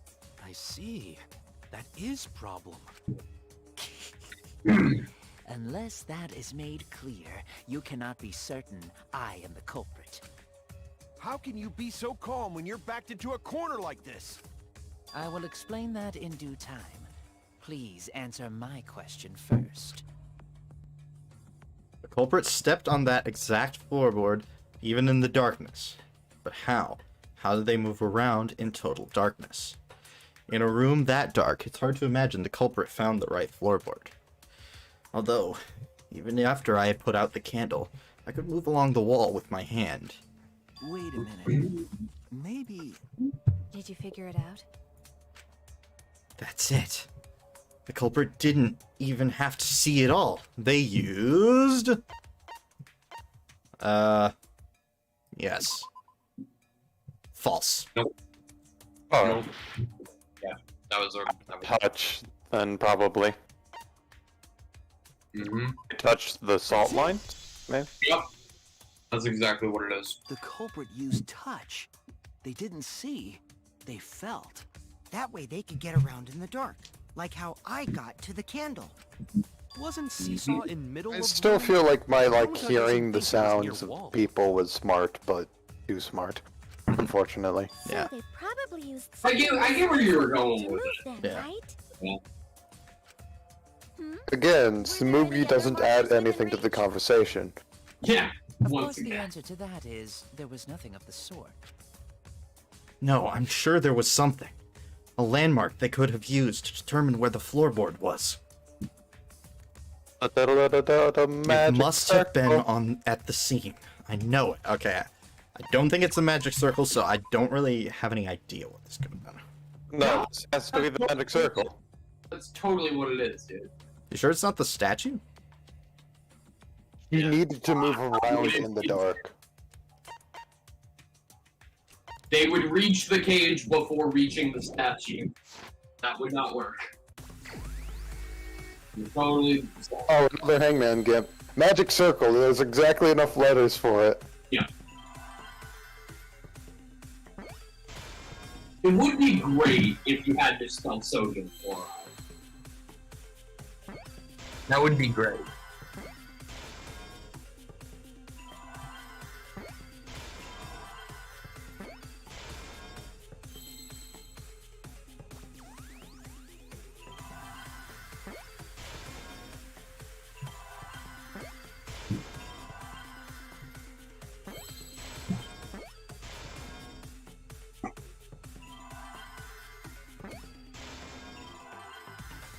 I see. That is problem. Unless that is made clear, you cannot be certain I am the culprit. how can you be so calm when you're backed into a corner like this? I will explain that in due time. Please answer my question first. The culprit stepped on that exact floorboard, even in the darkness. But how? How did they move around in total darkness? In a room that dark, it's hard to imagine the culprit found the right floorboard. Although, even after I had put out the candle, I could move along the wall with my hand. Wait a minute. Maybe... Did you figure it out? That's it. The culprit didn't even have to see it all. They used... Yes. False. Nope. Oh, Nope. Yeah, that was touch, then probably. Mm-hmm. Touch the salt line, maybe? Yep. That's exactly what it is. the culprit used touch. They didn't see, they felt. That way they could get around in the dark, like how I got to the candle. Wasn't Seesaw in middle I of still room? feel like my How like was I hearing the thinking it was near sounds wall? of people was smart, but too smart, unfortunately. Yeah. So they probably used I get where you were going to with move it. them, Yeah. right? Yeah. Again, Were there any Smoogie other doesn't markers add within anything to the reach? conversation. Yeah. Of Once course, the again. answer to that is there was nothing of the sort. No, I'm sure there was something. A landmark they could have used to determine where the floorboard was. The It magic must have been circle. on at the scene. I know it. Okay. I don't think it's a magic circle, so I don't really have any idea what this could have been. No, this has to be the magic circle. That's totally what it is, dude. You sure it's not the statue? You needed to move around in the dark. They would reach the cage before reaching the statue. That would not work. You're totally. Oh, another Hangman Gimp. Magic circle, there's exactly enough letters for it. Yeah. It would be great if you had to spell sodium chloride. That would be great.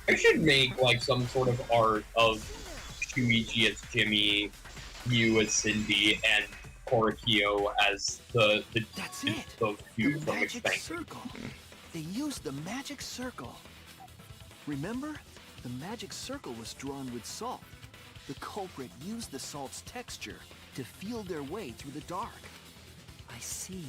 I should make like some sort of art of Shuichi as Jimmy, you as Cindy, and Korikio as That's the it. those The two from magic Expansion. circle. They used the magic circle. Remember? The magic circle was drawn with salt. The culprit used the salt's texture to feel their way through the dark. I see.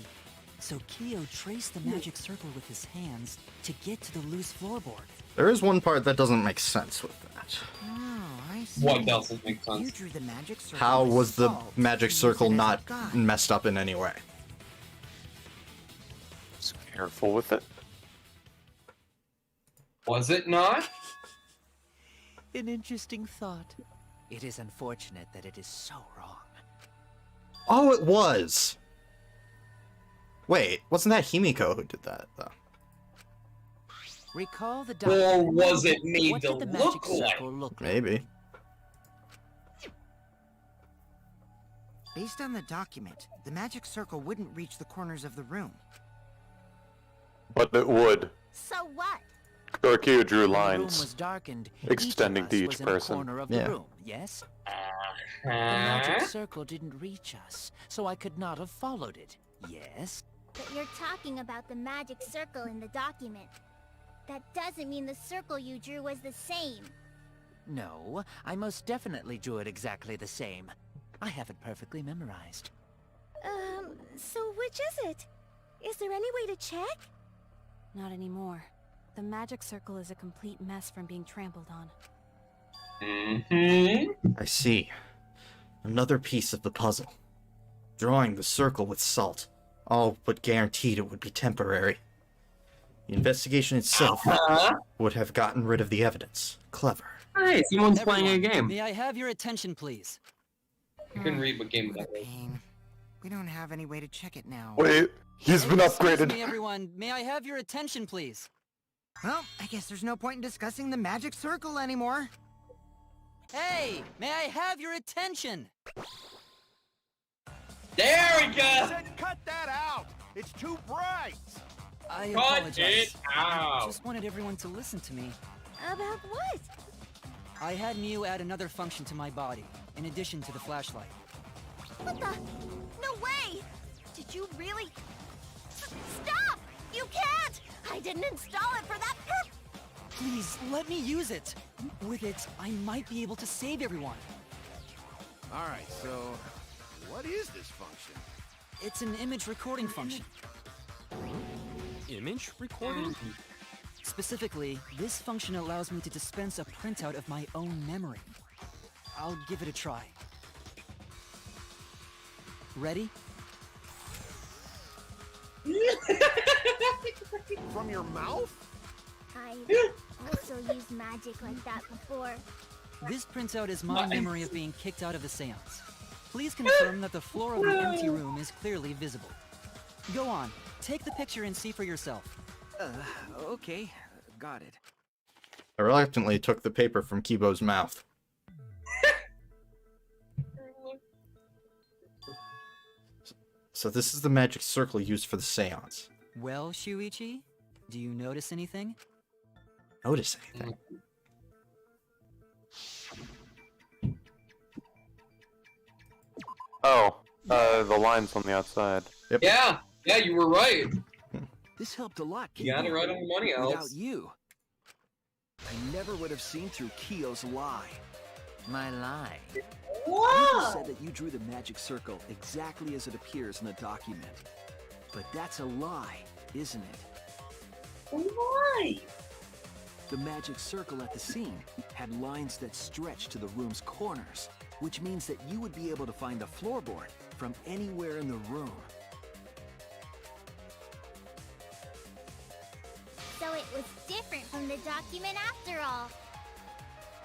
So Kyo traced the magic circle with his hands to get to the loose floorboard. There is one part that doesn't make sense with that. Oh, I see. What doesn't make You sense? drew the magic circle. How with was the salt magic to use circle it as a not guide. messed up in any way? Just careful with it. Was it not? An interesting thought. It is unfortunate that it is so wrong. Oh, it was! Wait, wasn't that Himiko who did that, though? Recall the Or document. was it made What to did the magic look like? circle look like? Maybe. Based on the document, the magic circle wouldn't reach the corners of the room. But it would. So what? Korikyo drew When the room lines. was darkened, extending each to of us each was in person. a corner of Yeah. the room, yes? The magic Uh-huh. circle didn't reach us, so I could not have followed it, yes? But you're talking about the magic circle in the document. That doesn't mean the circle you drew was the same. No, I most definitely drew it exactly the same. I have it perfectly memorized. So which is it? Is there any way to check? Not anymore. The magic circle is a complete mess from being trampled on. Mm-hmm. I see. Another piece of the puzzle. Drawing the circle with salt. All but guaranteed it would be temporary. The investigation itself would have gotten rid of the evidence. Clever. Hey, someone's playing a Everyone, game. May I have your attention, please? I can read what game What a that is. pain. We don't have any way to check it now. Wait, he's been Excuse upgraded. me, everyone. May I have your attention, please? Well, I guess there's no point in discussing the magic circle anymore. Hey, may I have your attention? There we go! Said cut that out! It's too bright! I Cut apologize. it I out! just wanted everyone to listen to me. About what? I had Mew add another function to my body, in addition to the flashlight. What the? No way! Did you really? Stop! You can't! I didn't install it for that purpose! Please, let me use it. With it, I might be able to save everyone. Alright, so what is this function? It's an image recording function. Image recording? Specifically, this function allows me to dispense a printout of my own memory. I'll give it a try. Ready? From your mouth? I also used magic like that before. This prints out as my Nice. memory of being kicked out of the seance. Please confirm that the floor of the empty room is clearly visible. Go on, take the picture and see for yourself. Okay. Got it. I reluctantly took the paper from Kibo's mouth. So this is the magic circle used for the seance. Well, Shuichi, do you notice anything? Notice anything? Oh, the lines on the outside. Yep. Yeah, you were right. This helped a lot, You got it right on the money, Without Alex. you, I never would have seen through Kiyo's lie. My lie. You said that you drew the magic circle exactly as it appears in the document. But that's a lie, isn't it? Why? The magic circle at the scene had lines that stretched to the room's corners, which means that you would be able to find the floorboard from anywhere in the room. So it was different from the document after all.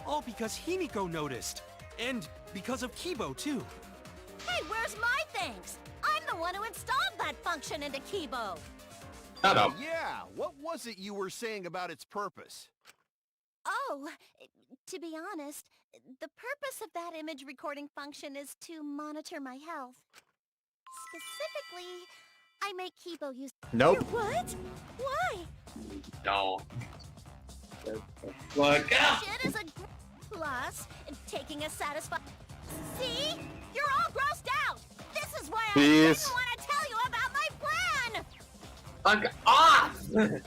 All because Himiko noticed. And because of Kibo, too. Hey, where's my things? I'm the one who installed that function into Kibo. Shut up. Yeah, what was it you were saying about its purpose? Oh, to be honest, the purpose of that image recording function is to monitor my health. Specifically, I make Kibo use— Nope. What? Why? No. Look out! Shit is a— Plus, taking a satisfying— See? You're all grossed out! This is why I Peace. didn't want to tell you about my plan! Fuck off!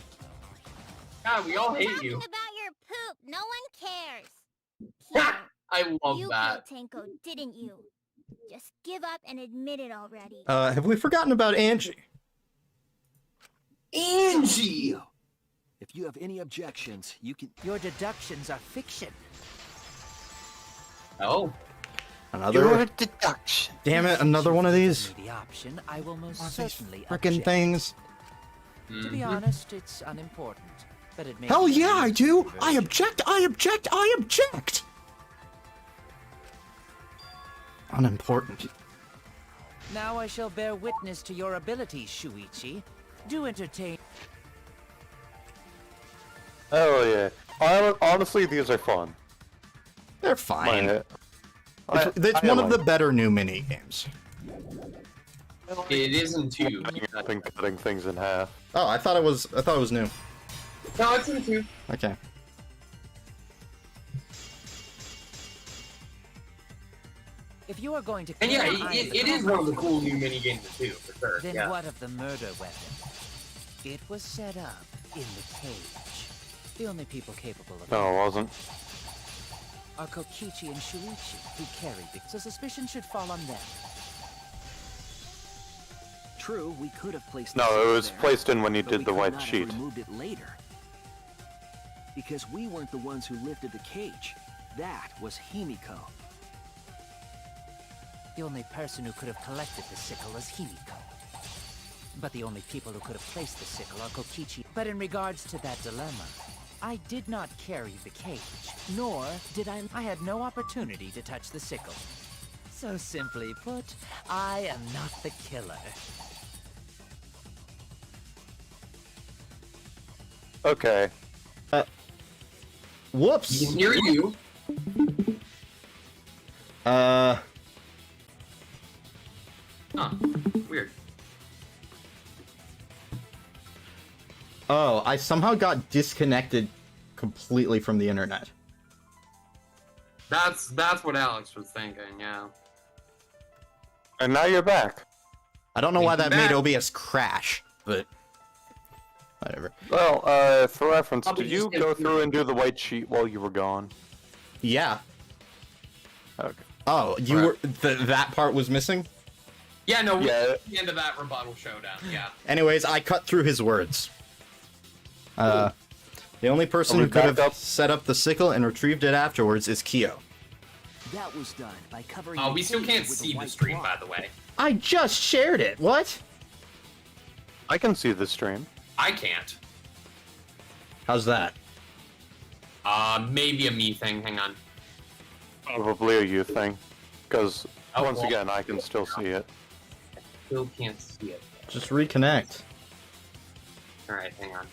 God, we all hate Talking you. about your poop, no one cares. I love You that. killed Tenko, didn't you? Just give up and admit it already. Have we forgotten about Angie? Angie! If you have any objections, you can— Your deductions are fiction. Oh. Another deduction. Damn it, another one of these The option, I will most certainly frickin' object. things. To be honest, it's unimportant. But it may Hell be yeah, I do! very- I object, I object, I object! Unimportant. Now I shall bear witness to your abilities, Shuichi. Do entertain. Oh yeah. Honestly, these are fun. They're fine. It's I one of like the better new mini games. It isn't too. I've been cutting things in half. Oh, I thought it was new. No, it's in two. Okay. If you are going to And yeah, clear Iron it is Cobra, one of the cool new mini games too, for sure. Then Yeah. what of the murder weapon? It was set up in the cage. The only people capable of No, it wasn't. are Kokichi and Shuichi, who carried it, so suspicion should fall on them. True, we could have placed— No, the it circle was there, placed in when you but did we the could white not have sheet. removed it later. Because we weren't the ones who lifted the cage. That was Himiko. The only person who could have collected the sickle is Himiko. But the only people who could have placed the sickle are Kokichi. But in regards to that dilemma, I did not carry the cage, nor did I had no opportunity to touch the sickle. So simply put, I am not the killer. Okay. Whoops. We can hear you. Huh. Weird. Oh, I somehow got disconnected completely from the internet. That's what Alex was thinking, yeah. And now you're back. I don't know why that Back. made OBS crash, but whatever. Well, for reference, I'll be did you just go getting- through and do the white sheet while you were gone? Yeah. Okay. Oh, you were that part was missing? Yeah, no, we're Yeah. at the end of that rebuttal showdown, yeah. Anyways, I cut through his words. The only person Are we who could have back up? set up the sickle and retrieved it afterwards is Kyo. That was done by covering Oh, the we still cage can't with see the white stream, cloth. by the way. I just shared it. What? I can see the stream. I can't. How's that? Maybe a me thing. Hang on. Probably a you thing. Because, Oh, once well. again, I can still see it. Still can't see it. Just reconnect. Alright, hang on.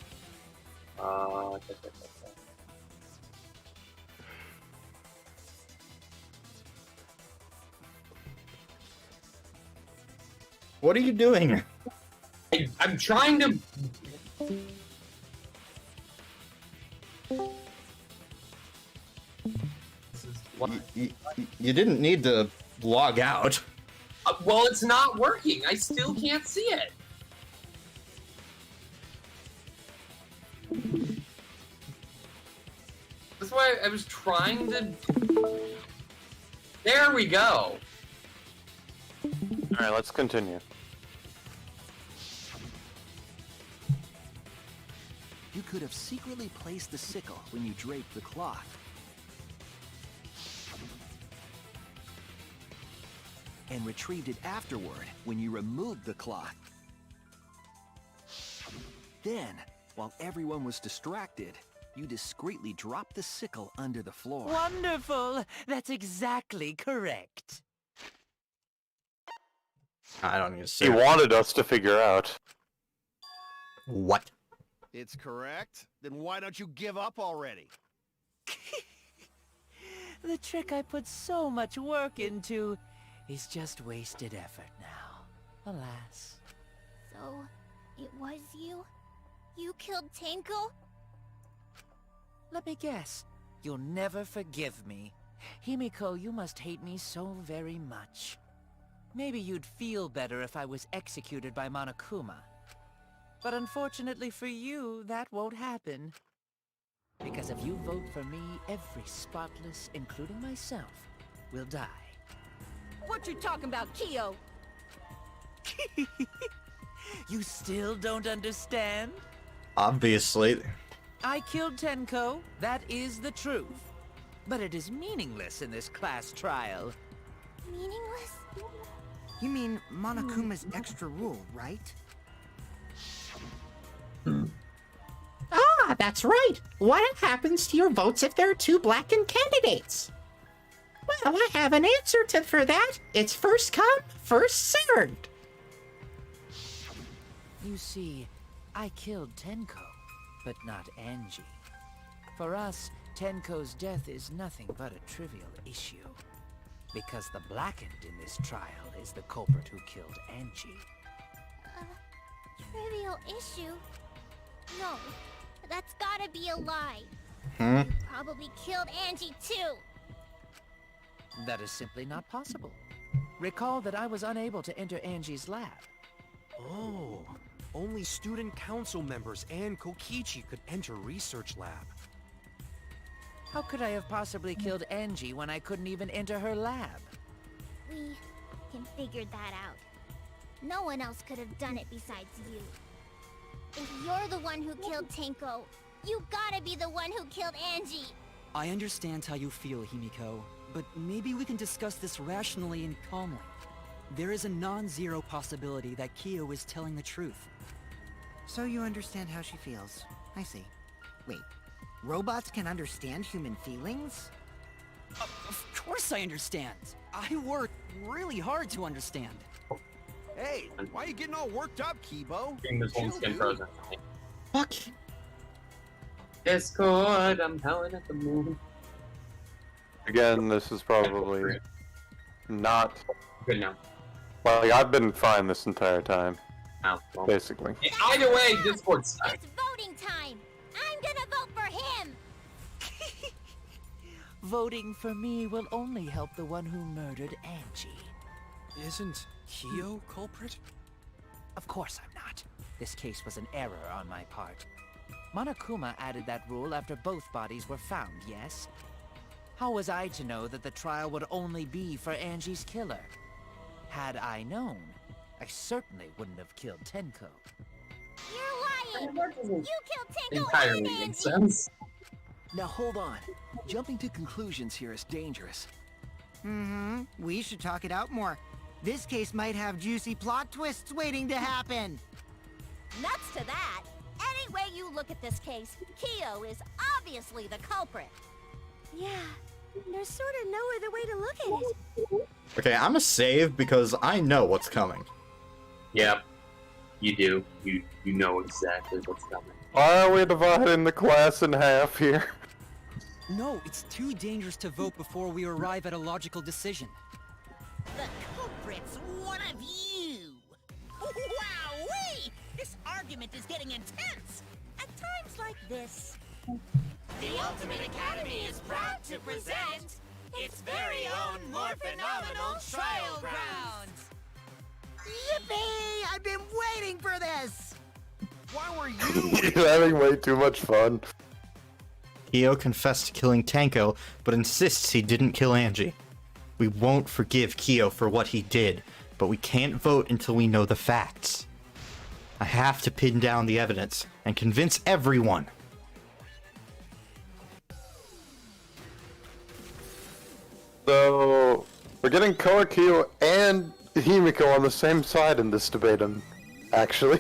What are you doing? I'm trying to... You didn't need to log out. Well, it's not working. I still can't see it. That's why I was trying to... There we go. Alright, let's continue. You could have secretly placed the sickle when you draped the cloth. And retrieved it afterward when you removed the cloth. Then, while everyone was distracted, you discreetly dropped the sickle under the floor. Wonderful! That's exactly correct. I don't need to say. He wanted us to figure out. What? It's correct? Then why don't you give up already? The trick I put so much work into is just wasted effort now. Alas. So, it was you? You killed Tenko? Let me guess. You'll never forgive me. Himiko, you must hate me so very much. Maybe you'd feel better if I was executed by Monokuma. But unfortunately for you, that won't happen. Because if you vote for me, every spotless, including myself, will die. What you talking about, Kyo? You still don't understand? Obviously. I killed Tenko, that is the truth. But it is meaningless in this class trial. Meaningless? You mean Monokuma's extra rule, right? Ah, that's right. What happens to your votes if there are two blackened candidates? Well, I have an answer for that. It's first come, first served. You see, I killed Tenko, but not Angie. For us, Tenko's death is nothing but a trivial issue. Because the blackened in this trial is the culprit who killed Angie. Trivial issue? No, that's gotta be a lie. Hmm? You probably killed Angie too. That is simply not possible. Recall that I was unable to enter Angie's lab. Oh, only student council members and Kokichi could enter research lab. How could I have possibly killed Angie when I couldn't even enter her lab? We can figure that out. No one else could have done it besides you. If you're the one who killed Tenko, you gotta be the one who killed Angie! I understand how you feel, Himiko, but maybe we can discuss this rationally and calmly. There is a non-zero possibility that Kyo is telling the truth. So you understand how she feels. I see. Wait, robots can understand human feelings? Of course I understand. I work really hard to understand. Hey, why are you getting all worked up, Kibo? Getting this whole skin frozen. Fuck. Discord, I'm howling at the moon. Again, this is probably not... Good now. Like, I've been fine this entire time. Oh, well. Basically. Either way, Discord sucks. It's voting time! I'm gonna vote for him! Voting for me will only help the one who murdered Angie. Isn't Kyo culprit? Of course I'm not. This case was an error on my part. Monokuma added that rule after both bodies were found, yes? How was I to know that the trial would only be for Angie's killer? Had I known, I certainly wouldn't have killed Tenko. You're lying! You killed Tenko Entirely and makes Angie! sense. Now hold on. Jumping to conclusions here is dangerous. Mm-hmm. We should talk it out more. This case might have juicy plot twists waiting to happen. Nuts to that! Any way you look at this case, Kyo is obviously the culprit. Yeah, there's sort of no other way to look at it. Okay, I'm a save because I know what's coming. Yep, you do. You know exactly what's coming. Why are we dividing the class in half here? No, it's too dangerous to vote before we arrive at a logical decision. The culprit's one of you! Wowee! This argument is getting intense! At times like this... The Ultimate Academy is proud to present its very own more phenomenal trial grounds! Yippee! I've been waiting for this! Why were you You're having way too much fun. Kyo confessed to killing Tenko, but insists he didn't kill Angie. We won't forgive Kyo for what he did, but we can't vote until we know the facts. I have to pin down the evidence and convince everyone. So, we're getting Kyo and Himiko on the same side in this debate, actually.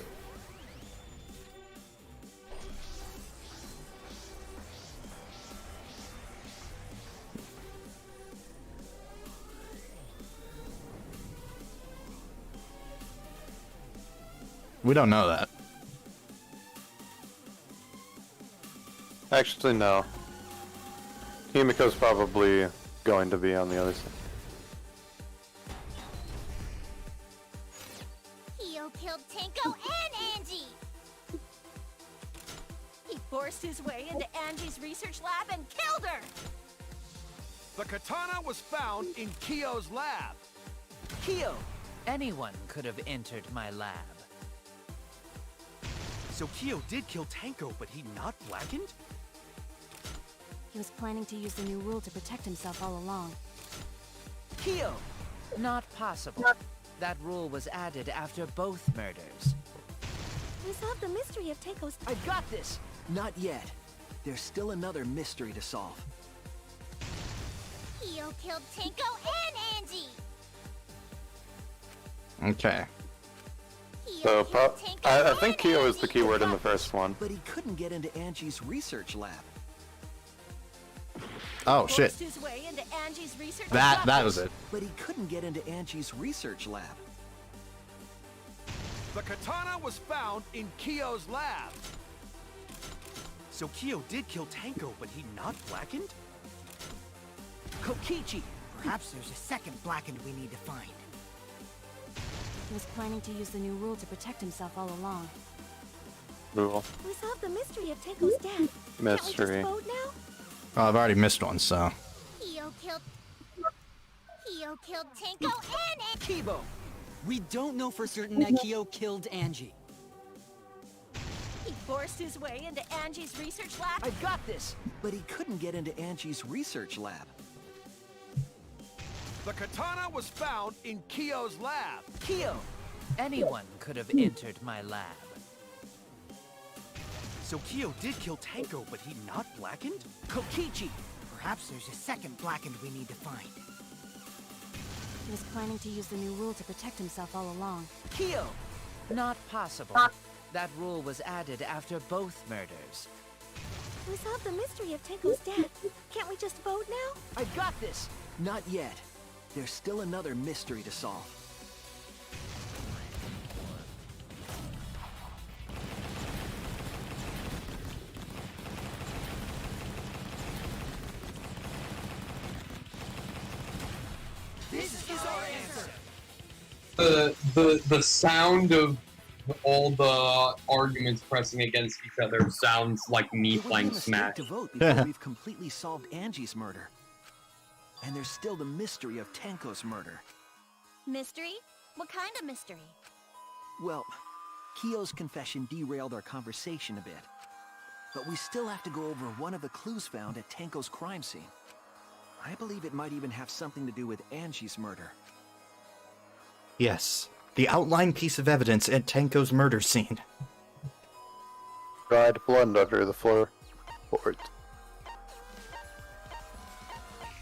We don't know that. Actually, no. Himiko's probably going to be on the other side. Kyo killed Tenko and Angie! He forced his way into Angie's research lab and killed her! The katana was found in Kyo's lab. Kyo! Anyone could have entered my lab. So Kyo did kill Tenko, but he not blackened? He was planning to use the new rule to protect himself all along. Kyo! Not possible. That rule was added after both murders. We solved the mystery of Tenko's... I've got this! Not yet. There's still another mystery to solve. Kyo killed Tenko and Angie! Okay. So, I think Kyo is the keyword in the first one. But he couldn't get into Angie's research lab. Oh, shit. Forced his way into Angie's research That lab. was it. But he couldn't get into Angie's research lab. The katana was found in Kyo's lab. So Kyo did kill Tenko, but he not blackened? Kokichi! Perhaps there's a second blackened we need to find. He was planning to use the new rule to protect himself all along. Rule. We solved the mystery of Tenko's death. Mystery. Can't we just vote now? Oh, I've already missed one, so... Kyo killed Tenko and Angie! Kibo! We don't know for certain that Kyo killed Angie. He forced his way into Angie's research lab. I've got this! But he couldn't get into Angie's research lab. The katana was found in Kyo's lab. Kyo! Anyone could have entered my lab. So Kyo did kill Tenko, but he not blackened? Kokichi! Perhaps there's a second blackened we need to find. He was planning to use the new rule to protect himself all along. Kyo! Not possible. That rule was added after both murders. We solved the mystery of Tenko's death. Can't we just vote now? I've got this! Not yet. There's still another mystery to solve. This is our answer! The sound of all the arguments pressing against each other sounds like me It would be a playing mistake Smash. to vote before we've completely solved Angie's murder. And there's still the mystery of Tenko's murder. Mystery? What kind of mystery? Well, Kyo's confession derailed our conversation a bit. But we still have to go over one of the clues found at Tenko's crime scene. I believe it might even have something to do with Angie's murder. Yes. The outline piece of evidence at Tenko's murder scene. Dried blood under the floorboards.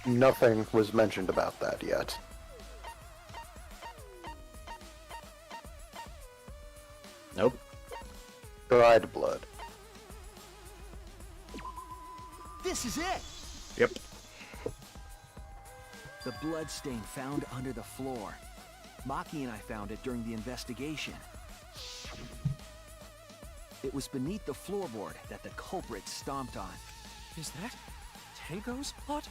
Nothing was mentioned about that yet. Nope. Dried blood. This is it! Yep. The blood stain found under the floor. Maki and I found it during the investigation. It was beneath the floorboard that the culprit stomped on. Is that Tenko's blood?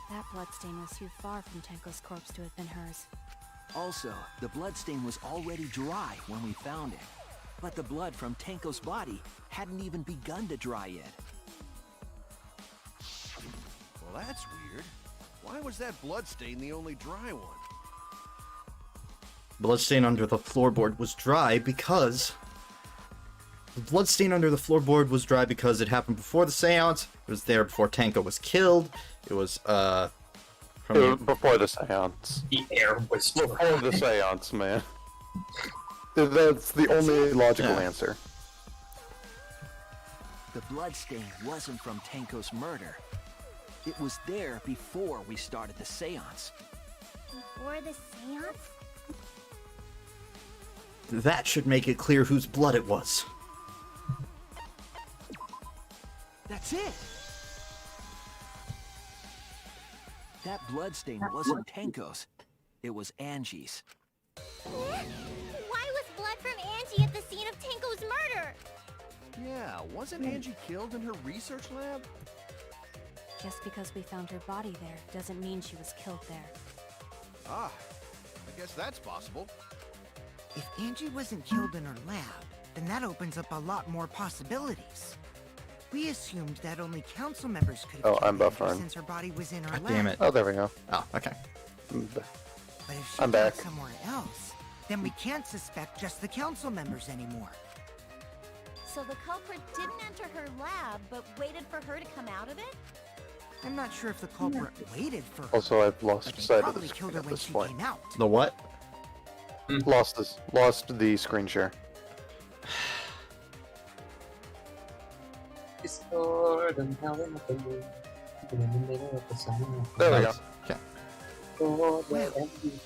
That bloodstain was too far from Tenko's corpse to have been hers. Also, the bloodstain was already dry when we found it. But the blood from Tenko's body hadn't even begun to dry yet. Well, that's weird. Why was that bloodstain the only dry one? Bloodstain under the floorboard was dry because... The bloodstain under the floorboard was dry because it happened before the seance. It was there before Tenko was killed. It was, Before the seance. The air was dry. Before the seance, man. That's the only logical answer. The bloodstain wasn't from Tenko's murder. It was there before we started the seance. Before the seance? That should make it clear whose blood it was. That's it! That bloodstain wasn't Tenko's. It was Angie's. Why was blood from Angie at the scene of Tenko's murder? Yeah, wasn't Angie killed in her research lab? Just because we found her body there doesn't mean she was killed there. Ah, I guess that's possible. If Angie wasn't killed in her lab, then that opens up a lot more possibilities. We assumed that only council members could have Oh, I'm killed Angie buffering. since her body was in her God lab. damn it. Oh, there we go. Oh, okay. But if she I'm died back. somewhere else, then we can't suspect just the council members anymore. So the culprit didn't enter her lab, but waited for her to come out of it? I'm not sure if the culprit waited for her. Also, I've lost But they sight of probably the killed screen her at when this she point. came out. The what? Lost the screen share. There we go. Okay. Well,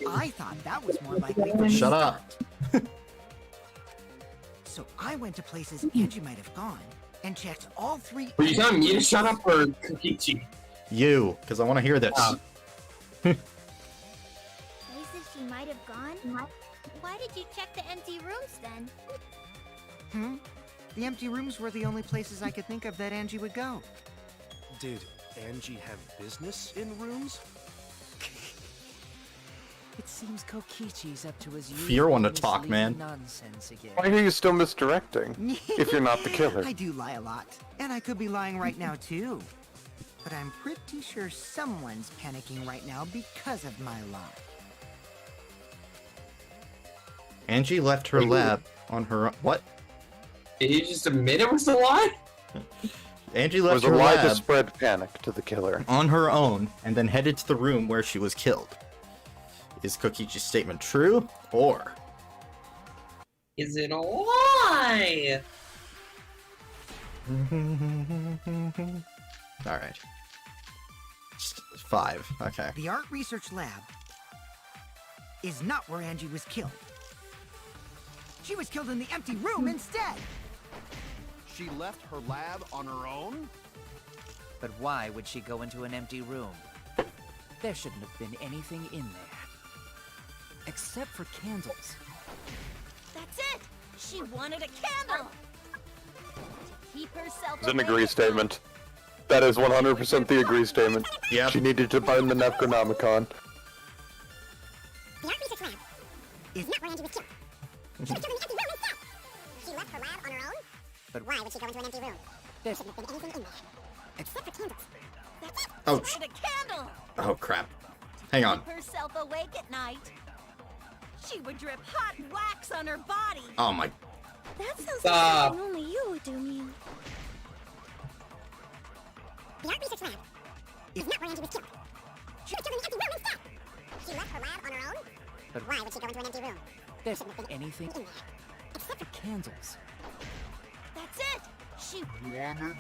I thought that was more likely than Shut you up. thought. So I went to places Angie might have gone and checked all three. Were you telling me to shut up or Kokichi? You, because I want to hear this. Places she might have gone? Why did you check the empty rooms then? The empty rooms were the only places I could think of that Angie would go. Did Angie have business in rooms? It seems Kokichi's up to his Fear wanna usual talk, man. misleading nonsense again. Why are you still misdirecting? If you're not the killer. I do lie a lot, and I could be lying right now too. But I'm pretty sure someone's panicking right now because of my lie. Angie left her lab on her... What? Did you just admit it was a lie? Angie It left was a her lie to lab spread panic to the killer. on her own and then headed to the room where she was killed. Is Kokichi's statement true, or... Is it a lie? Alright. 5, okay. The art research lab is not where Angie was killed. She was killed in the empty room instead. She left her lab on her own? But why would she go into an empty room? There shouldn't have been anything in there. Except for candles. That's it! She wanted a candle! To keep herself It's an awake agree at statement. That is 100% the agree statement. Yeah. She needed to burn the Necronomicon. The art research lab is not where Angie was killed. She was killed in the empty room instead. She left her lab on her own? But why would she go into an empty room? There shouldn't have been anything in there. Except for candles. That's it! Ouch. She wanted a candle! Oh, crap. Hang on. Keep herself awake at night. She would drip hot wax on her body. Oh, my... That sounds Stop. like something only you would do, Mew. The art research lab is not where Angie was killed. She was killed in the empty room instead. She left her lab on her own? But Why would she go into an empty room? there Shouldn't shouldn't have have been been anything. in there. Except for Candles. That's it! She wanted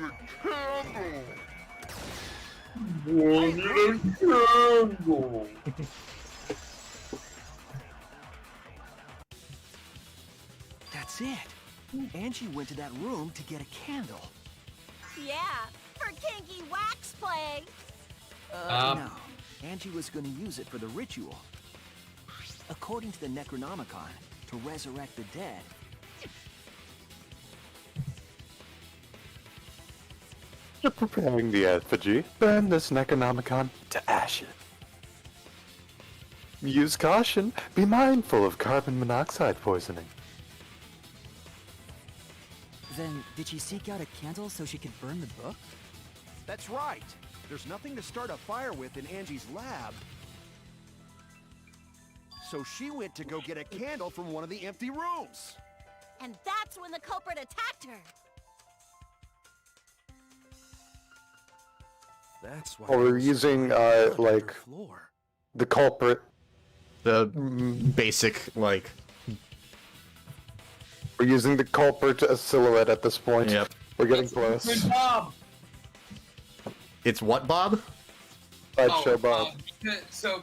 That's it. Angie went to that room to get a candle. Yeah, for kinky wax play. No. Angie was going to use it for the ritual. According to the Necronomicon, to resurrect the dead. You're preparing the effigy. Burn this Necronomicon to ashes. Use caution. Be mindful of carbon monoxide poisoning. Then, did she seek out a candle so she could burn the book? That's right. There's nothing to start a fire with in Angie's lab. So she went to go get a candle from one of the empty rooms. And that's when the culprit attacked her. That's why. Or we're using, like, the culprit. The basic, like... We're using the culprit as silhouette at this point. Yep. We're getting close. Good Bob. It's what, Bob? Sideshow Bob.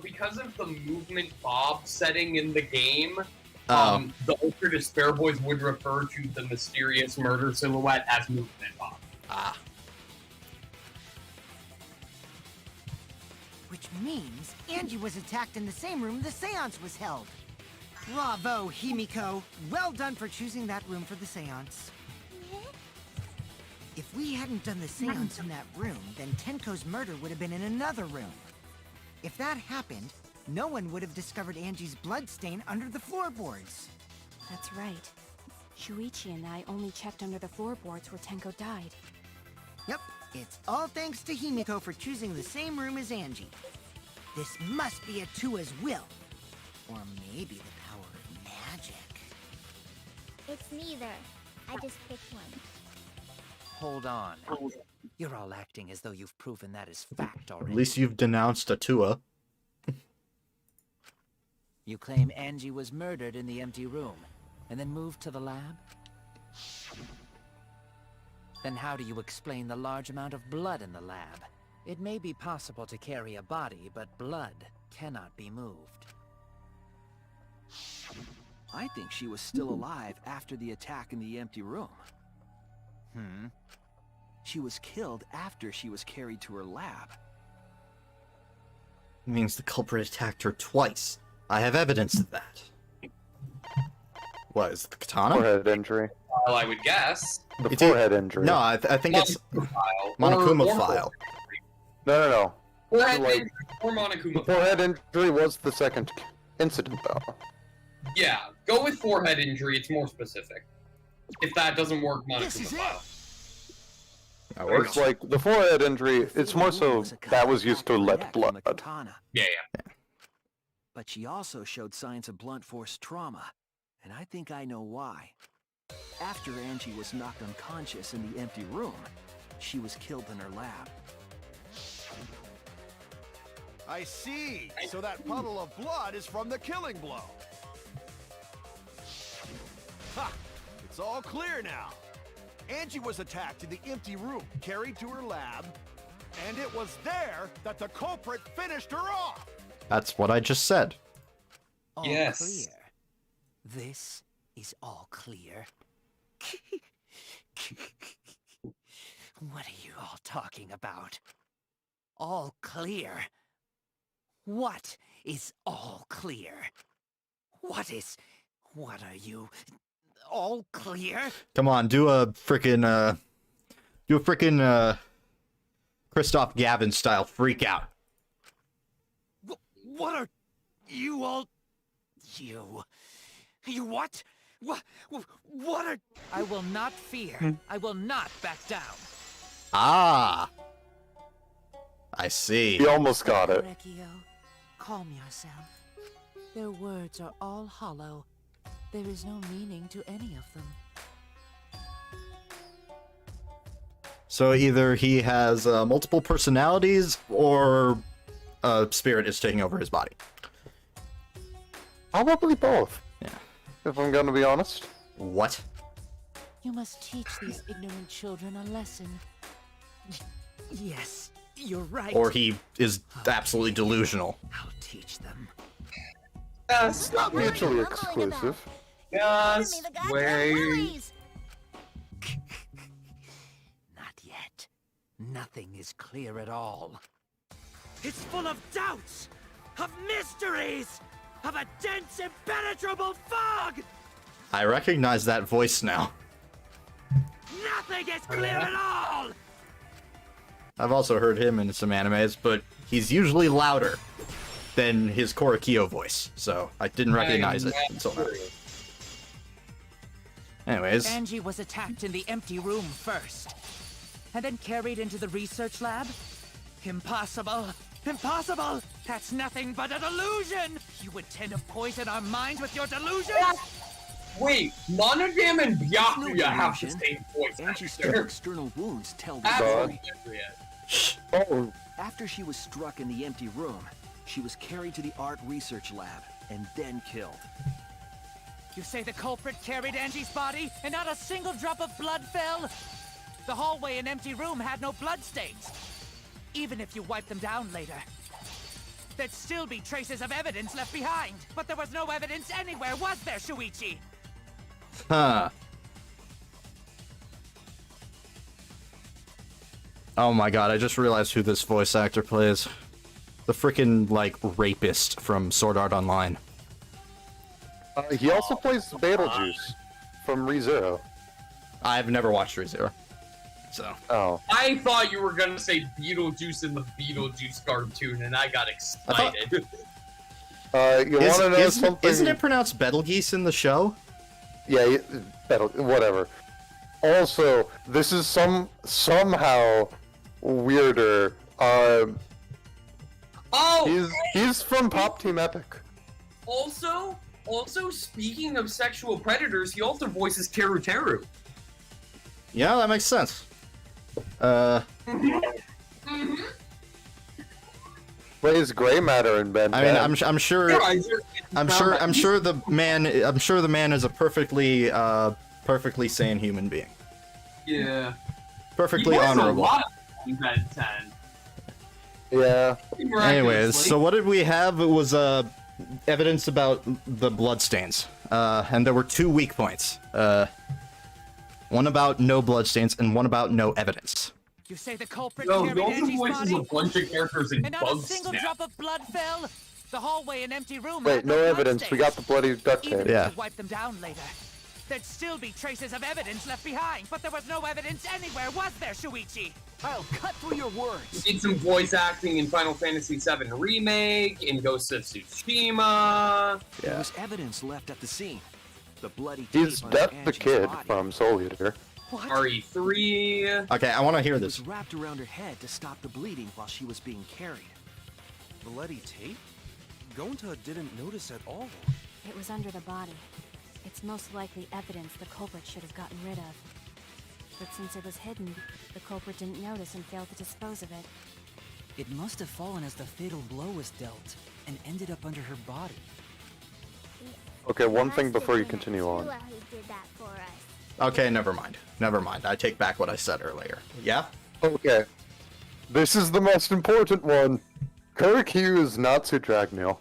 Because of the movement Bob setting in the game, Oh. the Ultra Despair Boys would refer to the mysterious murder silhouette as movement Bob. Ah. Which means Angie was attacked in the same room the seance was held. Bravo, Himiko. Well done for choosing that room for the seance. If we hadn't done the seance in that room, then Tenko's murder would have been in another room. If that happened, no one would have discovered Angie's bloodstain under the floorboards. That's right. Shuichi and I only checked under the floorboards where Tenko died. Yep, it's all thanks to Himiko for choosing the same room as Angie. This must be Atua's will. Or maybe the power of magic. It's neither. I just picked one. Hold on. You're all acting as though you've proven that is fact already. At least you've denounced Atua. You claim Angie was murdered in the empty room, and then moved to the lab? Then how do you explain the large amount of blood in the lab? It may be possible to carry a body, but blood cannot be moved. I think she was still alive after the attack in the empty room. She was killed after she was carried to her lab. Means the culprit attacked her twice. I have evidence of that. What, is it the katana? Forehead injury. Well, I would guess. The forehead injury. No, I think it's Monokuma Monokuma file. No. Forehead Like, injury or Monokuma the forehead injury was the second incident, though. Yeah, go with forehead injury, it's more specific. If that doesn't work, Monokuma file. That It's like the forehead injury, it's more so that was used to let blood. Yeah. But she also showed signs of blunt force trauma, and I think I know why. After Angie was knocked unconscious in the empty room, she was killed in her lab. I see. So that puddle of blood is from the killing blow. Ha! It's all clear now. Angie was attacked in the empty room, carried to her lab, and it was there that the culprit finished her off. That's what I just said. All Yes. clear. This is all clear. What are you all talking about? All clear? What is all clear? What are you? All clear? Come on, do a frickin' Christoph Gavin style freak out. What are you all? You what? What are? I will not fear. I will not back down. Ah, I see. He almost got it. Rekio, calm yourself. Their words are all hollow. There is no meaning to any of them. So either he has multiple personalities, or a spirit is taking over his body. Probably both. Yeah. If I'm gonna be honest. What? You must teach these ignorant children a lesson. Yes, you're right. Or he is absolutely delusional. I'll teach them. It's not mutually exclusive. Just wait. Not yet. nothing is clear at all. It's full of doubts, of mysteries, of a dense, impenetrable fog! I recognize that voice now. Nothing is clear at all! I've also heard him in some animes, but he's usually louder than his Korikyo voice, so I didn't recognize it until now. Anyways. Angie was attacked in the empty room first, and then carried into the research lab? Impossible! Impossible! That's nothing but a delusion! You intend to poison our minds with your delusions? Wait, Monogam and Byakuya have the same voice Angie's actor. external wounds tell the That's story. hilarious. After she was struck in the empty room, she was carried to the art research lab and then killed. You say the culprit carried Angie's body and not a single drop of blood fell? The hallway and empty room had no bloodstains. Even if you wiped them down later, there'd still be traces of evidence left behind. But there was no evidence anywhere, was there, Shuichi? Huh. Oh my god, I just realized who this voice actor plays. The frickin', like, rapist from Sword Art Online. He also plays Beetlejuice from ReZero. I've never watched ReZero. So. Oh. I thought you were gonna say Beetlejuice in the Beetlejuice cartoon, and I got excited. You wanna know something? Isn't it pronounced Betelgeuse in the show? Yeah, whatever. Also, this is somehow weirder. He's from Pop Team Epic. Also, speaking of sexual predators, he also voices Teru Teru. Yeah, that makes sense. Plays gray matter in Ben 10. I mean, I'm sure the man is a perfectly sane human being. Yeah. Perfectly He was honorable. A lot in Ben 10. Yeah. Anyways, so what did we have? It was evidence about the bloodstains. And there were 2 weak points. One about no bloodstains and one about no evidence. You say the culprit No, carried he also Angie's voices body? a bunch of characters in And not a Bug single Snap. drop of blood fell? The hallway and empty room Wait, had no evidence. We got the bloody duct Even tape. if Yeah. you wipe them down later, there'd still be traces of evidence left behind. But there was no evidence anywhere, was there, Shuichi? I'll cut through your words. He did some voice acting in Final Fantasy VII Remake, in Ghost of Tsushima. There was evidence left at the scene. The bloody He's tape under Death the Angie's Kid body. from Soul Eater. RE3. Okay, I want to hear It this. was wrapped around her head to stop the bleeding while she was being carried. Bloody tape? Gonta didn't notice at all. It was under the body. It's most likely evidence the culprit should have gotten rid of. But since it was hidden, the culprit didn't notice and failed to dispose of it. It must have fallen as the fatal blow was dealt, and ended up under her body. Okay, one thing before you continue on. Who did that for us? Okay, never mind. Never mind. I take back what I said earlier. Yeah? Okay. This is the most important one. Kurikyu is Natsu Dragneel.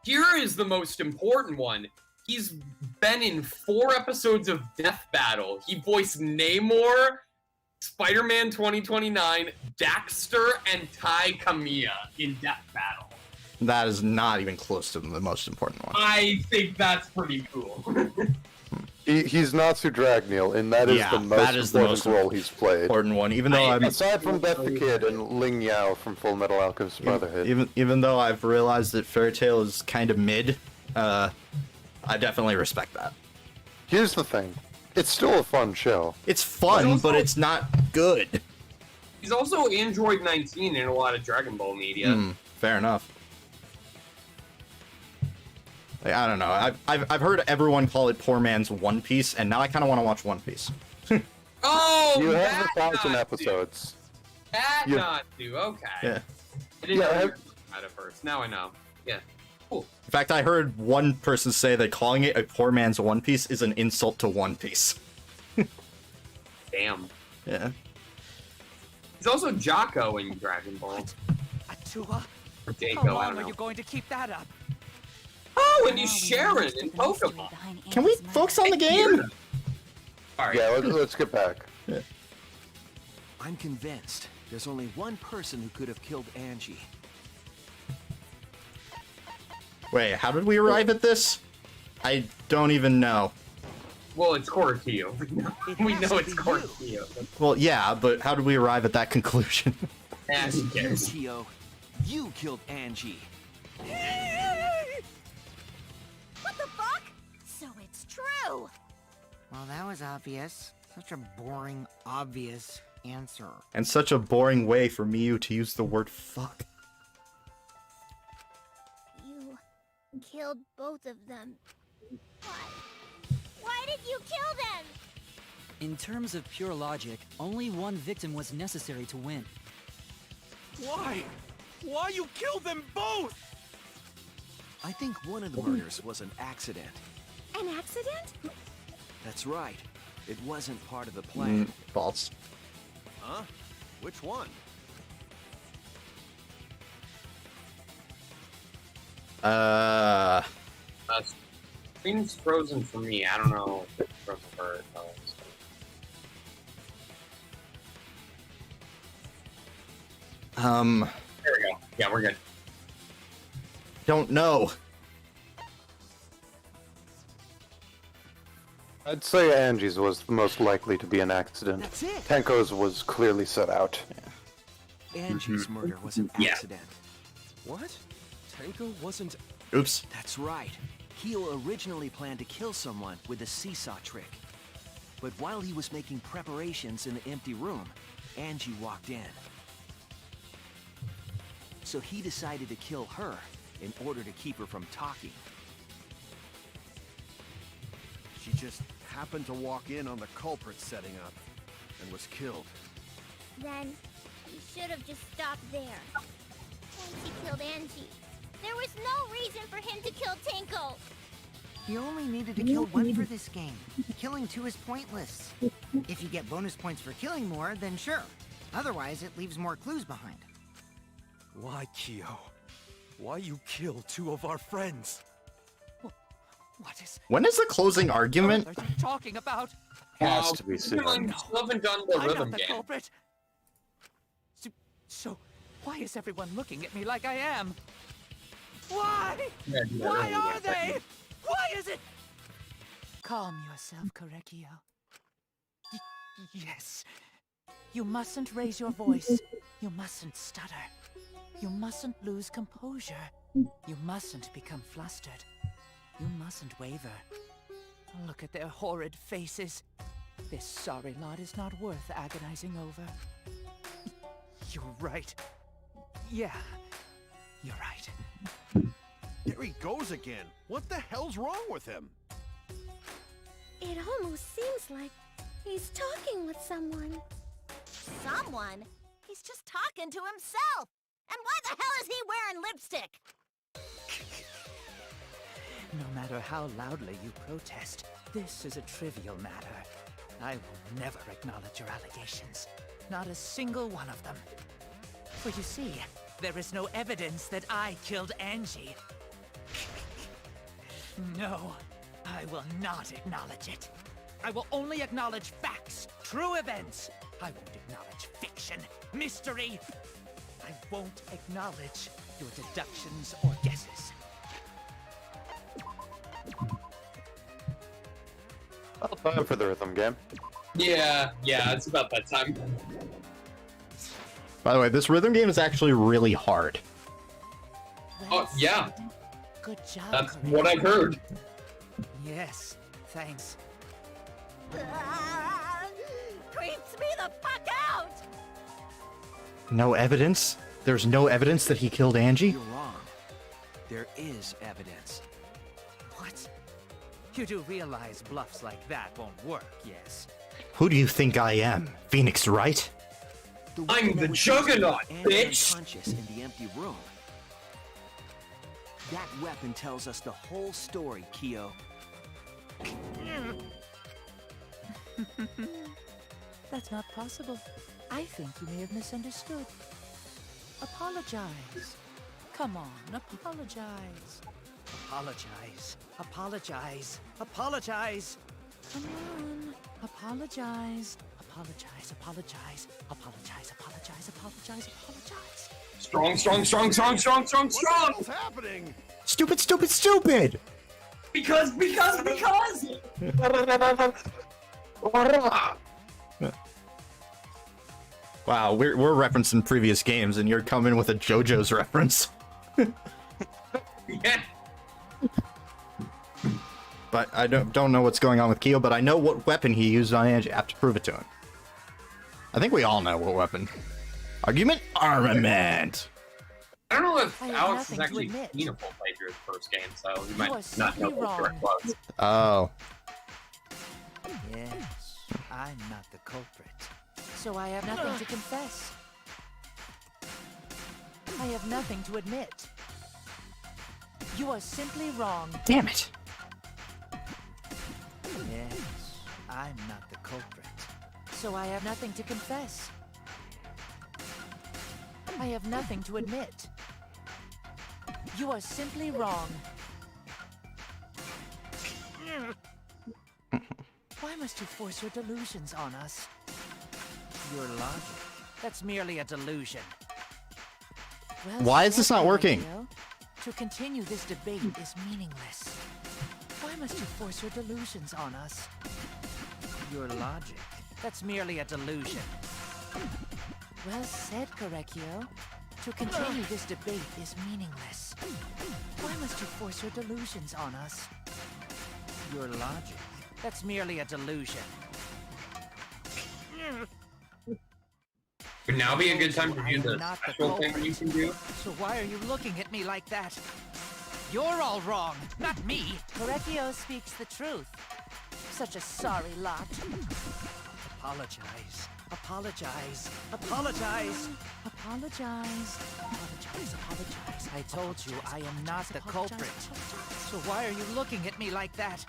Here is the most important one. He's been in 4 episodes of Death Battle. He voiced Namor, Spider-Man 2029, Daxter, and Tai Kamiya in Death Battle. That is not even close to the most important one. I think that's pretty cool. He's Natsu Dragneel, and that is Yeah, the most that is the important most role he's played. Important one, even though I'm Aside from Death the Kid and Ling Yao from Full Metal Alchemist Brotherhood. even though I've realized that Fairy Tail is kind of mid, I definitely respect that. Here's the thing. It's still a fun show. It's fun, but it's not good. He's also Android 19 in a lot of Dragon Ball media. Fair enough. Like, I don't know. I've heard everyone call it poor man's One Piece, and now I kind of want to watch One Piece. Oh, You have that 1,000 not episodes. That You- not do. Okay. Yeah. I didn't know Yeah, you were talking about it first. Now I know. Yeah. Cool. In fact, I heard one person say that calling it a poor man's One Piece is an insult to One Piece. Damn. Yeah. He's also Jocko in Dragon Ball. Atua? Or Daiko, How I long don't are know. you going to keep that up? Oh, and he's Sharon in Pokemon. Can we focus on the game? Alright. Yeah, let's get back. I'm convinced there's only one person who could have killed Angie. Wait, how did we arrive at this? I don't even know. Well, it's Korakio. We know it's Korakio. Well, yeah, but how did we arrive at that conclusion? Who cares? Kyo, you killed Angie. What the fuck? So it's true. Well, that was obvious. Such a boring, obvious answer. And such a boring way for Miyu to use the word fuck. You killed both of them. Why? Why did you kill them? In terms of pure logic, only one victim was necessary to win. Why? Why you killed them both? I think one of the murders was an accident. An accident? That's right. It wasn't part of the plan. False. Huh? Which one? Screen's frozen for me. I don't know if it's frozen for her. There we go. Yeah, we're good. Don't know. I'd say Angie's was the most likely to be an accident. That's it. Tenko's was clearly set out. Angie's murder was an Yeah. accident. What? Tenko wasn't... Oops. That's right. Kyo originally planned to kill someone with a seesaw trick. But while he was making preparations in the empty room, Angie walked in. So he decided to kill her in order to keep her from talking. She just happened to walk in on the culprit setting up and was killed. Then you should have just stopped there. Once he killed Angie, there was no reason for him to kill Tenko. You only needed to kill one for this game. Killing two is pointless. If you get bonus points for killing more, then sure. Otherwise, it leaves more clues behind. Why, Kyo? Why you kill two of our friends? What is... When is the closing argument? What are you talking about? Has to be We soon. still haven't done the I'm rhythm not the game. culprit. So, why is everyone looking at me like I am? Why? Yeah, do that Why rhythm are game. they? Why is it? Calm yourself, Korekio. Yes. You mustn't raise your voice. You mustn't stutter. You mustn't lose composure. You mustn't become flustered. You mustn't waver. Look at their horrid faces. This sorry lot is not worth agonizing over. You're right. Yeah, you're right. There he goes again. What the hell's wrong with him? It almost seems like he's talking with someone. Someone? He's just talking to himself. And why the hell is he wearing lipstick? No matter how loudly you protest, this is a trivial matter. I will never acknowledge your allegations. Not a single one of them. For you see, there is no evidence that I killed Angie. No, I will not acknowledge it. I will only acknowledge facts, true events. I won't acknowledge fiction, mystery. I won't acknowledge your deductions or guesses. Well, time for the rhythm game. Yeah, it's about that time. By the way, this rhythm game is actually really hard. Oh, yeah. Good job. That's Korea. what I've heard. Yes, thanks. Creeps me the fuck out! No evidence? There's no evidence that he killed Angie? You're wrong. There is evidence. What? You do realize bluffs like that won't work, yes? Who do you think I am? Phoenix Wright? I'm the Juggernaut, bitch! Unconscious in the empty room. That weapon tells us the whole story, Kyo. That's not possible. I think you may have misunderstood. Apologize. Come on, apologize. Apologize. Apologize. Apologize. Come on. Apologize. Apologize, apologize, apologize, apologize, apologize, apologize. Strong, strong, strong, strong, strong, strong, strong! What's happening? Stupid, stupid, stupid! Because! Wow, we're referencing previous games, and you're coming with a JoJo's reference. Yeah. But I don't know what's going on with Kyo, but I know what weapon he used on Angie. I have to prove it to him. I think we all know what weapon. Argument? Armament! I don't know if I have Alex has nothing to actually admit. seen a full playthrough of the first game, so he You might are not simply know what the correct wrong. was. Oh. Yes, I'm not the culprit. So I have nothing to confess. I have nothing to admit. You are simply wrong. Damn it! Yes, I'm not the culprit. So I have nothing to confess. I have nothing to admit. You are simply wrong. Why must you force your delusions on us? Your logic, that's merely a delusion. Well Why is said, this not working? Pinocchio. To continue this debate is meaningless. Why must you force your delusions on us? Your logic, that's merely a delusion. Well said, Correcchio. To continue this debate is meaningless. Why must you force your delusions on us? Your logic, that's merely a delusion. Would now be a good time to I do am the not the special thing culprit. you can do? So why are you looking at me like that? You're all wrong, not me. Correcchio speaks the truth. Such a sorry lot. Apologize. Apologize. Apologize. Apologize. Apologize. Apologize. I told you I am not the culprit. So why are you looking at me like that?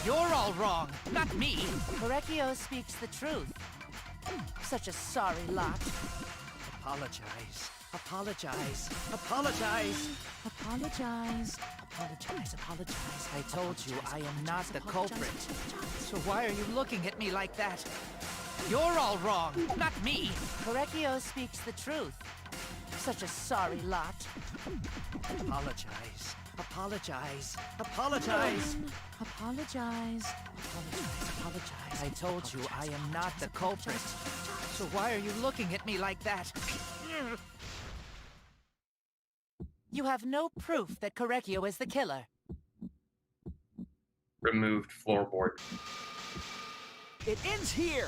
You're all wrong, not me. Correcchio speaks the truth. Such a sorry lot. Apologize. Apologize. Apologize. Apologize. Apologize. Apologize. I told you I am not the culprit. So why are you looking at me like that? You're all wrong, not me. Correcchio speaks the truth. Such a sorry lot. Apologize. Apologize. Apologize. Apologize. Apologize. Apologize. I told you I am not the culprit. So why are you looking at me like that? You have no proof that Correcchio is the killer. Removed floorboard. It ends here!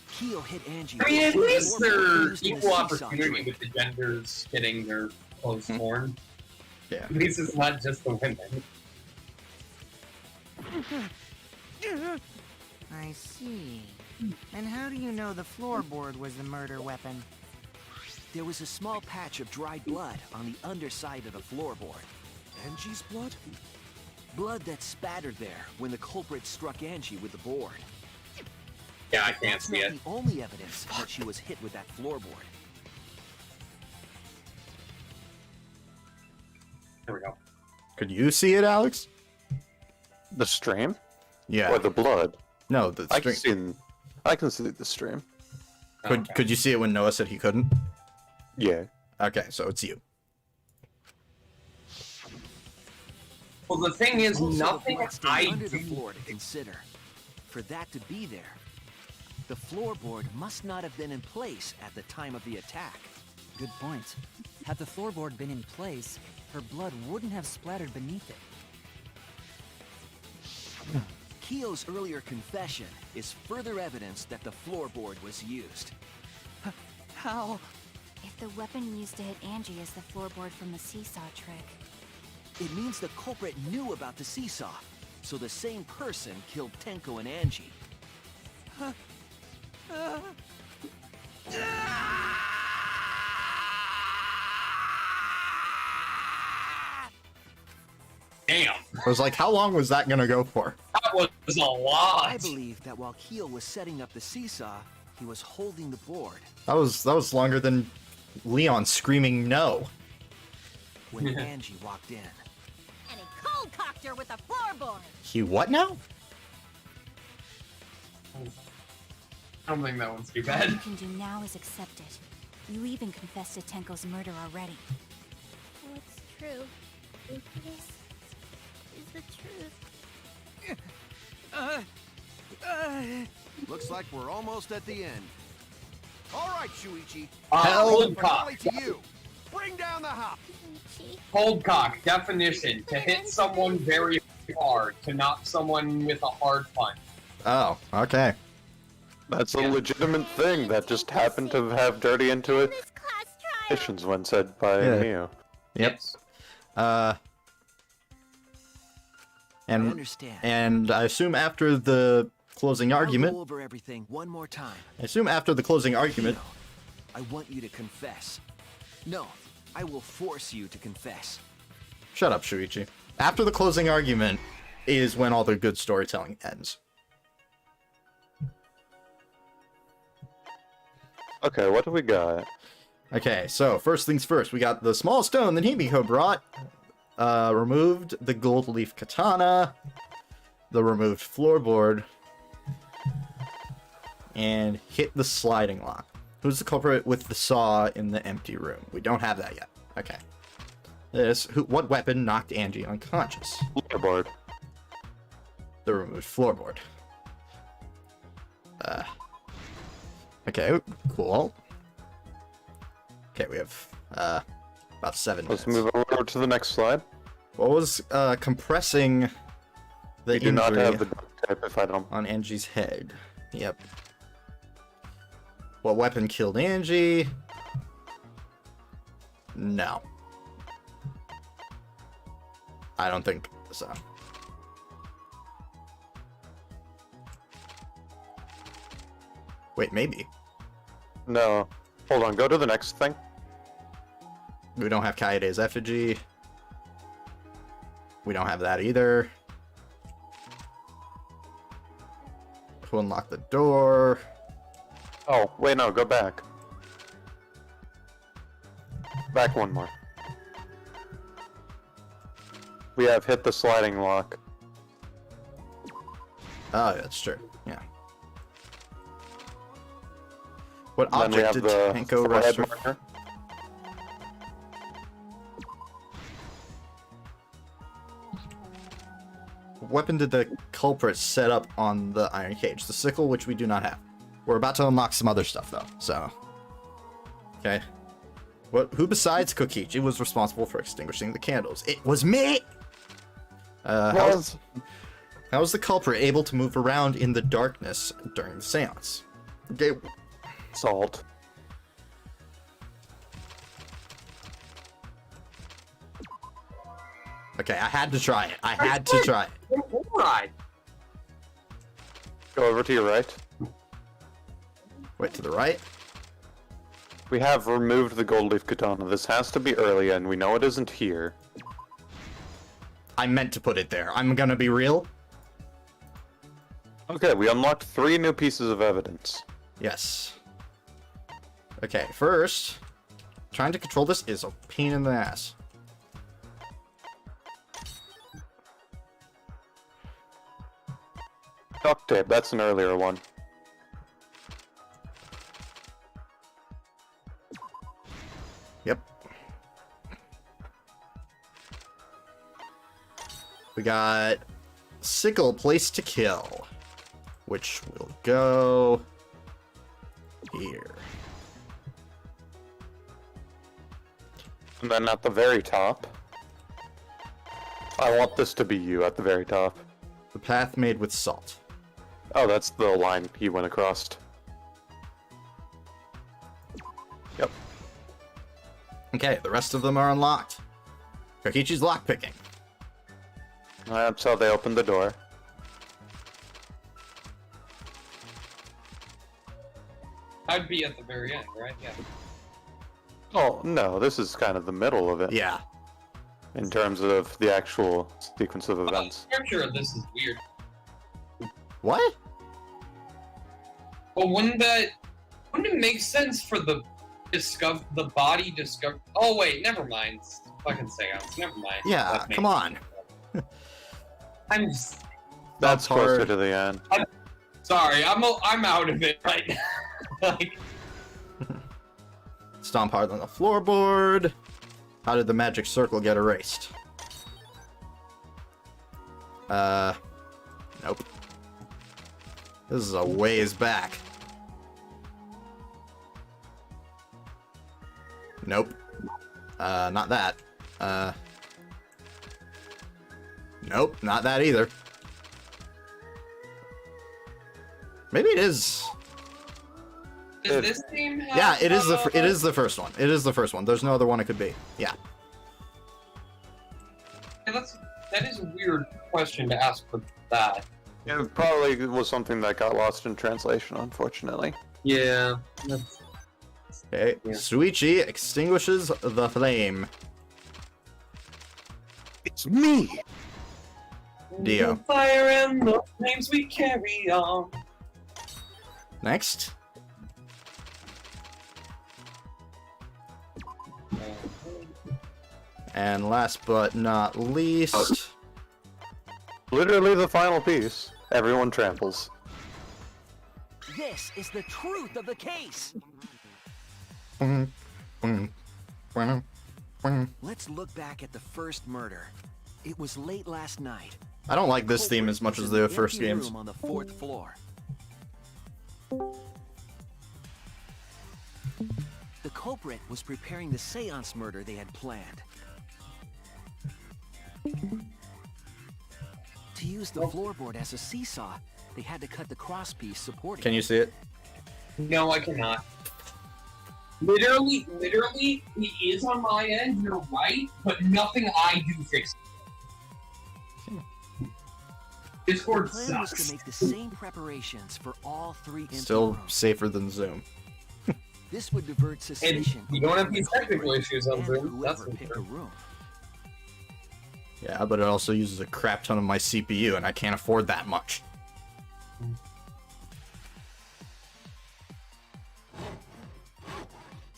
Kyo hit Angie. I mean, at least they're Used in the equal seesaw opportunity trick. with the genders getting their clothes torn. Yeah. At least it's not just the women. I see. And how do you know the floorboard was the murder weapon? There was a small patch of dried blood on the underside of the floorboard. Angie's blood? Blood that spattered there when the culprit struck Angie with the board. Yeah, I can't That's see not it. the only evidence that she was hit with that floorboard. There we go. Could you see it, Alex? The stream? Yeah. Or the blood? No, the I can stream. I can see the stream. Could you see it when Noah said he couldn't? Yeah. Okay, so it's you. Well, the thing is, Also, nothing blood stain I under the do. floor to consider. For that to be there, the floorboard must not have been in place at the time of the attack. Good point. Had the floorboard been in place, her blood wouldn't have splattered beneath it. Kyo's earlier confession is further evidence that the floorboard was used. How? If the weapon used to hit Angie is the floorboard from the seesaw trick, It means the culprit knew about the seesaw, so the same person killed Tenko and Angie. Damn, I was like, how long was that gonna go for? that was a lot. I believe that while Kyo was setting up the seesaw, he was holding the board. That was longer than Leon screaming no. When Angie walked in. And he cold cocked her with a floorboard. He what now? I don't think that one's too All bad. you can do now is accept it. You even confessed to Tenko's murder already. What's true? This is the truth. Looks like we're almost at the end. All right, Shuichi. Cold cock. Finale to you. Bring down the hop. Cold cock. Definition: to hit someone very hard, to knock someone with a hard punch. Oh, okay. That's a legitimate thing that just happened to have dirty intuitions when said by Yeah. Mio. Yep. And understand. and I assume after the closing I'll argument, go over everything one more time. I assume after the closing argument, I want you to confess. No, I will force you to confess. shut up, Shuichi. After the closing argument is when all the good storytelling ends. Okay, what do we got? Okay, so first things first, we got the small stone that Himiko brought. Removed the gold leaf katana, the removed floorboard, and hit the sliding lock. Who's the culprit with the saw in the empty room? We don't have that yet. Okay. What weapon knocked Angie unconscious? Floorboard. The removed floorboard. Okay, cool. Okay, we have about 7 minutes. Let's move over to the next slide. What was compressing the We do not injury have the duct tape if I don't. on Angie's head? Yep. What weapon killed Angie? No. I don't think so. Wait, maybe. No. Hold on, go to the next thing. We don't have Kaede's effigy. We don't have that either. Who unlocked the door? Oh, wait, no, go back. Back one more. We have hit the sliding lock. Oh, that's true. Yeah. What Then we object have did the Tenko forehead rest? marker. What weapon did the culprit set up on the iron cage? The sickle, which we do not have. We're about to unlock some other stuff, though, so... Okay. Who besides Kokichi was responsible for extinguishing the candles? It was me! How was the culprit able to move around in the darkness during the seance? Okay. Salt. Okay, I had to try it. I had to try it. Right. Go over to your right. Wait, to the right? We have removed the gold leaf katana. This has to be early, and we know it isn't here. I meant to put it there. I'm gonna be real. Okay, we unlocked 3 new pieces of evidence. Yes. Okay, first, trying to control this is a pain in the ass. Duct tape, that's an earlier one. Yep. We got sickle, place to kill, which will go here. And then at the very top, I want this to be you at the very top. The path made with salt. Oh, that's the line he went across. Yep. Okay, the rest of them are unlocked. Kokichi's lockpicking. That's how they opened the door. I'd be at the very end, right? Yeah. Oh, no, this is kind of the middle of it. Yeah. In terms of the actual sequence of events. I'm sure this is weird. What? But wouldn't it make sense for the body discover? Oh wait, never mind. Fucking seance. Never mind. Yeah, come on. I'm That's closer to the end. sorry. I'm out of it right now. Like, Stomp hard on the floorboard. How did the magic circle get erased? Nope. This is a ways back. Nope. Not that. Nope, not that either. Maybe it is. does this team have? Yeah, it is the first one. It is the first one. There's no other one it could be. Yeah. That is a weird question to ask for that. It probably was something that got lost in translation, unfortunately. Yeah. Okay. Yeah. Suichi extinguishes the flame. It's me. Dio. The fire and the flames we carry on. Next. And last but not least, Literally the final piece. Everyone tramples. This is the truth of the case. Let's look back at the first murder. It was late last night. I don't like this theme as much as the first Empty games. room on the 4th floor. The culprit was preparing the seance murder they had planned. To use the floorboard as a seesaw, they had to cut the crosspiece supporting Can you see it? No, I cannot. Literally, it is on my end. You're right, but nothing I do fixes it. Discord The plan was sucks. to make the same preparations for all 3 empty Still rooms. safer than Zoom. This would divert suspicion. you don't have from these the technical culprit issues on and Zoom, that's whoever for picked sure. a room. Yeah, but it also uses a crap ton of my CPU, and I can't afford that much.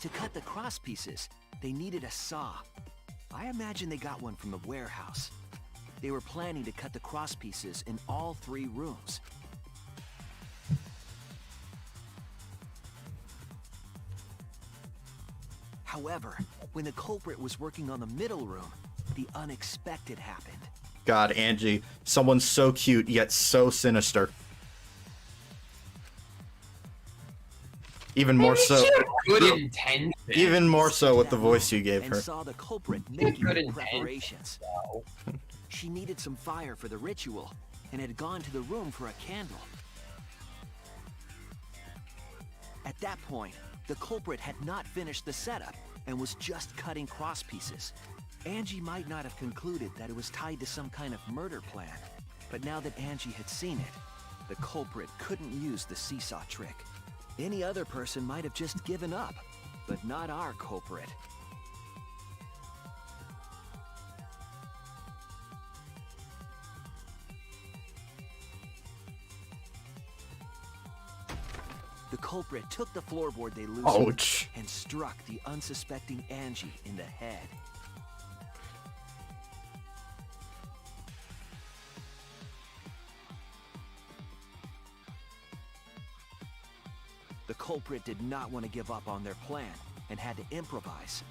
To cut the cross pieces, they needed a saw. I imagine they got one from the warehouse. They were planning to cut the cross pieces in all 3 rooms. However, when the culprit was working on the middle room, the unexpected happened. God, Angie, someone so cute yet so sinister. Even more so. Good intention. Even more so with the That voice room you gave and her. saw the culprit making Good the intention, preparations. She needed some fire for the ritual and had gone to the room for a candle. At that point, the culprit had not finished the setup and was just cutting cross pieces. Angie might not have concluded that it was tied to some kind of murder plan, but now that Angie had seen it, the culprit couldn't use the seesaw trick. Any other person might have just given up, but not our culprit. The culprit took the floorboard they loosened Ouch. and struck the unsuspecting Angie in the head. The culprit did not want to give up on their plan and had to improvise.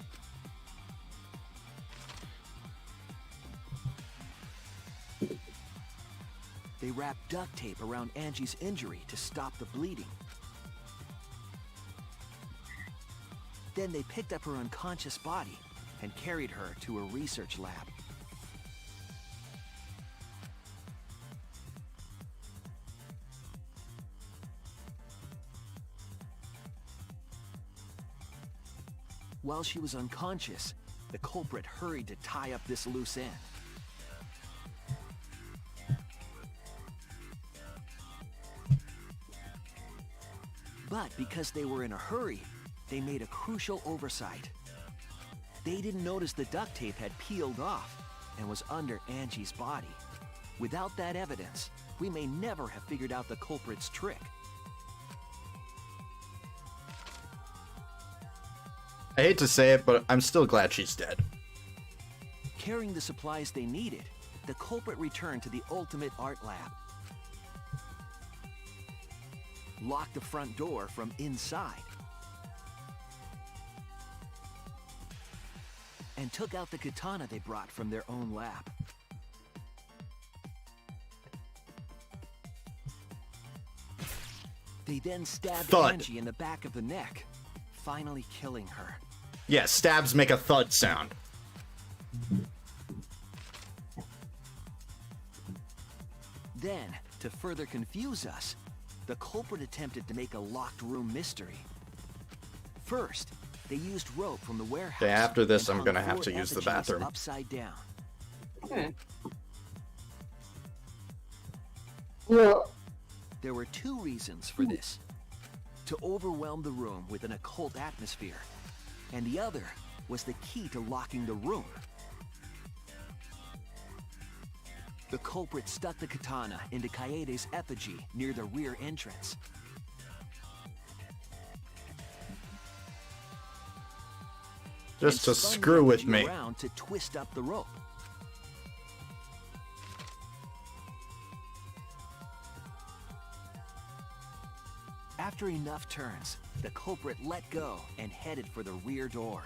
They wrapped duct tape around Angie's injury to stop the bleeding. Then they picked up her unconscious body and carried her to a research lab. While she was unconscious, the culprit hurried to tie up this loose end. But because they were in a hurry, they made a crucial oversight. They didn't notice the duct tape had peeled off and was under Angie's body. Without that evidence, we may never have figured out the culprit's trick. I hate to say it, but I'm still glad she's dead. Carrying the supplies they needed, the culprit returned to the ultimate art lab, locked the front door from inside, and took out the katana they brought from their own lab. They then stabbed Thud. Angie in the back of the neck, finally killing her. Yeah, stabs make a thud sound. Then, to further confuse us, the culprit attempted to make a locked room mystery. First, they used rope from the warehouse. Okay, after this, and I'm hung gonna have 4 to use the effigies bathroom. upside down. There were 2 reasons for this. To overwhelm the room with an occult atmosphere, and the other was the key to locking the room. The culprit stuck the katana into Kaede's effigy near the rear entrance. Just to and spun the screw with effigy me. around to twist up the rope. After enough turns, the culprit let go and headed for the rear door.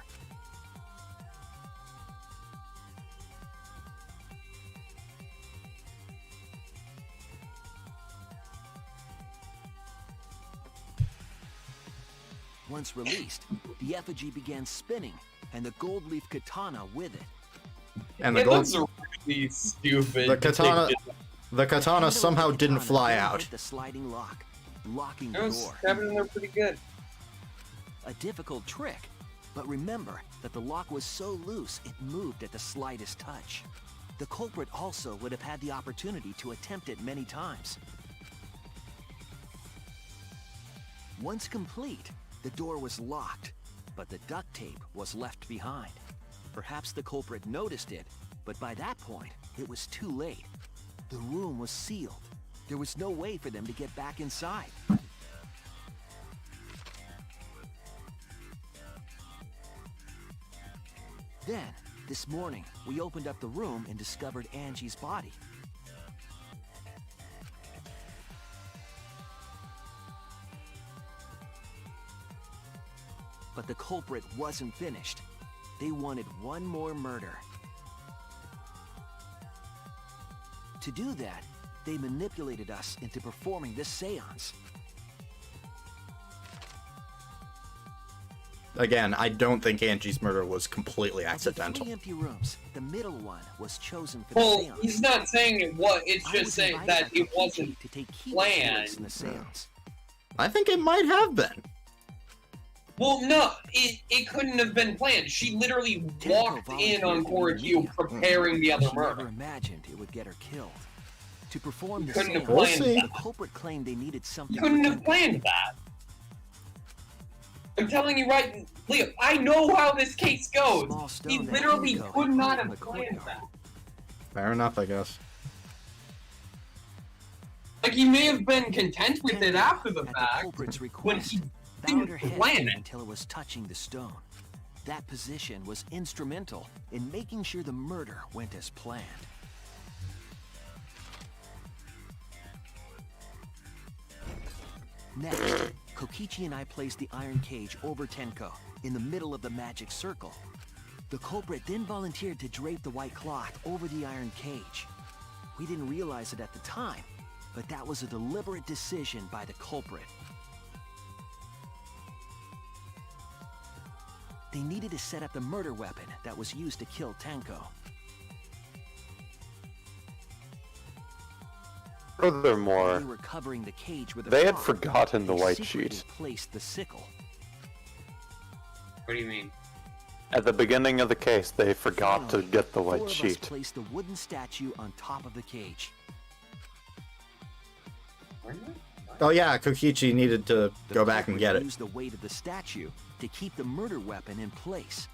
Once released, the effigy began spinning, and the gold leaf katana with it. And the It gold, looks really stupid. the katana somehow didn't fly Then out. hit the sliding lock, locking It the was door. stabbing in there pretty good. A difficult trick, but remember that the lock was so loose it moved at the slightest touch. The culprit also would have had the opportunity to attempt it many times. Once complete, the door was locked, but the duct tape was left behind. Perhaps the culprit noticed it, but by that point, it was too late. The room was sealed. There was no way for them to get back inside. Then, this morning, we opened up the room and discovered Angie's body. But the culprit wasn't finished. They wanted one more murder. To do that, they manipulated us into performing this seance. Again, I don't think Angie's murder was completely Of the accidental. 3 empty rooms, the middle one was chosen for the Well, seance. he's not saying it was. It's I just was saying invited that by it wasn't Kokichi to take key planned. roles in the seance. I think it might have been. Well, no, it couldn't have been planned. She literally walked in on Korikyu preparing the other She murder. never imagined it would get her killed. To perform the Couldn't have seance, planned the culprit claimed they needed something. You couldn't for have Tenko. planned that. I'm telling you right, Leo, I know how this case goes. Small stone He that literally Himiko could had not put in have the planned courtyard. that. Fair enough, I guess. Like, he may have been content with it Tenko, after the at the fact, culprit's when request, he bowed her didn't head plan it. until it was touching the stone. That position was instrumental in making sure the murder went as planned. Next, Kokichi and I placed the iron cage over Tenko, in the middle of the magic circle. The culprit then volunteered to drape the white cloth over the iron cage. We didn't realize it at the time, but that was a deliberate decision by the culprit. They needed to set up the murder weapon that was used to kill Tenko. Furthermore, They were covering the cage with a they had cloth. forgotten the They white secretly sheet. placed the sickle. What do you mean? At the beginning of the case, they forgot to Finally, get the 4 white of us sheet. placed the wooden statue on top of the cage. Oh yeah, Kokichi needed to The go back and culprit get it. used the weight of the statue to keep the murder weapon in place.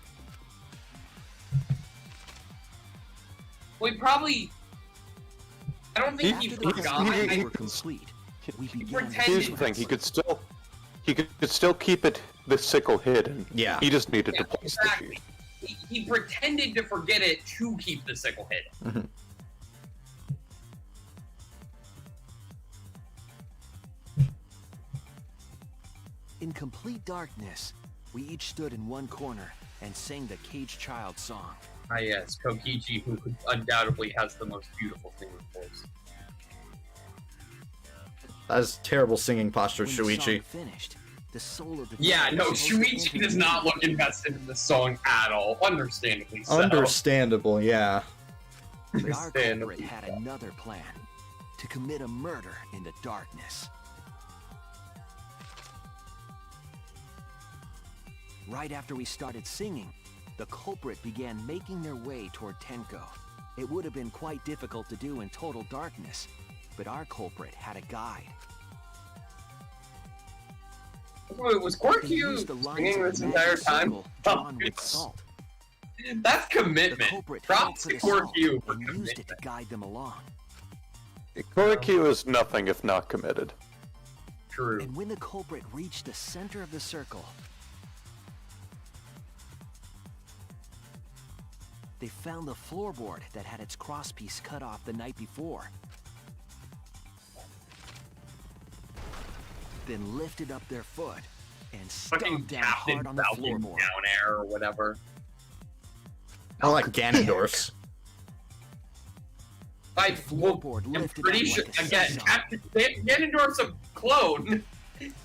We probably. I don't think he After the forgot. preparations I- were complete, we began the pretended. Here's the thing: he could still keep the sickle hidden. Yeah. He just needed Yeah, to place exactly. the sheet. He pretended to forget it to keep the sickle hidden. In complete darkness, we each stood in one corner and sang the Cage Child song. Ah yes, Kokichi, who undoubtedly has the most beautiful singing voice. That is terrible singing posture, When the Shuichi. song finished, the soul of the Yeah, band no, was supposed to Shuichi enter does the not room. look invested in the song at all. Understandably so. Understandable, yeah. But our Understandable. culprit had another plan: to commit a murder in the darkness. Right after we started singing, the culprit began making their way toward Tenko. It would have been quite difficult to do in total darkness, but our culprit had a guide. Wait, was They Quirky used the lines singing of this the entire magic time? circle drawn with salt. That's The commitment. culprit Props felt for to the salt Quirky for and used it to commitment. guide them along. Korikyu is nothing if not committed. True. And when the culprit reached the center of the circle, they found the floorboard that had its crosspiece cut off the night before. Then lifted up their foot and Fucking stomped down Captain hard on the Falcon floorboard. down air or whatever. I like Ganondorf's. I floorboard am lifted pretty up sure. like a Again, seesaw. Captain Ganondorf's a clone,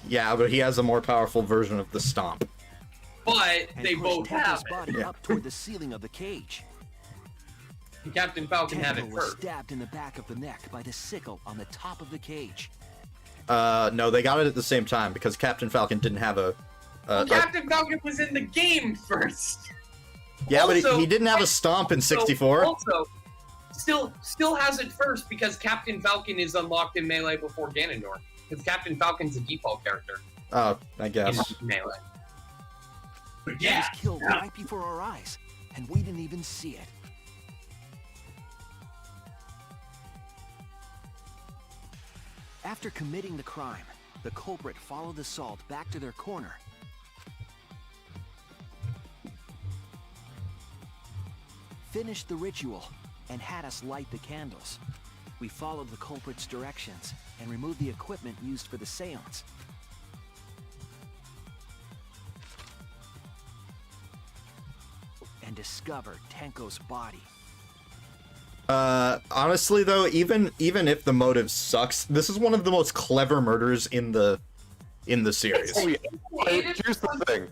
Yeah, but he has a more powerful version of the stomp. but And they pushed both have Tenko's it. body Yeah. up toward the ceiling of the cage. Captain Falcon had Tenko it was first. stabbed in the back of the neck by the sickle on the top of the cage. No, they got it at the same time because Captain Falcon didn't have a. Captain Falcon was in the game first. Yeah, but Also, he didn't have a stomp in 64. Also, still has it first because Captain Falcon is unlocked in Melee before Ganondorf. Because Captain Falcon's a default character Oh, I in guess. Melee. But He yeah, was killed right before our eyes, and we didn't even see it. After committing the crime, the culprit followed the salt back to their corner. Finished the ritual and had us light the candles. We followed the culprit's directions and removed the equipment used for the seance. And discovered Tenko's body. Honestly though, even if the motive sucks, this is one of the most clever murders in the series. Oh, yeah. Here's the thing.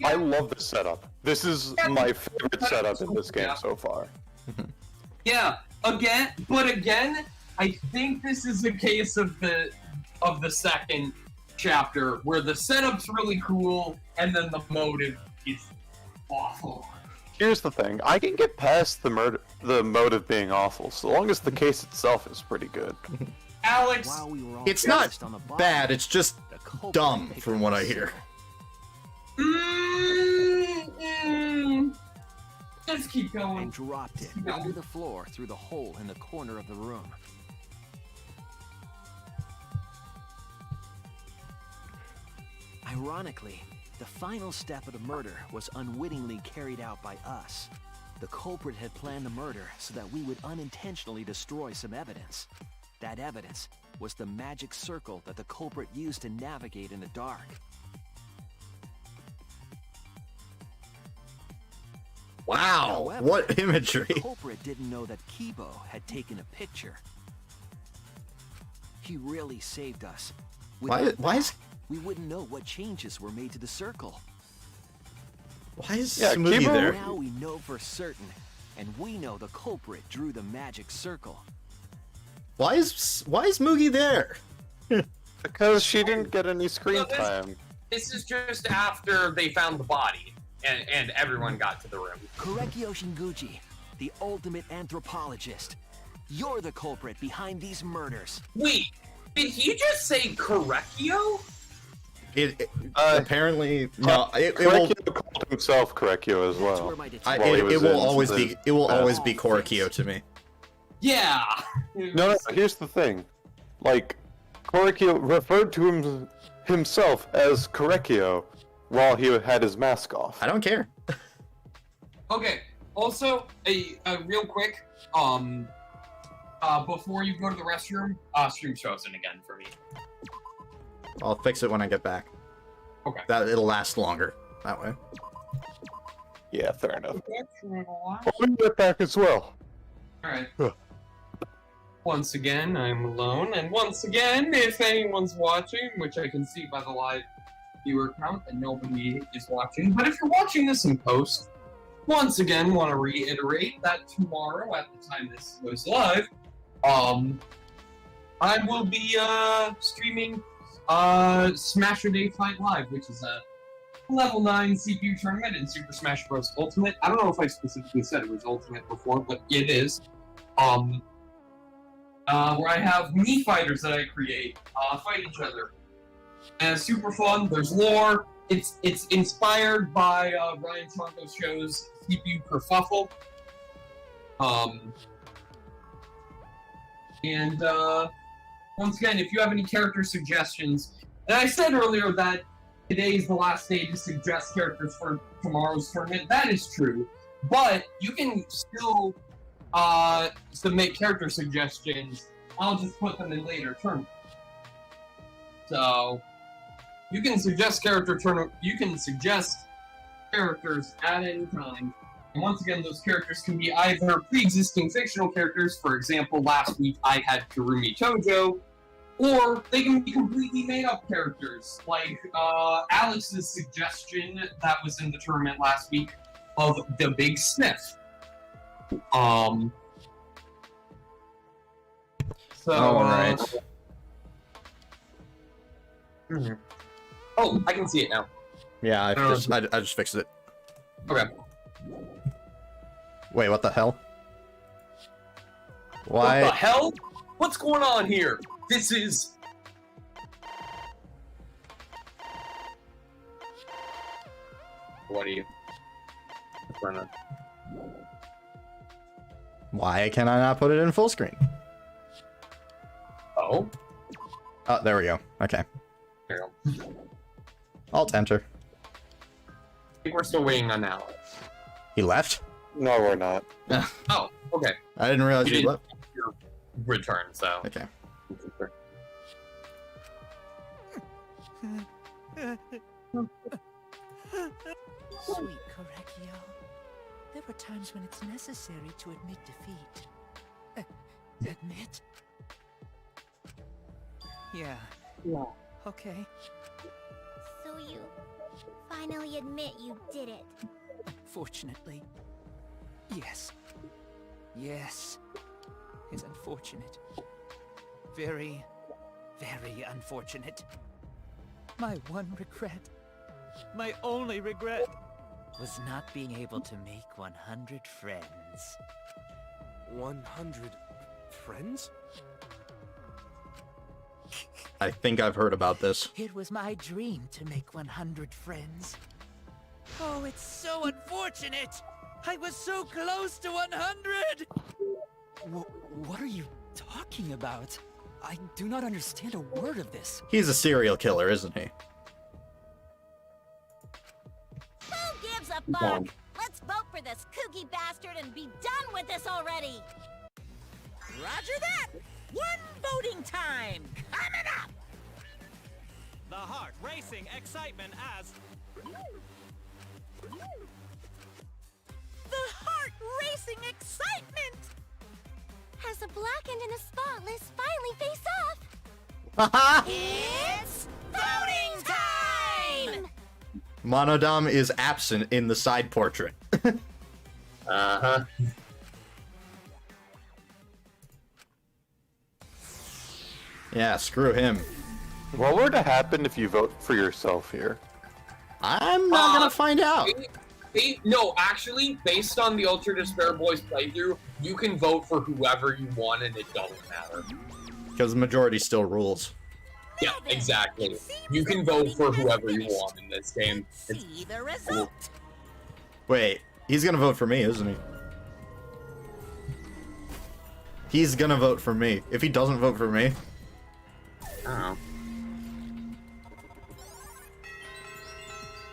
I love this setup. This is my favorite setup in this game so far. yeah. Again, I think this is a case of the second chapter where the setup's really cool and then the motive is awful. Here's the thing. I can get past the motive being awful, so long as the case itself is pretty good. Alex, While we were all It's not focused on the body, bad, it's just the culprit dumb picked from up what the I hear. sickle Just keep going. and dropped it onto the floor through the hole in the corner of the room. Ironically, the final step of the murder was unwittingly carried out by us. The culprit had planned the murder so that we would unintentionally destroy some evidence. That evidence was the magic circle that the culprit used to navigate in the dark. Wow, However, what imagery. The culprit didn't know that Kibo had taken a picture. He really saved us. Why Without is that, we wouldn't know what changes were made to the circle. Smoothie Kibo- there? Now we know for certain, and we know the culprit drew the magic circle. Why is Moogie there? Because she didn't get any screen Well, this- time. This is just after they found the body and everyone got to the room. Korekio Shinguchi, the ultimate anthropologist. You're the culprit behind these murders. Wait, did he just say Correcchio? Apparently no. It will. Korekio called himself Korekio as That's well. where my It detective will always be. It will always be Korikyo to me. Yeah. No, here's the thing. Like, Korekio referred to himself as Korekio while he had his mask off. I don't care. Okay. Also, a real quick, before you go to the restroom, stream's frozen again for me. I'll fix it when I get back. Okay. That it'll last longer that way. Yeah, fair enough. All I'll be right back as well. right. Once again, I'm alone, and once again, if anyone's watching, which I can see by the live viewer count that nobody is watching, but if you're watching this in post, once again, want to reiterate that tomorrow, at the time this goes live, I will be streaming Smash or Day Fight Live, which is a level 9 CPU tournament in Super Smash Bros. Ultimate. I don't know if I specifically said it was Ultimate before, but it is. Where I have Mii fighters that I create fight each other. And it's super fun. There's lore. It's inspired by Ryan Tronco's show's CPU Kerfuffle. And once again, if you have any character suggestions, and I said earlier that today is the last day to suggest characters for tomorrow's tournament. That is true, but you can still submit character suggestions. I'll just put them in later tournaments. So you can suggest characters at any time. And once again, those characters can be either pre-existing fictional characters. For example, last week I had Kurumi Tojo, or they can be completely made-up characters, like Alex's suggestion that was in the tournament last week of the Big Sniff. So, Alright. Oh, I can see it now. Yeah, I just fixed it. Okay. Wait, what the hell? Why? What the hell? What's going on here? This is... What are you? Why can I not put it in full screen? Oh? Oh, there we go. Okay. There you go. Alt enter. I think we're still waiting on Alex. He left? No, we're not. Oh, okay. I didn't realize he left. Your return, so... Okay. Sweet Correcchio. There were times when it's necessary to admit defeat. Admit? Yeah. Okay. So you finally admit you did it. Fortunately. Yes. Yes. It's unfortunate. Very, very unfortunate. My one regret, my only regret, was not being able to make 100 friends. 100 friends? I think I've heard about this. It was my dream to make 100 friends. Oh, it's so unfortunate! I was so close to 100! What are you talking about? I do not understand a word of this. He's a serial killer, isn't he? Who gives a fuck? Let's vote for this kooky bastard and be done with this already! Roger that! One voting time! Coming up! The heart racing excitement as... The heart racing excitement! As a blackened and a spotless finally face off! It's voting time! Monodam is absent in the side portrait. Uh-huh. Yeah, screw him. What were to happen if you vote for yourself here? I'm not gonna find out. No, actually, based on the Ultra Despair Boys playthrough, you can vote for whoever you want and it doesn't matter. Because the majority still rules. Yeah, exactly. You can vote for whoever you want in this game. See the result. Wait, he's gonna vote for me, isn't he? He's gonna vote for me. If he doesn't vote for me... Oh.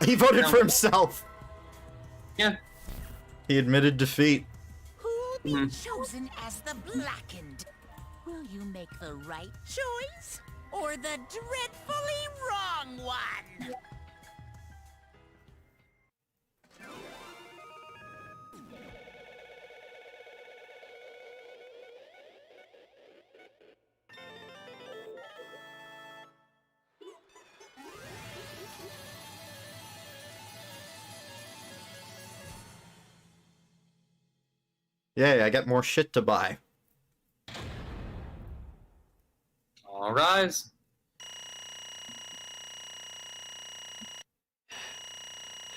He voted for himself! Yeah. He admitted defeat. Who'll be chosen as the blackened? Will you make the right choice? Or the dreadfully wrong one? Yay, I get more shit to buy. All rise.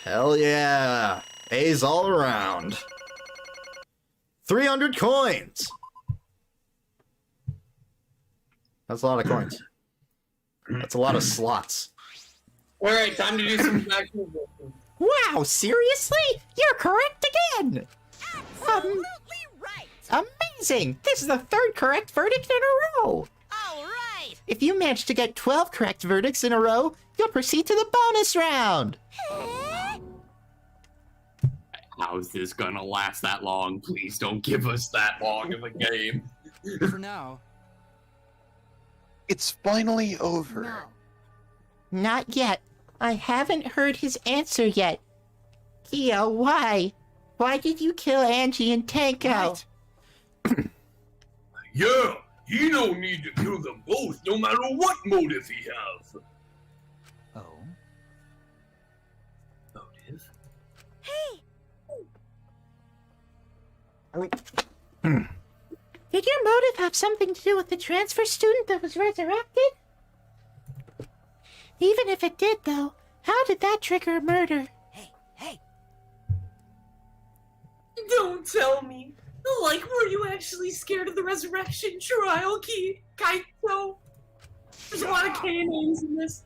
Hell yeah! A's all around. 300 coins! That's a lot of coins. That's a lot of slots. Alright, time to do some actual. Wow, seriously? You're correct again! Absolutely right! Amazing! This is the third correct verdict in a row! All right! If you manage to get 12 correct verdicts in a row, you'll proceed to the bonus round! How's this gonna last that long? Please don't give us that long of a game. For now. It's finally over. No. Not yet. I haven't heard his answer yet. Kyo, why? Why did you kill Angie and Tanko? Right. Yeah, he don't need to kill them both, no matter what motive he has. Oh? Motive? Hey! Did your motive have something to do with the transfer student that was resurrected? Even if it did, though, how did that trigger a murder? Hey! Don't tell me. Like, were you actually scared of the resurrection trial, Kaito? There's a lot of K names in this.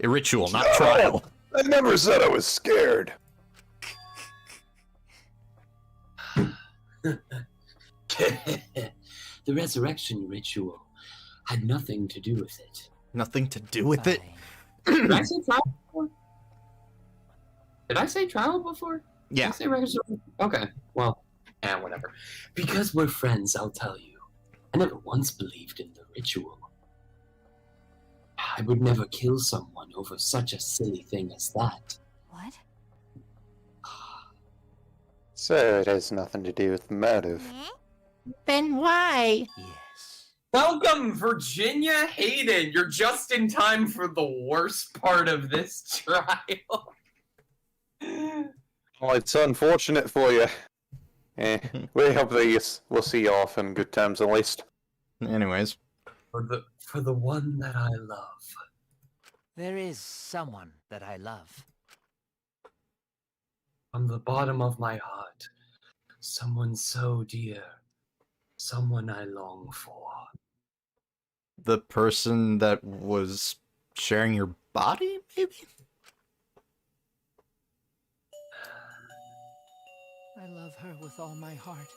A ritual, not trial. I never said I was scared. The resurrection ritual had nothing to do with it. Nothing to do with it? Did I say trial before? Did I say trial before? Yeah. Did I say resurrection? Okay, well, whatever. Because we're friends, I'll tell you. I never once believed in the ritual. I would never kill someone over such a silly thing as that. What? So it has nothing to do with the motive. Then why? Yes. Welcome, Virginia Hayden. You're just in time for the worst part of this trial. Well, it's unfortunate for you. We hope that we'll see you off in good times at least. Anyways. For the one that I love. There is someone that I love. From the bottom of my heart. Someone so dear. Someone I long for. The person that was sharing your body, maybe? I love her with all my heart.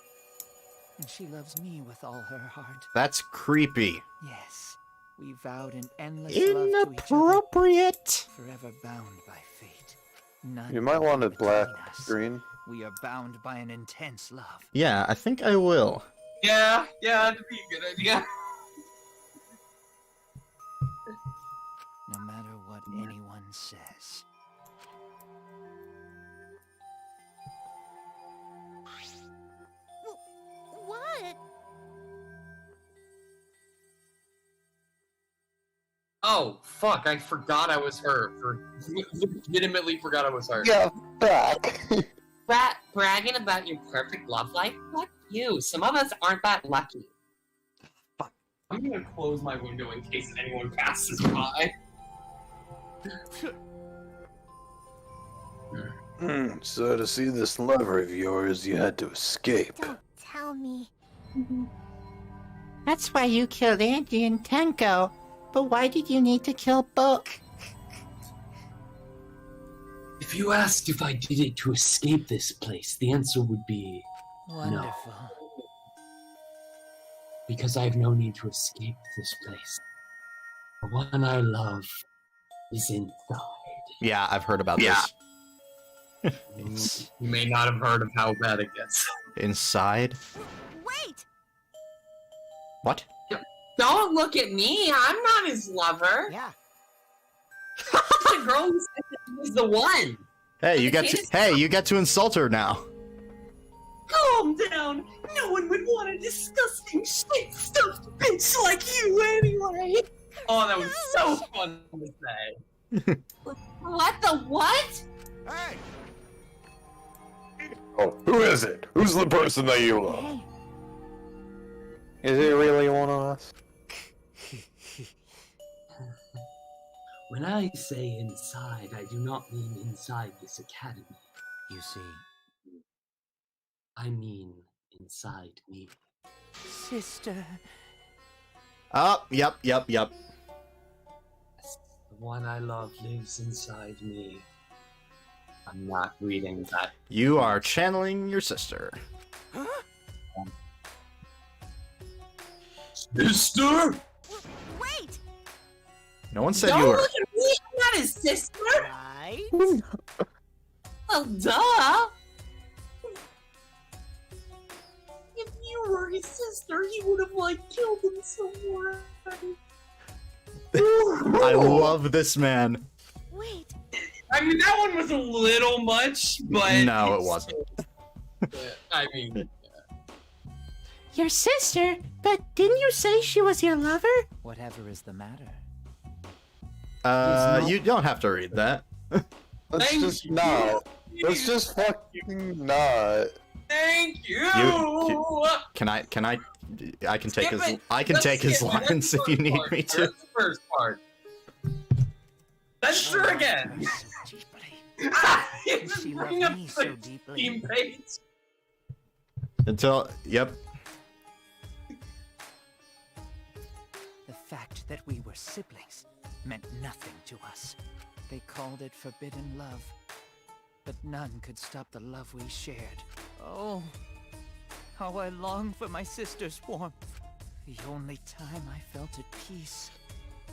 And she loves me with all her heart. That's creepy. Yes, we vowed an endless love to each other. Inappropriate! Forever bound by fate. None You might want it black, between us. green. We are bound by an intense love. Yeah, I think I will. Yeah, that'd be a good idea. No matter what anyone says. What? Oh, fuck, I forgot I was her. Legitimately forgot I was her. Yeah, back. Bragging about your perfect love life? Fuck you. Some of us aren't that lucky. Fuck. I'm gonna close my window in case anyone passes by. So to see this lover of yours, you had to escape. Don't tell me. That's why you killed Angie and Tenko. But why did you need to kill both? If you asked if I did it to escape this place, the answer would be Wonderful. no. Because I have no need to escape this place. The one I love is inside. Yeah, I've heard about this. You may not have heard of how bad it gets. Inside? Wait! What? Don't look at me. I'm not his lover. Yeah. The girl who said that he was the one. Hey, you get to insult her now. Calm down. No one would want a disgusting, shit-stuffed bitch like you anyway. Oh, that was so fun to say. What the what? Hey! Oh, who Who is it? Who's the person that you love? Is it really one of us? When I say inside, I do not mean inside this academy. You see, I mean inside me. sister. Oh, yep. The one I love lives inside me. I'm not reading that. You are channeling your sister. Sister? Wait! No one said Don't you were. look at me, I'm not his sister! Right? Well, duh! If you were his sister, he would have, like, killed him somewhere. I love this man. Wait. I mean, that one was a little much, but No, it wasn't. I mean, Your sister? But didn't you say she was your lover? Whatever is the matter? You don't have to read that. Let's just not. Let's just fucking not. thank you. Can I can take his it. I can Let's take his skip it. lines That's if you the need first me part. to. That's the first part. Let's do it again. Does she love me so deeply? Team page. Until yep. The fact that we were siblings meant nothing to us. They called it forbidden love, but none could stop the love we shared. Oh, how I long for my sister's warmth. The only time I felt at peace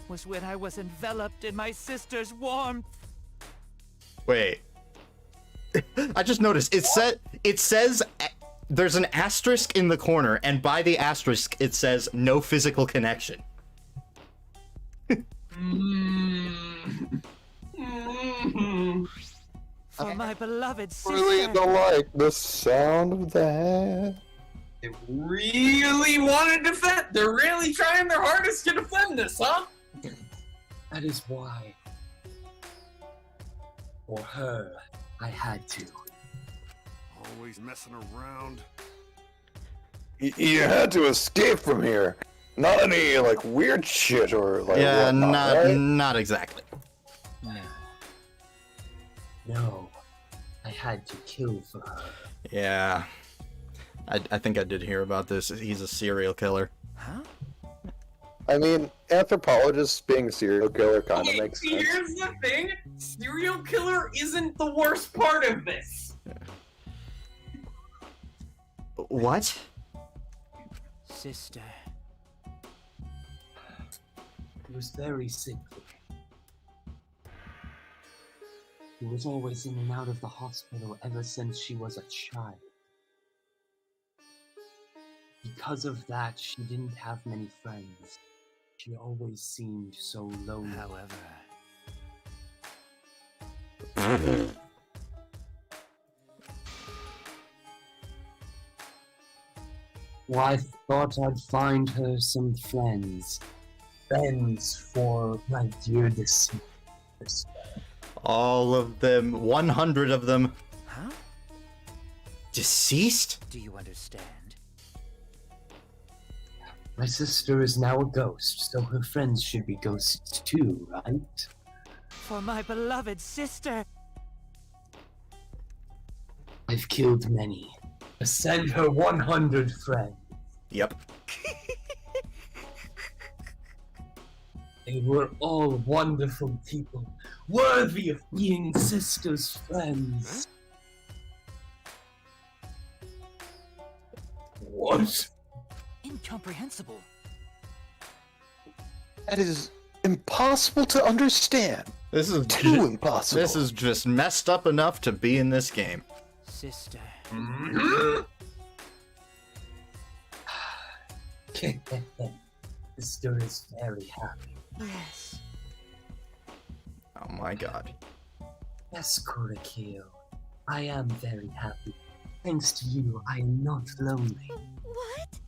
was when I was enveloped in my sister's warmth. Wait. I just noticed it says there's an asterisk in the corner, and by the asterisk it says no physical connection. For my beloved sister. Really don't like the sound of that. They really want to defend. They're really trying their hardest to defend this, huh? That is why. For her, I had to. Always messing around. You had to escape from here. Not any like weird shit or like Yeah, whatnot, right? not exactly. No, I had to kill for her. Yeah. I think I did hear about this. He's a serial killer. Huh? I mean, anthropologists being a serial killer kind of Okay, makes sense. here's the thing. Serial killer isn't the worst part of this. What? Sister. He was very sickly. He was always in and out of the hospital ever since she was a child. Because of that, she didn't have many friends. She always seemed so lonely. However, well, I thought I'd find her some friends. Friends for my dear deceased sister. All of them, 100 of them. Huh? Deceased? Do you understand? My sister is now a ghost, so her friends should be ghosts too, right? For my beloved sister. I've killed many. Send her 100 friends. Yep. They were all wonderful people, worthy of being sisters' friends. What? Incomprehensible. That is impossible to understand. This is too impossible. This is just messed up enough to be in this game. Sister. Sister is very happy. Yes. Oh my god. Yes, Kurikyo. I am very happy. Thanks to you, I am not lonely. What?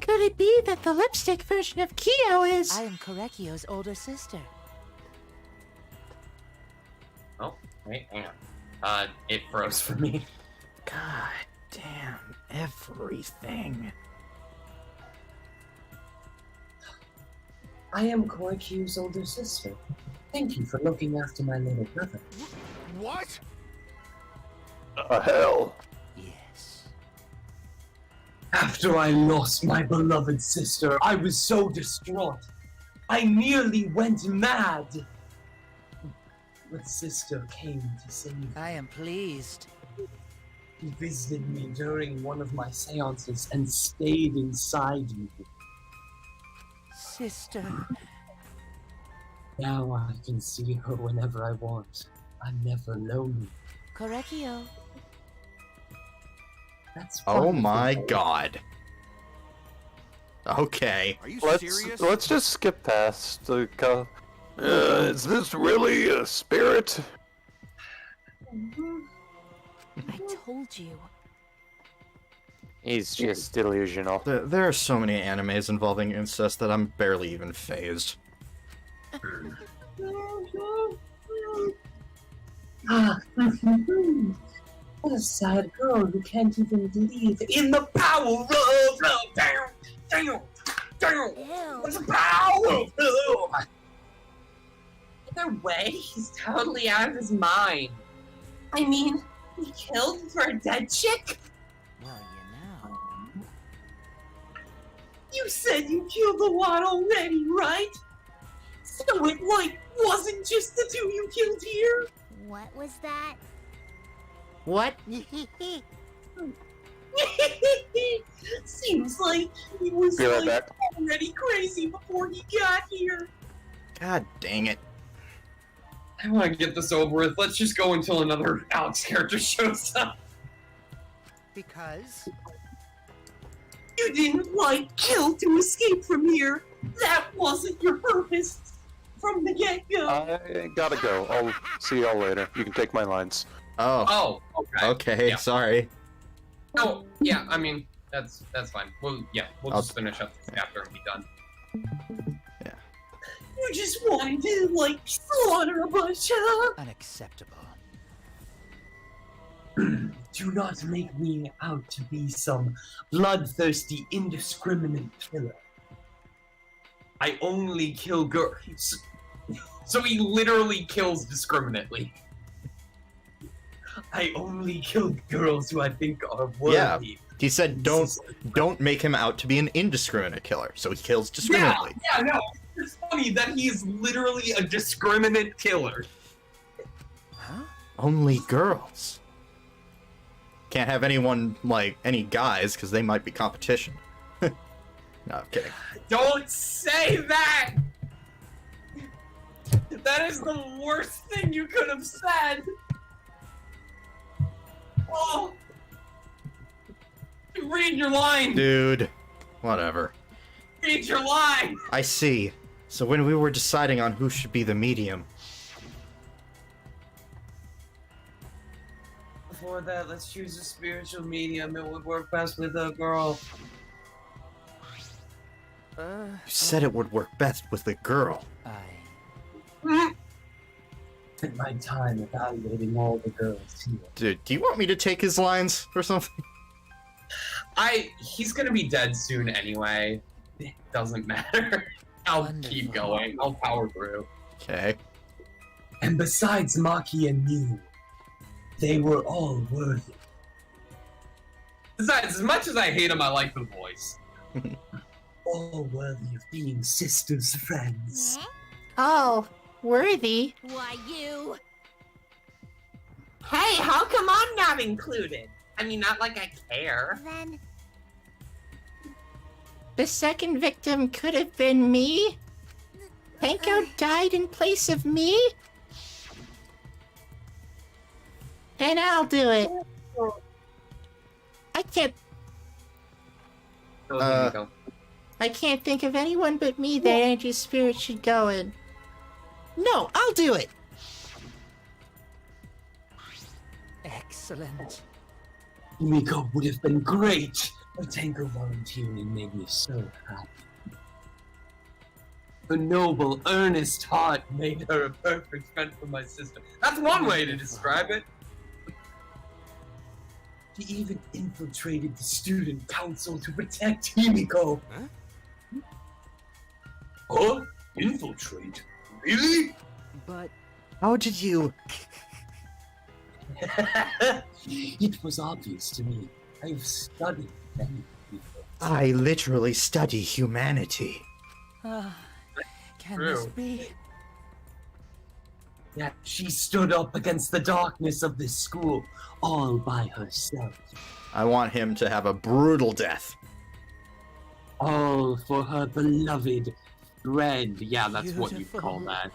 Could it be that the lipstick version of Kyo is... I am Korekio's older sister. Oh, wait, hang on. It froze for me. God damn everything. I am Koikyu's older sister. Thank you for looking after my little brother. What? Hell. Yes. After I lost my beloved sister, I was so distraught. I nearly went mad. But sister came to save me. I am pleased. He visited me during one of my seances and stayed inside me. Sister. Now I can see her whenever I want. I'm never lonely. Correcchio. That's Oh wonderful. my god. Okay. Are you Let's serious? let's just skip past the. Is this really a spirit? I told you. He's just delusional. There are so many animes involving incest that I'm barely even phased. What a sad girl who can't even believe in the power of love. Damn! What's the power of love? Either way, he's totally out of his mind. I mean, he killed for a dead chick? Well, you know. You said you killed the one already, right? So it, wasn't just the two you killed here? What was that? What? Seems like he was, Be right back. already crazy before he got here. God dang it. I want to get this over with. Let's just go until another Alex character shows up. Because You didn't, kill to escape from here. That wasn't your purpose from the get-go. I gotta go. I'll see y'all later. You can take my lines. Oh. Oh, okay. Okay, Yeah. sorry. Oh, yeah, I mean, that's fine. We'll I'll- just finish up this chapter and be done. You just wanted to, slaughter a bunch, huh? Unacceptable. Do not make me out to be some bloodthirsty, indiscriminate killer. I only kill girls. So he literally kills discriminately. I only kill girls who I think are worthy. Yeah. He said don't make him out to be an indiscriminate killer, so he kills discriminately. Yeah, no. It's funny that he's literally a discriminate killer. Huh? Only girls. Can't have anyone, any guys, because they might be competition. No, I'm kidding. Don't say that! That is the worst thing you could have said! Oh! Read your line! Dude. Whatever. Read your line! I see. So when we were deciding on who should be the medium, Before that, let's choose a spiritual medium. It would work best with a girl. you said it would work best with the girl. Spent my time evaluating all the girls here. Dude, do you want me to take his lines or something? He's gonna be dead soon anyway. It doesn't matter. I'll keep going. I'll power through. Okay. And besides Maki and Mew, they were all worthy. Besides, as much as I hate him, I like the voice. All worthy of being sisters, friends. Oh, worthy. Why, you? Hey, how come I'm not included? I mean, not like I care. Then The second victim could have been me. Panko died in place of me. And I'll do it. I can't think of anyone but me that Angie's spirit should go in. No, I'll do it. Excellent. Himiko would have been great. Her Tango volunteering made me so happy. Her noble, earnest heart made her a perfect friend for my sister. That's one way to describe it. He even infiltrated the student council to protect Himiko. Huh? Infiltrate? Really? But How did you? It was obvious to me. I've studied many people. I literally study humanity. Can this True. be? That she stood up against the darkness of this school all by herself. I want him to have a brutal death. All for her beloved friend. Yeah, that's what you Beautiful. call that.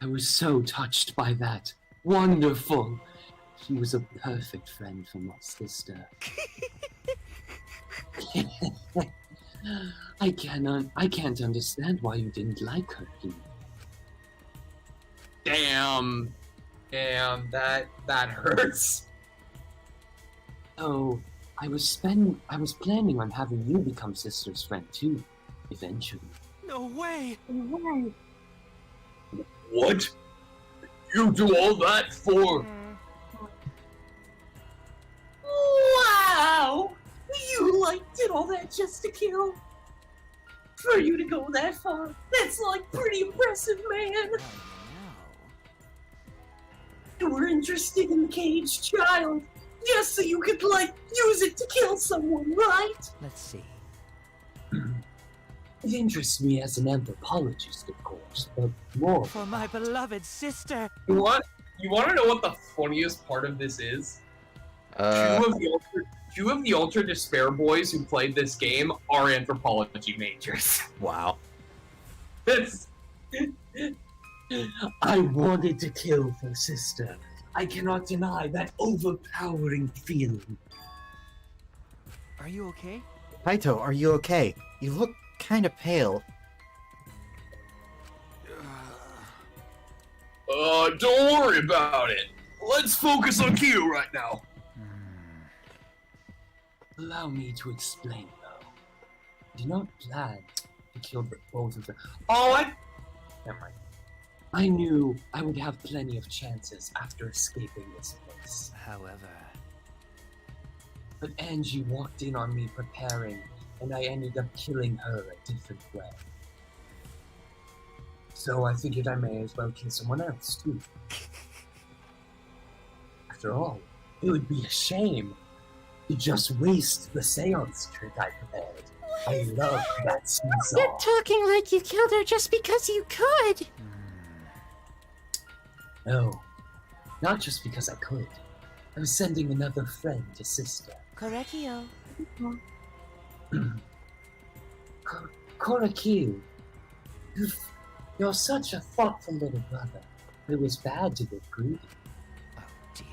I was so touched by that. Wonderful. She was a perfect friend for my sister. I can't understand why you didn't like her. Damn, that hurts. Oh, I was planning on having you become sister's friend too, eventually. No way! What? You do all that for? Wow! You did all that just to kill? For you to go that far, that's pretty impressive, man. You were interested in the caged child, just so you could use it to kill someone, right? Let's see. It interests me as an anthropologist, of course, but more. For my beloved sister. You want to know what the funniest part of this is? Two of the Ultra Despair boys who played this game are anthropology majors. Wow. It's... I wanted to kill her sister. I cannot deny that overpowering feeling. are you okay? Kaito, are you okay? You look kind of pale. Don't worry about it. Let's focus on Kyo right now. Allow me to explain, though. I did not plan to kill both of them. Never mind. I knew I would have plenty of chances after escaping this place. However, But Angie walked in on me preparing, and I ended up killing her a different way. So I figured I may as well kill someone else, too. After all, it would be a shame to just waste the seance trick I prepared. I love that seesaw. You're talking like you killed her just because you could. No, not just because I could. I was sending another friend to sister. Correcchio. Korakyu, you're such a thoughtful little brother. It was bad to get greedy. oh dear.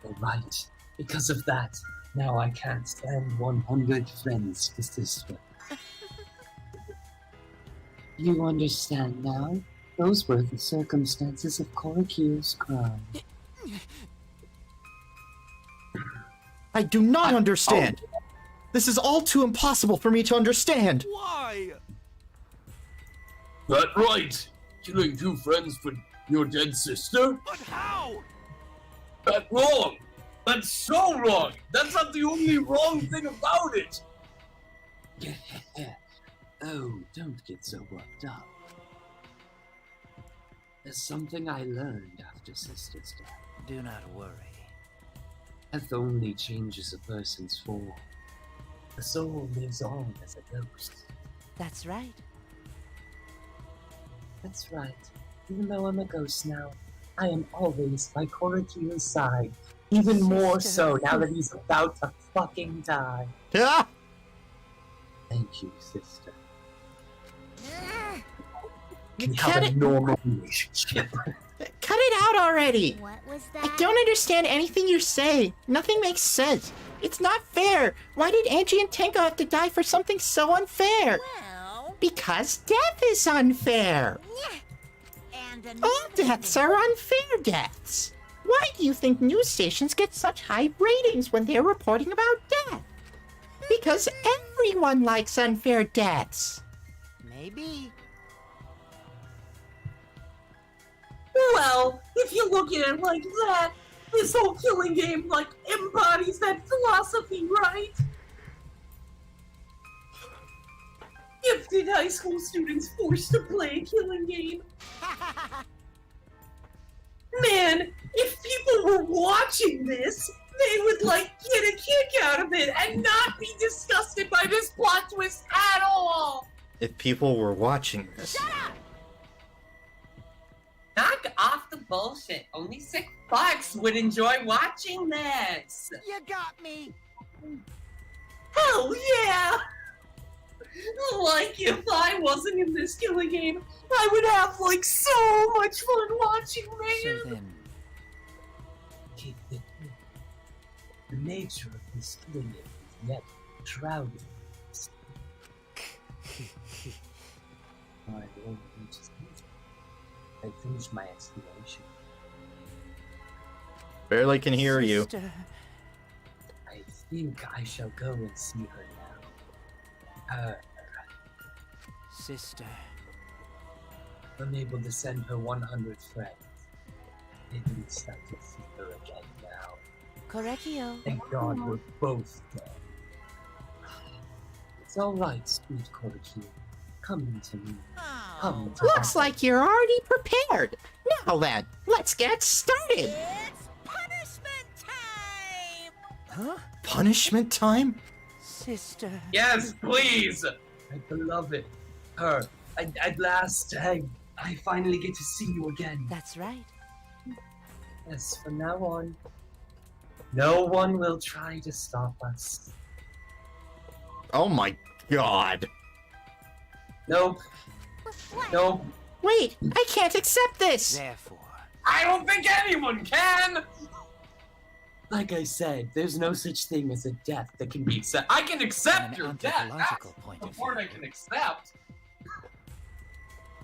You're right. Because of that, now I can't stand 100 friends to sister. You understand now? Those were the circumstances of Korakyu's crime. I do not understand. This is all too impossible for me to understand. Why? That right. Killing two friends for your dead sister? But how? That's wrong. That's so wrong. That's not the only wrong thing about it. Oh, don't get so worked up. There's something I learned after sister's death. Do not worry. Death only changes a person's form. The soul lives on as a ghost. That's right. That's right. Even though I'm a ghost now, I am always by Korakyu's side. Even more so now that he's about to fucking die. Ah! Thank you, sister. You We cut have a it. normal relationship. Cut it out already. What was I that? don't understand anything you're saying. Nothing makes sense. It's not fair. Why did Angie and Tenko have to die for something so unfair? Well, Because death is unfair. and All deaths are unfair deaths. Why do you think news stations get such high ratings when they're reporting about death? Because everyone likes unfair deaths. Maybe. Well, if you look at it like that, This whole killing game, like, embodies that philosophy, right? Gifted high school students forced to play a killing game. Man, if people were watching this, they would, like, get a kick out of it and not be disgusted by this plot twist at all! If people were watching this. Shut up! Knock off the bullshit. Only sick fucks would enjoy watching this. You got me! Hell yeah! Like, if I wasn't in this killing game, I would have, like, so much fun watching, man! So then... Keep it. The nature of this killing game is yet shrouded in mystery. I won't reach his music. I finished my explanation. Barely can hear you. I think I shall go and see her now. Her. Sister. Unable to send her 100 friends. At least I can see her again now. Correcchio. Thank God we're both dead. It's alright, sweet Correcchio. Come to me. Come to Looks like you're already prepared. Now then, let's get started. It's punishment time! Huh? Punishment time? Sister. Yes, please! My beloved. Her. At last, I finally get to see you again. That's right. Yes, from now on, no one will try to stop us. Oh my god. Nope. Nope. Wait, I can't accept this. Therefore. I don't think anyone can! Like I said, there's no such thing as a death that can be accepted. I can accept From your an death. anthropological That's point the of part view. I can accept.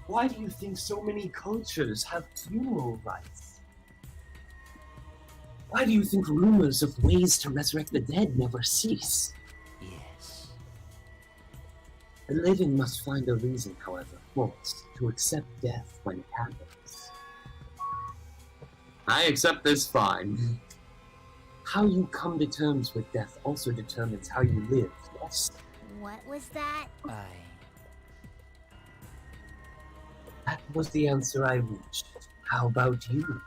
Why do you think so many cultures have funeral rites? Why do you think rumors of ways to resurrect the dead never cease? Yes. The living must find a reason, however, false, to accept death when it happens. I accept this fine. How you come to terms with death also determines how you live, yes? What was that? That was the answer I reached. How about you?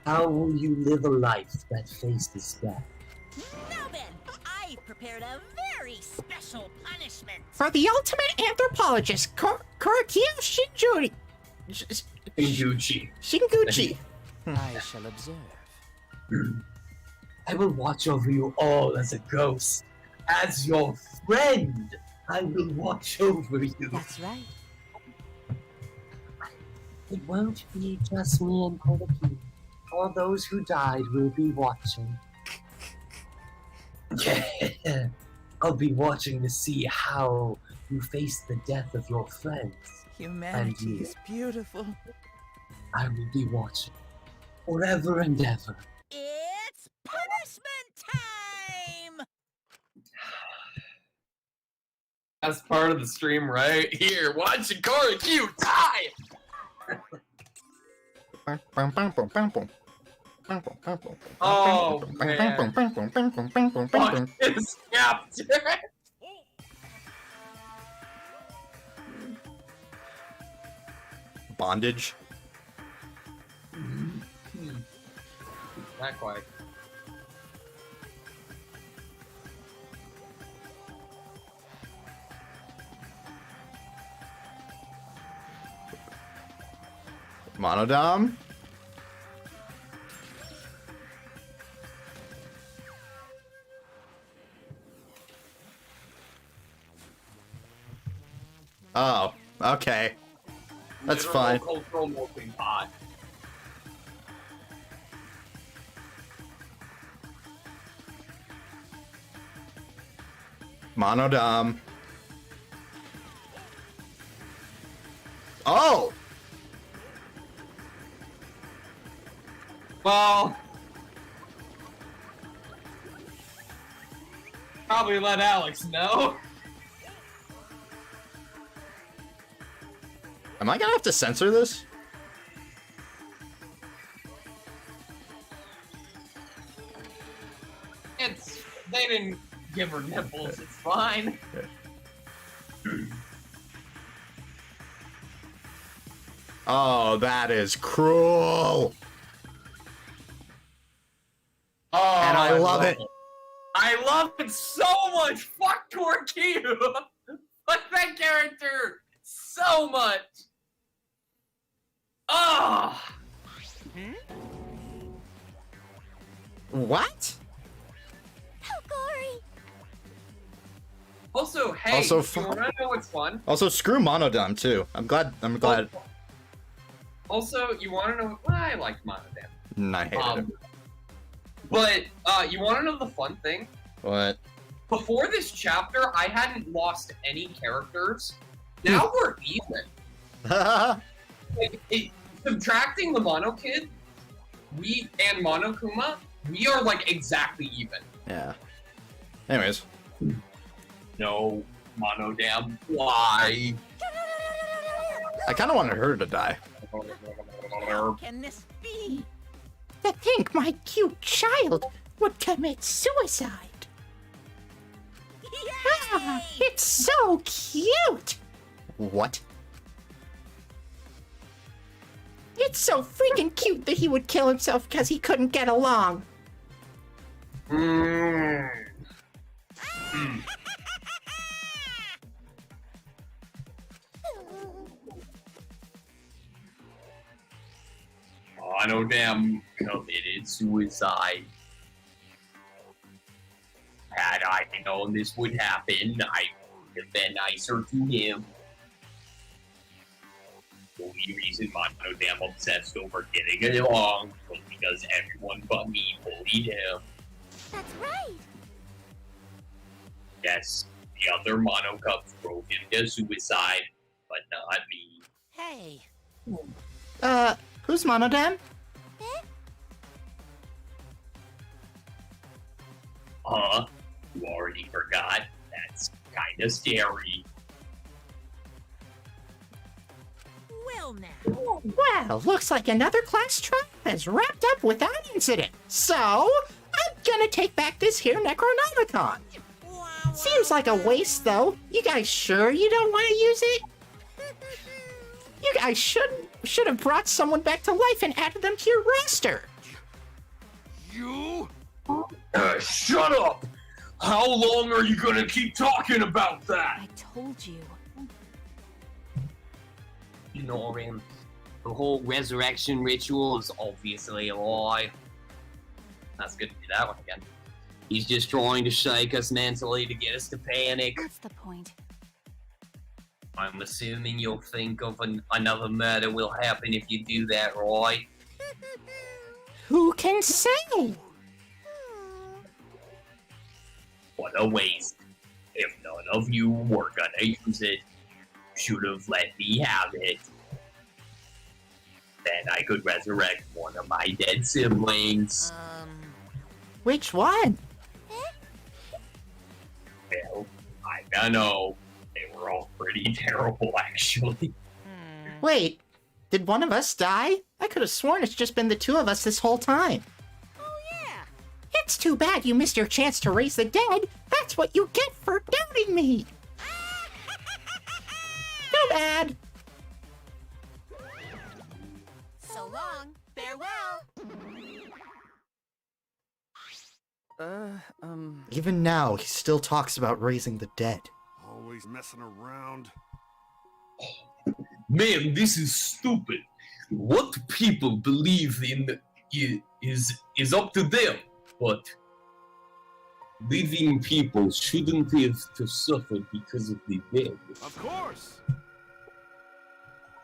How will you live a life that faces death? Now then, I've prepared a very special punishment. For the ultimate anthropologist, Korakio Shinjuri. Inguchi. Shinguchi. I shall observe. I will watch over you all as a ghost. As your friend, I will watch over you. That's right. It won't be just me and Kodakin. All those who died will be watching. I'll be watching to see how you face the death of your friends. Humanity is beautiful. I will be watching forever and ever. It's punishment time! That's part of the stream right here. Watch Correcchio die! Oh, man. Fuck this chapter! Bondage. Not quite. Monodom. Oh, okay. That's Literal fine. Cultural melting pot. Monodom. Oh! Well, probably let Alex know. Am I gonna have to censor this? They didn't give her nipples. It's fine. Oh, that is cruel. Oh, And I love it. I love it so much. Fuck Torquedo. Fuck that character so much. Oh. What? How gory! Also, hey, Also, you wanna know what's fun? Also, screw Monodam too. I'm glad. Also, you wanna know? Well, I liked Monodam. I hated him. But you wanna know the fun thing? What? Before this chapter, I hadn't lost any characters. Now we're even. Subtracting the Mono Kid, and Monokuma, we are like exactly even. Yeah. Anyways. No, Monodam, why? I kind of wanted her to die. How can this be? To think my cute child would commit suicide. Ah, it's so cute. What? It's so freaking cute that he would kill himself because he couldn't get along. Monodam committed suicide. Had I known this would happen, I would have been nicer to him. The only reason Monodam obsessed over getting along was because everyone but me bullied him. That's right. Yes, the other Mono Cubs drove him to suicide, but not me. Hey. Who's Monodam? Huh? You already forgot? That's kinda scary. Well now. Well, looks like another class trial has wrapped up without incident. So, I'm gonna take back this here Necronomicon. Seems like a waste, though. You guys sure you don't want to use it? You guys should have brought someone back to life and added them to your roster. You? Shut up! How long are you gonna keep talking about that? I told you. Ignore him. The whole resurrection ritual is obviously a lie. That's good to do that one again. He's just trying to shake us mentally to get us to panic. What's the point? I'm assuming you'll think of another murder will happen if you do that, right? Who can say? What a waste. If none of you were gonna use it, should have let me have it. Then I could resurrect one of my dead siblings. Which one? Well, I don't know. They were all pretty terrible, actually. Wait, did one of us die? I could have sworn it's just been the two of us this whole time. Oh yeah. It's too bad you missed your chance to raise the dead. That's what you get for doubting me. Too bad. So long. Farewell. Even now, he still talks about raising the dead. Always messing around. Man, this is stupid. What people believe in is up to them, but living people shouldn't have to suffer because of the dead. Of course.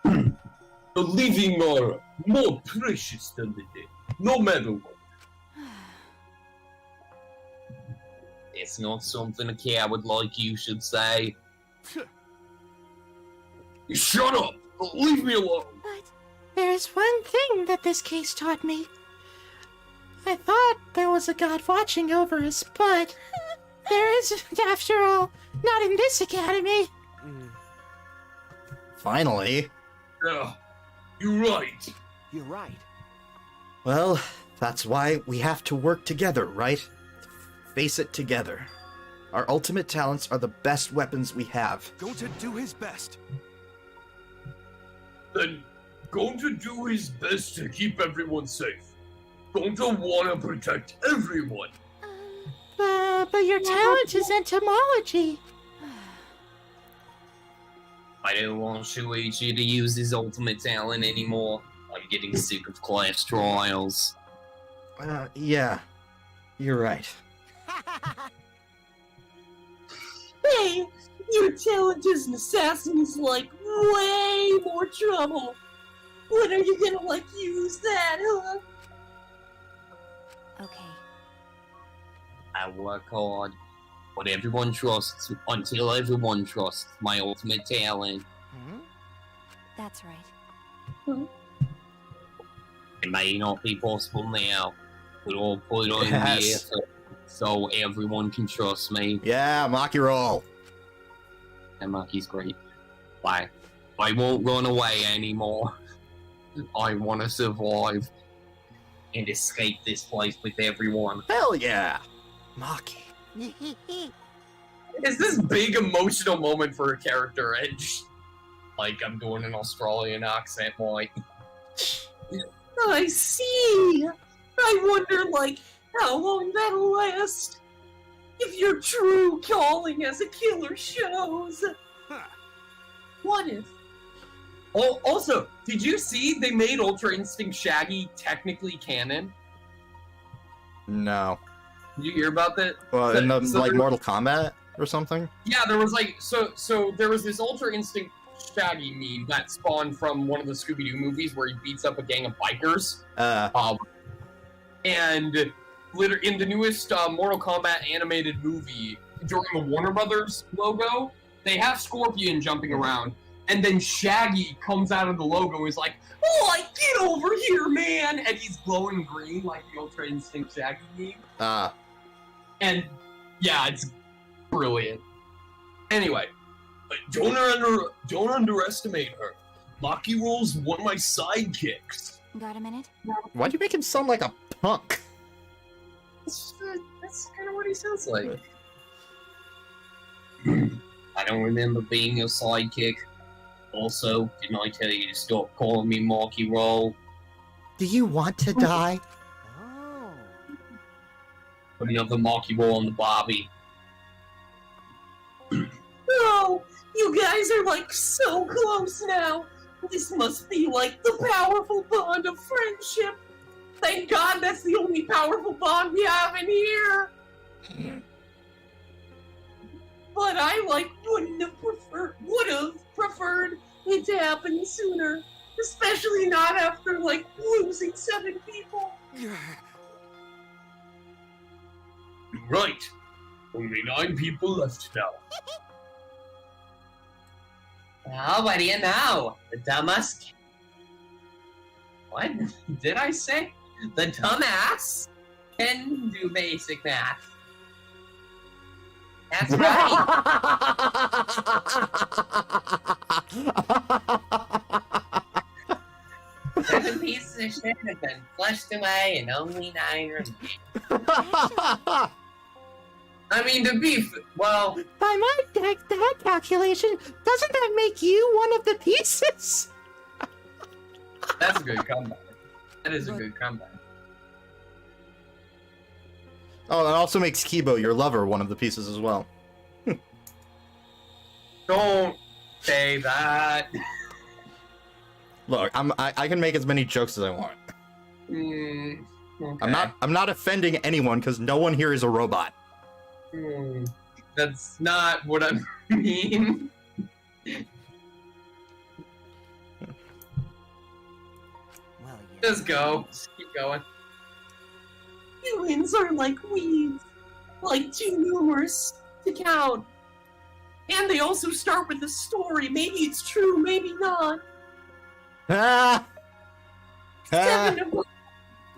The living are more precious than the dead, no matter what. It's not something a coward like you should say. Shut up! Leave me alone! But there's one thing that this case taught me. I thought there was a god watching over us, but there isn't, after all. Not in this academy. Finally. Yeah, you're right. You're right. Well, that's why we have to work together, right? face it together. Our ultimate talents are the best weapons we have. Going to do his best. Then going to do his best to keep everyone safe. Going to wanna protect everyone. But your talent is entomology. I don't want Shuichi to use his ultimate talent anymore. I'm getting sick of class trials. Yeah. You're right. Hey, your talent as an assassin is like way more trouble. When are you gonna like use that, huh? Okay. I work hard, but everyone trusts until everyone trusts my ultimate talent. That's right. It may not be possible now, but I'll put on the Yes. effort so everyone can trust me. Yeah, Maki roll. And Maki's great. I won't run away anymore. I want to survive and escape this place with everyone. Hell yeah! Maki. Is this big emotional moment for a character, Edge? Like, I'm doing an Australian accent, like. I see. I wonder, like, how long that'll last. If your true calling as a killer shows. What if? Oh, also, did you see they made Ultra Instinct Shaggy technically canon? No. Did you hear about that? Well, in the, So like, there- Mortal Kombat or something? Yeah, there was like so there was this Ultra Instinct Shaggy meme that spawned from one of the Scooby-Doo movies where he beats up a gang of bikers. And in the newest Mortal Kombat animated movie, during the Warner Brothers logo, they have Scorpion jumping around, and then Shaggy comes out of the logo and is like, "Oh, like, get over here, man!" And he's glowing green like the Ultra Instinct Shaggy meme. And yeah, it's brilliant. Anyway, don't underestimate her. Maki Roll's one of my sidekicks. Got a minute? Why do you make him sound like a punk? That's kind of what he sounds like. I don't remember being your sidekick. Also, didn't I tell you to stop calling me Marky Roll? Do you want to die? Put another Marky Roll on the Barbie. Oh, you guys are like so close now. This must be like the powerful bond of friendship. Thank God that's the only powerful bond we have in here. But I would have preferred it to happen sooner. Especially not after losing 7 people. Right. Only 9 people left now. Well, what do you know? The dumbest... What did I say? The dumbass can do basic math. That's right. 7 pieces of shit have been flushed away and only 9 remain. I mean, to be well... By my that calculation, doesn't that make you one of the pieces? That's a good comeback. That is a good comeback. Oh, it also makes Kibo, your lover, one of the pieces as well. Don't say that. Look, I can make as many jokes as I want. Okay. I'm not offending anyone because no one here is a robot. That's not what I mean. Just go. Just keep going. Humans are like weeds. Like too numerous to count. And they also start with a story. Maybe it's true, maybe not. Ah! 7 of them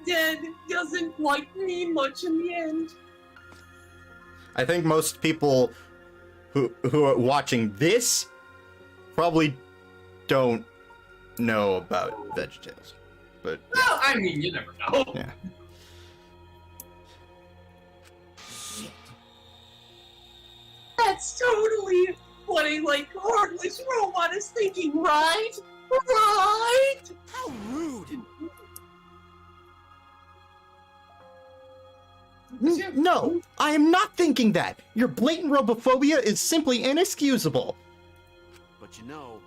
dead doesn't mean much in the end. I think most people who are watching this probably don't know about VeggieTales. But well, I mean, you never know. Yeah. Shit. That's totally what a, like, heartless robot is thinking, right? Right? How rude! No, I am not thinking that. Your blatant robophobia is simply inexcusable. But you know,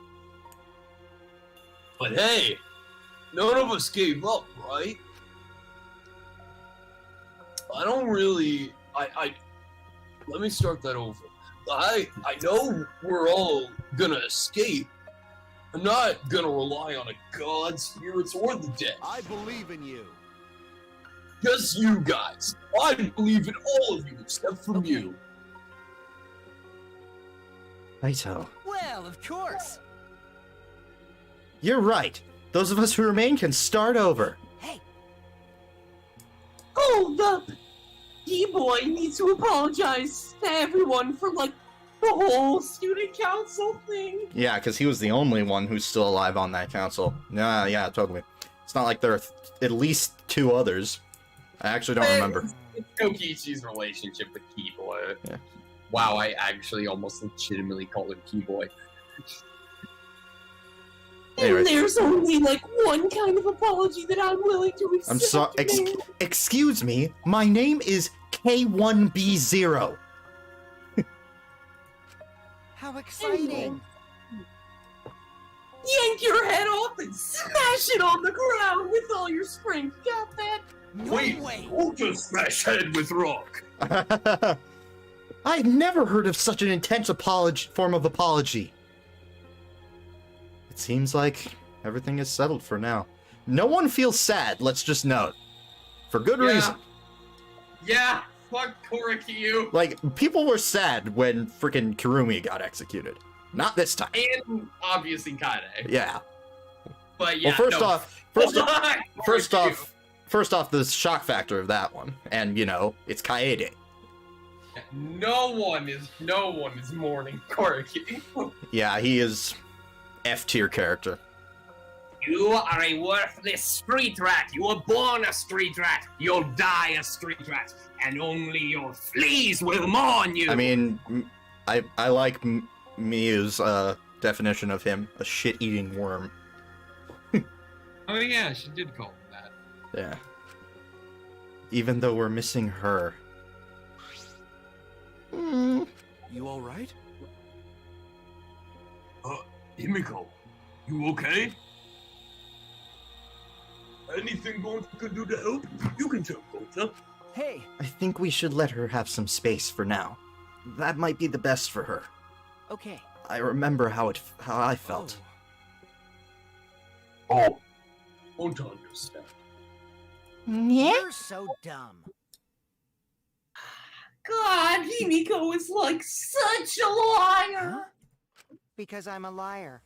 But hey, none of us gave up, right? I don't really. Let me start that over. I know we're all gonna escape. I'm not gonna rely on a god, spirits, or the dead. I believe in you. Just you guys. I believe in all of you except for you. Kaito, Well, of course. you're right. Those of us who remain can start over. Hold up! D-Boy needs to apologize to everyone for, like, the whole student council thing. Yeah, because he was the only one who's still alive on that council. Yeah, totally. It's not like there are at least 2 others. I actually don't remember. It's Kokichi's relationship with Keyboy. Yeah. Wow, I actually almost legitimately call him Keyboy. Anyways. And there's only, like, one kind of apology that I'm willing to accept. I'm sorry. man. Excuse me, my name is K1B0. How exciting! Yank your head off and smash it on the ground with all your strength. Got that? Wait, who just smash head with rock? I've never heard of such an intense form of apology. It seems like everything is settled for now. No one feels sad, let's just note. For good reason. Yeah, fuck Korikyu. Like, people were sad when freaking Kirumi got executed. Not this time. And obviously Kade. Yeah. But yeah, Well, no. first off, the shock factor of that one. And, you know, it's Kaede. No one is mourning Korikyu. Yeah, he is F-tier character. You are a worthless street rat. You were born a street rat. You'll die a street rat. And only your fleas will mourn you. I mean, I like Miyu's definition of him, a shit-eating worm. Oh yeah, she did call him that. Yeah. Even though we're missing her. You alright? Himiko, you okay? Anything Gonta can do to help? You can tell Gonta. Hey, I think we should let her have some space for now. That might be the best for her. okay. I remember how I felt. Oh, Gonta understand. You're so dumb. God, Himiko is like such a liar. Because I'm a liar.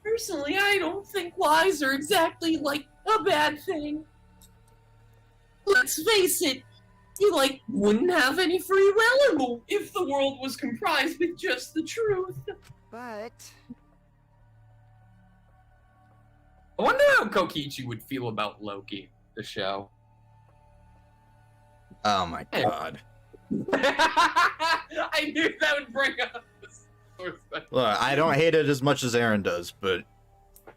Personally, I don't think lies are exactly, like, a bad thing. Let's face it, you, like, wouldn't have any free will if the world was comprised with just the truth. But I wonder how Kokichi would feel about Loki, the show. Oh my god. I knew that would bring up this sort of thing. Look, I don't hate it as much as Aaron does, but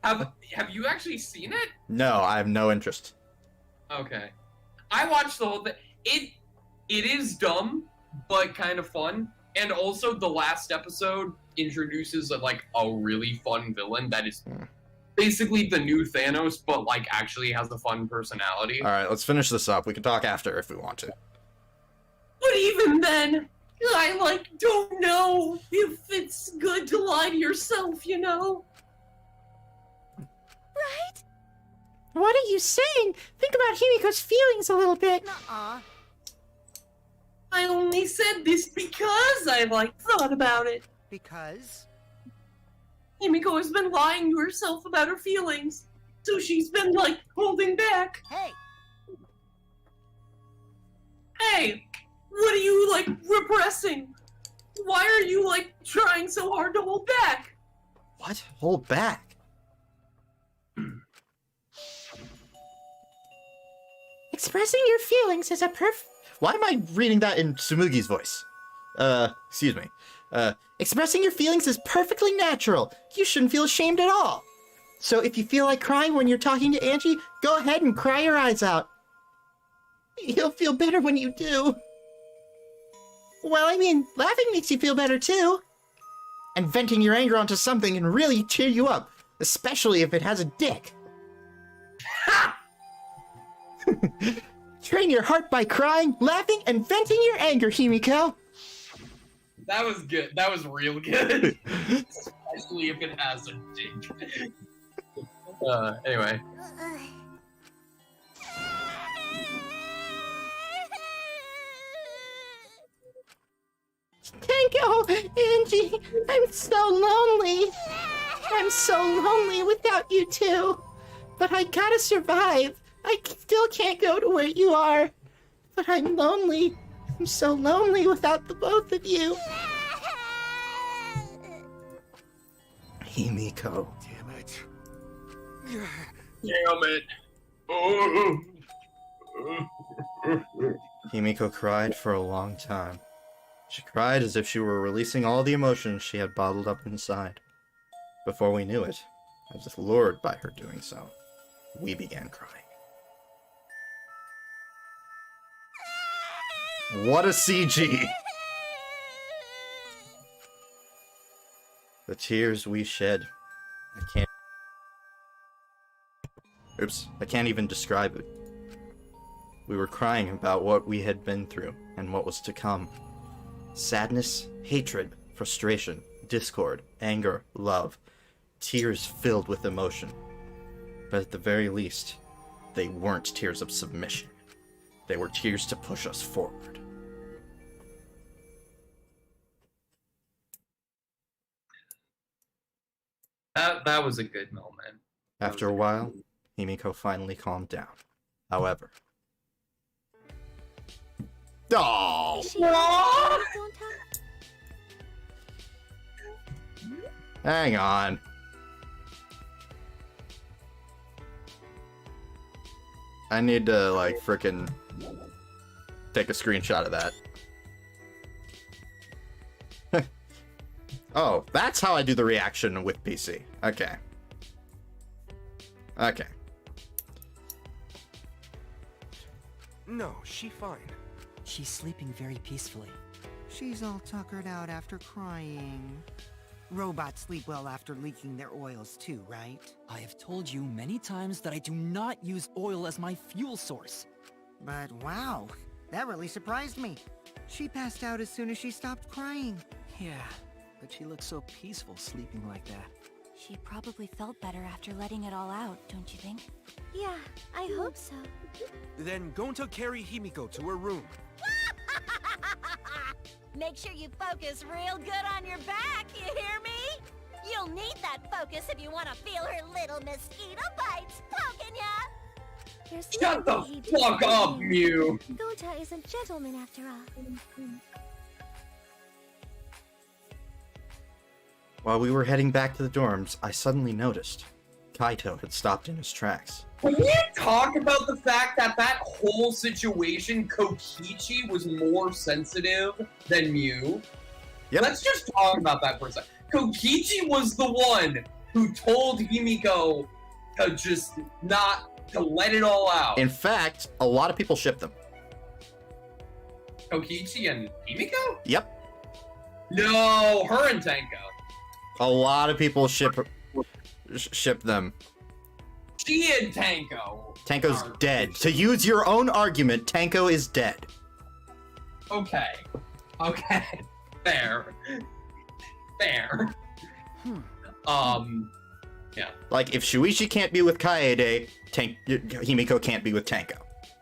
Have you actually seen it? no, I have no interest. Okay. I watched the whole thing. It is dumb, but kind of fun. And also, the last episode introduces a really fun villain that is basically the new Thanos, but actually has a fun personality. Alright, let's finish this up. We can talk after if we want to. But even then, I, don't know if it's good to lie to yourself, you know? Right? What are you saying? Think about Himiko's feelings a little bit. nuh-uh. I only said this because I, thought about it. Because Himiko has been lying to herself about her feelings, so she's been, holding back. Hey, Hey, what are you, repressing? Why are you, trying so hard to hold back? What? Hold back. Expressing your feelings is a Why am I reading that in Tsumugi's voice? excuse me. Expressing your feelings is perfectly natural. You shouldn't feel ashamed at all. So if you feel like crying when you're talking to Angie, go ahead and cry your eyes out. You'll feel better when you do. Well, I mean, laughing makes you feel better too. And venting your anger onto something can really cheer you up, especially if it has a dick. Ha! Train your heart by crying, laughing, and venting your anger, Himiko. That was good. That was real good. Especially if it has a dick. Anyway. Tango, Angie, I'm so lonely. I'm so lonely without you two. But I gotta survive. I still can't go to where you are. But I'm lonely. I'm so lonely without the both of you. Himiko. Damn it. Damn it. Oh. Himiko cried for a long time. She cried as if she were releasing all the emotions she had bottled up inside. Before we knew it, as if lured by her doing so, we began crying. What a CG! The tears we shed, I can't even describe it. We were crying about what we had been through and what was to come. Sadness, hatred, frustration, discord, anger, love. Tears filled with emotion. But at the very least, they weren't tears of submission. They were tears to push us forward. That was a good moment. After a while, Himiko finally calmed down. However... Oh! Hang on. I need to, like, frickin' take a screenshot of that. Oh, that's how I do the reaction with PC. Okay. Okay. No, she fine. She's sleeping very peacefully. She's all tuckered out after crying. Robots sleep well after leaking their oils too, right? I have told you many times that I do not use oil as my fuel source. But wow, that really surprised me. She passed out as soon as she stopped crying. Yeah, but she looks so peaceful sleeping like that. She probably felt better after letting it all out, don't you think? Yeah, I hope so. Then Gonta carry Himiko to her room. Make sure you focus real good on your back, you hear me? You'll need that focus if you want to feel her little mosquito bites poking ya! There's Shut the nothing he fuck did up, wrong. Mew! Gonta is a gentleman after all. While we were heading back to the dorms, I suddenly noticed Kaito had stopped in his tracks. Can we talk about the fact that that whole situation, Kokichi was more sensitive than Mew? Yep. Let's just talk about that for a second. Kokichi was the one who told Himiko to just not, to let it all out. In fact, a lot of people ship them. Kokichi and Himiko? Yep. No, her and Tenko. A lot of people ship them. She and Tenko. Tanko's dead. To use your own argument, Tanko is dead. Okay. Okay. Fair. Fair. Yeah. Like, if Shuichi can't be with Kaede, Himiko can't be with Tanko.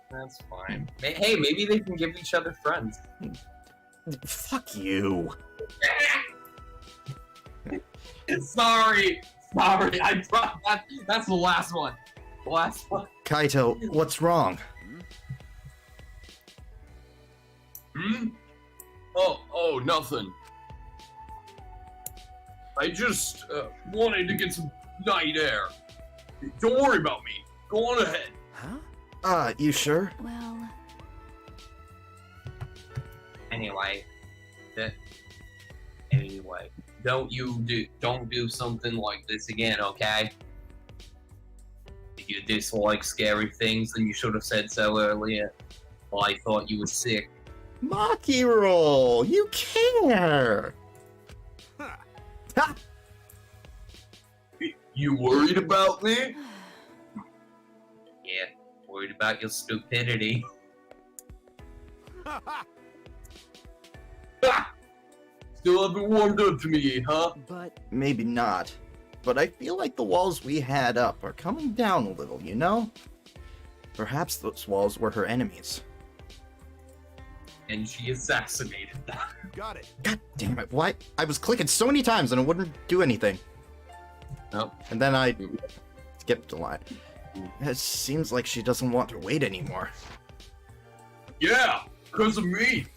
That's fine. Hey, maybe they can give each other friends. Fuck you. Sorry. I brought that. That's the last one. The last one. Kaito, what's wrong? Oh, nothing. I just wanted to get some night air. Don't worry about me. Go on ahead. You sure? Well... Anyway, Anyway, don't do something like this again, okay? If you dislike scary things, then you should have said so earlier. Well, I thought you were sick. Maki roll! You care! Ha! You worried about me? Yeah, worried about your stupidity. Still haven't warmed up to me, huh? But maybe not. But I feel like the walls we had up are coming down a little, you know? Perhaps those walls were her enemies. And she assassinated them. Got it. God damn it, why? I was clicking so many times and it wouldn't do anything. Nope. And then I skipped a line. It seems like she doesn't want to wait anymore. Yeah, because of me.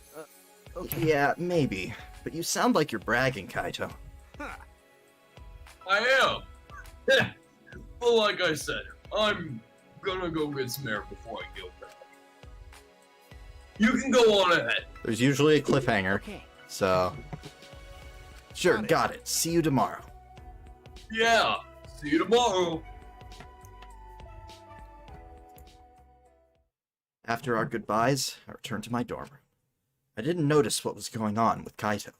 Okay. Yeah, maybe. But you sound like you're bragging, Kaito. I am. But like I said, I'm gonna go get some air before I go back. You can go on ahead. There's usually a cliffhanger, so... Sure, got it. See you tomorrow. Yeah, see you tomorrow. After our goodbyes, I returned to my dorm room. I didn't notice what was going on with Kaito.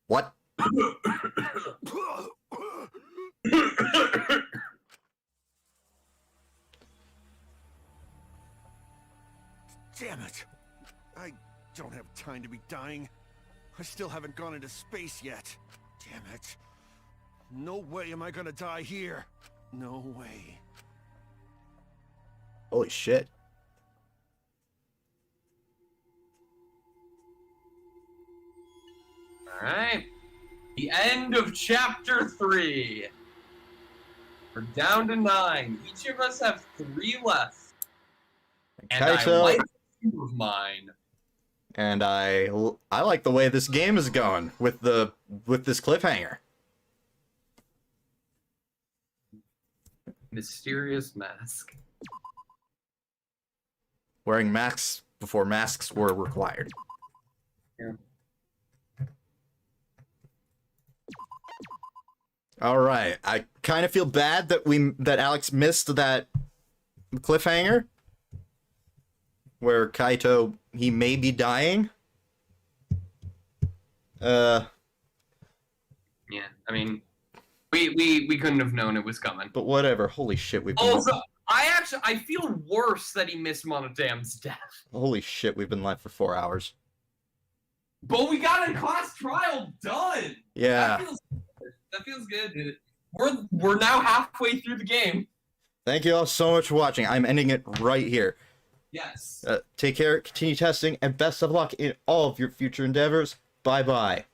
What? Damn it! I don't have time to be dying. I still haven't gone into space yet. Damn it. No way am I gonna die here. No way. Holy shit. Alright. The end of chapter 3. We're down to 9. Each of us have 3 left. And Kaito. I like 2 of mine. And I like the way this game is going with this cliffhanger. Mysterious mask. Wearing masks before masks were required. Yeah. All right, I kind of feel bad that Alex missed that cliffhanger where Kaito, he may be dying. Yeah, I mean, we couldn't have known it was coming. But whatever. Holy shit, we've been... Also, I feel worse that he missed Monodam's death. Holy shit, we've been live for 4 hours. But we got a class trial done. Yeah. That feels good, dude. We're now halfway through the game. Thank you all so much for watching. I'm ending it right here. Yes. Take care, continue testing, and best of luck in all of your future endeavors. Bye-bye.